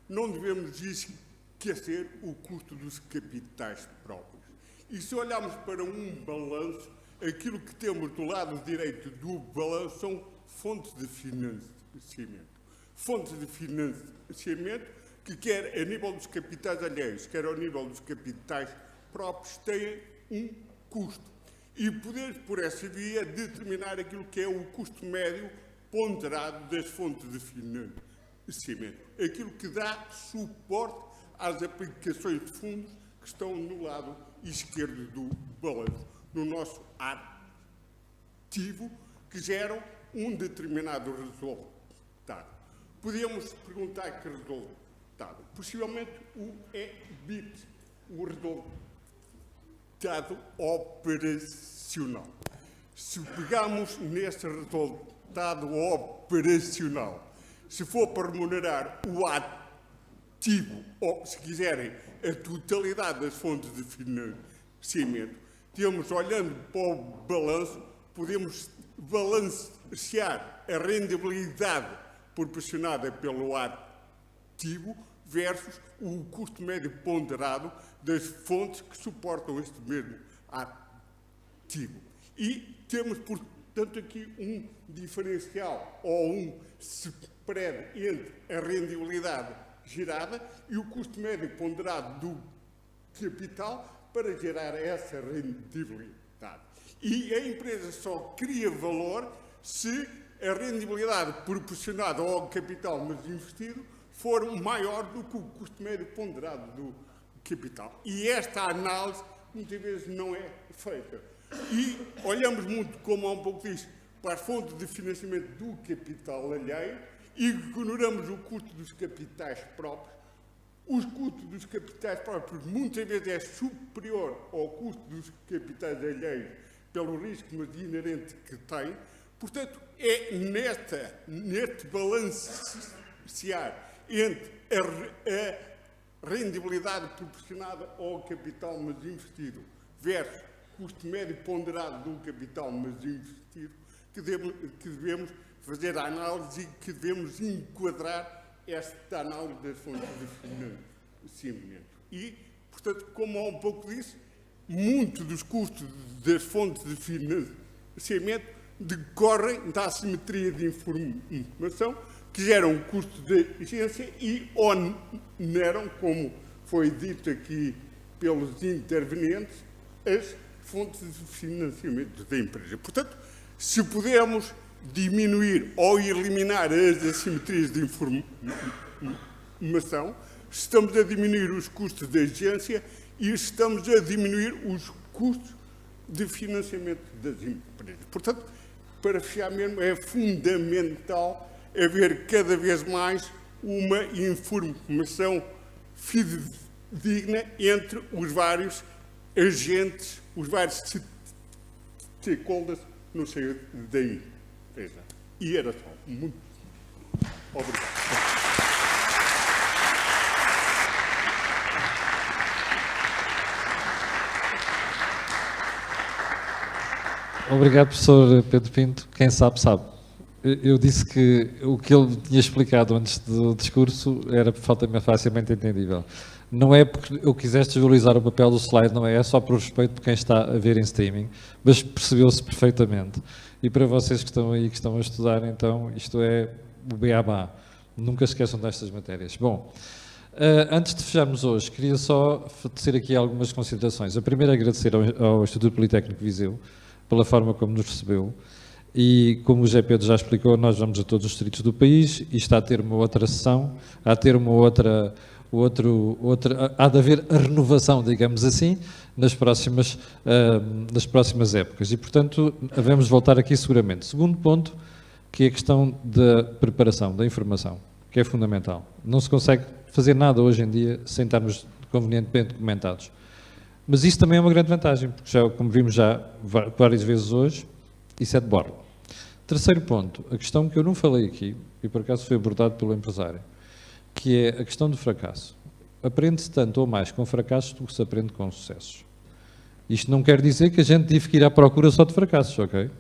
Não devemos esquecer o custo dos capitais próprios. E se olharmos para um balanço, aquilo que temos do lado direito do balanço são fontes de financiamento. Fontes de financiamento que, quer a nível dos capitais alheios, quer ao nível dos capitais próprios, têm um custo. E poder, por essa via, determinar aquilo que é o custo médio ponderado das fontes de financiamento. Aquilo que dá suporte às aplicações de fundos que estão no lado esquerdo do balanço, no nosso ativo, que geram um determinado resultado. Podíamos perguntar que resultado. Possivelmente o EBIT, o resultado operacional. Se pegarmos nesse resultado operacional, se for para remunerar o ativo, ou se quiserem, a totalidade das fontes de financiamento, temos, olhando para o balanço, podemos balancear a rendibilidade proporcionada pelo ativo versus o custo médio ponderado das fontes que suportam este mesmo ativo. E temos, portanto, aqui um diferencial ou um spread entre a rendibilidade gerada e o custo médio ponderado do capital para gerar essa rendibilidade. E a empresa só cria valor se a rendibilidade proporcionada ao capital mas investido for maior do que o custo médio ponderado do capital. E esta análise muitas vezes não é feita. E olhamos muito, como há um pouco disso, para as fontes de financiamento do capital alheio e ignoramos o custo dos capitais próprios. Os custos dos capitais próprios muitas vezes é superior ao custo dos capitais alheios pelo risco inerente que tem. Portanto, é neste balancear entre a rendibilidade proporcionada ao capital mas investido versus custo médio ponderado do capital mas investido que devemos fazer a análise e que devemos enquadrar esta análise das fontes de financiamento. E, portanto, como há um pouco disso, muito dos custos das fontes de financiamento decorrem da assimetria de informação que geram um custo de agência e oneram, como foi dito aqui pelos intervenientes, as fontes de financiamento da empresa. Portanto, se pudermos diminuir ou eliminar as assimetrias de informação, estamos a diminuir os custos da agência e estamos a diminuir os custos de financiamento das empresas. Portanto, para fechar mesmo, é fundamental haver cada vez mais uma informação fidedigna entre os vários agentes, os vários stakeholders no seio da empresa. E era só. Muito obrigado.
Obrigado, professor Pedro Pinto. Quem sabe, sabe. Eu disse que o que ele tinha explicado antes do discurso era facilmente entendível. Não é porque eu quisesse desvalorizar o papel do slide, não é só por respeito por quem está a ver em streaming, mas percebeu-se perfeitamente. E para vocês que estão aí, que estão a estudar, então, isto é o beabá. Nunca esqueçam destas matérias. Bom, antes de fecharmos hoje, queria só tecer aqui algumas considerações. A primeira é agradecer ao Instituto Politécnico de Viseu pela forma como nos recebeu. E, como o José Pedro já explicou, nós vamos a todos os distritos do país e está a ter uma outra sessão, há a ter uma há de haver a renovação, digamos assim, nas próximas épocas. E, portanto, devemos voltar aqui seguramente. Segundo ponto, que é a questão da preparação, da informação, que é fundamental. Não se consegue fazer nada hoje em dia sem estarmos convenientemente documentados. Mas isso também é uma grande vantagem, porque, já, como vimos já várias vezes hoje, isso é de borla. Terceiro ponto, a questão que eu não falei aqui, e por acaso foi abordado pelo empresário, que é a questão do fracasso. Aprende-se tanto ou mais com fracassos do que se aprende com sucessos. Isto não quer dizer que a gente deve ir à procura só de fracassos, ok?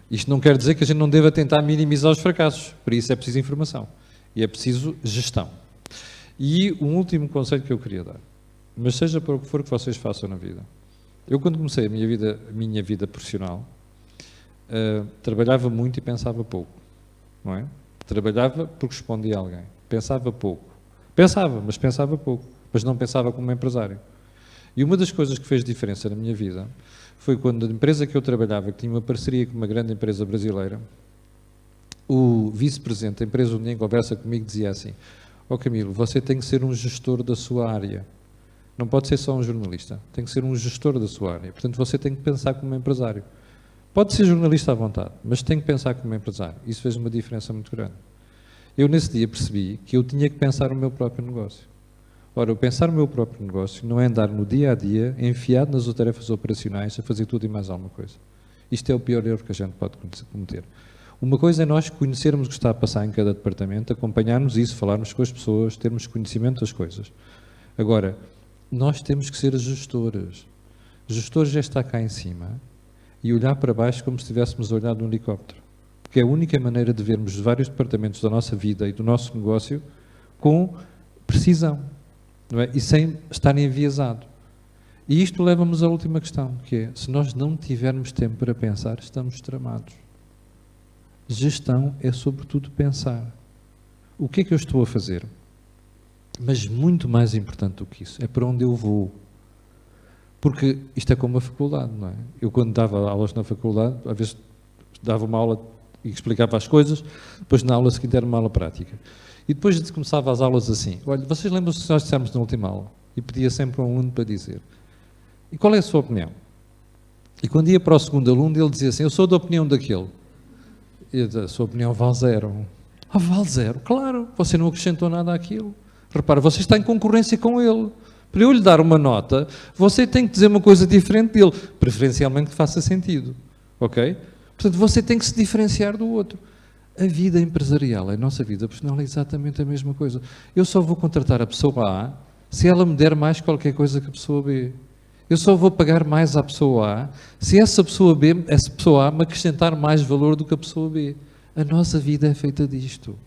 Isto não quer dizer que a gente não deva tentar minimizar os fracassos. Para isso é preciso informação. E é preciso gestão. E um último conselho que eu queria dar. Mas seja para o que for que vocês façam na vida. Eu, quando comecei a minha vida profissional, trabalhava muito e pensava pouco, não é? Trabalhava porque respondia a alguém. Pensava pouco. Mas pensava pouco. Mas não pensava como empresário. E uma das coisas que fez diferença na minha vida foi quando a empresa que eu trabalhava, que tinha uma parceria com uma grande empresa brasileira, o vice-presidente da empresa, onde em conversa comigo, dizia assim: ó Camilo, você tem que ser um gestor da sua área. Não pode ser só um jornalista. Tem que ser um gestor da sua área. Portanto, você tem que pensar como empresário. Pode ser jornalista à vontade, mas tem que pensar como empresário. Isso fez uma diferença muito grande. Eu, nesse dia, percebi que eu tinha que pensar o meu próprio negócio. Ora, o pensar o meu próprio negócio não é andar no dia-a-dia, enfiado nas tarefas operacionais, a fazer tudo e mais alguma coisa. Isto é o pior erro que a gente pode cometer. Uma coisa é nós conhecermos o que está a passar em cada departamento, acompanharmos isso, falarmos com as pessoas, termos conhecimento das coisas. Agora, nós temos que ser gestores. Gestores é estar cá em cima e olhar para baixo como se estivéssemos a olhar de um helicóptero. Porque é a única maneira de vermos os vários departamentos da nossa vida e do nosso negócio com precisão, não é? E sem estar enviesado. E isto leva-nos à última questão, que é, se nós não tivermos tempo para pensar, estamos tramados. Gestão é sobretudo pensar. O que é que eu estou a fazer? Mas muito mais importante do que isso, é para onde eu vou. Porque isto é como a faculdade, não é? Eu, quando dava aulas na faculdade, às vezes dava uma aula e explicava as coisas, depois na aula seguinte era uma aula prática. E depois começava as aulas assim: olha, vocês lembram-se que nós dissemos na última aula? E pedia sempre a um aluno para dizer: e qual é a sua opinião? E quando ia para o segundo aluno, ele dizia assim: eu sou da opinião daquele. E a sua opinião vale zero. Ah, vale zero? Claro, você não acrescentou nada àquilo. Repara, você está em concorrência com ele. Para eu lhe dar uma nota, você tem que dizer uma coisa diferente dele, preferencialmente que faça sentido. Ok? Portanto, você tem que se diferenciar do outro. A vida empresarial, a nossa vida profissional é exatamente a mesma coisa. Eu só vou contratar a pessoa A se ela me der mais qualquer coisa que a pessoa B. Eu só vou pagar mais à pessoa A se essa pessoa A me acrescentar mais valor do que a pessoa B. A nossa vida é feita disto.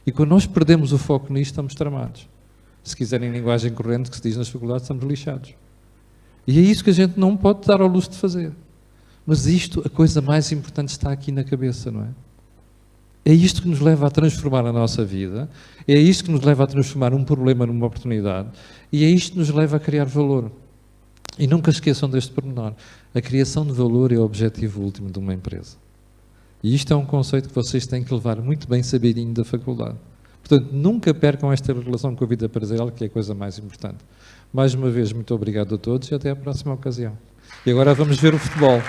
E quando nós perdemos o foco nisto, estamos tramados. Se quiserem linguagem corrente que se diz nas faculdades, estamos lixados. E é isso que a gente não pode dar ao luxo de fazer. Mas isto, a coisa mais importante está aqui na cabeça, não é? É isto que nos leva a transformar a nossa vida, é isto que nos leva a transformar um problema numa oportunidade, e é isto que nos leva a criar valor. E nunca esqueçam deste pormenor. A criação de valor é o objetivo último de uma empresa. E isto é um conceito que vocês têm que levar muito bem sabidinho da faculdade. Portanto, nunca percam esta relação com a vida empresarial, que é a coisa mais importante. Mais uma vez, muito obrigado a todos e até à próxima ocasião. E agora vamos ver o futebol.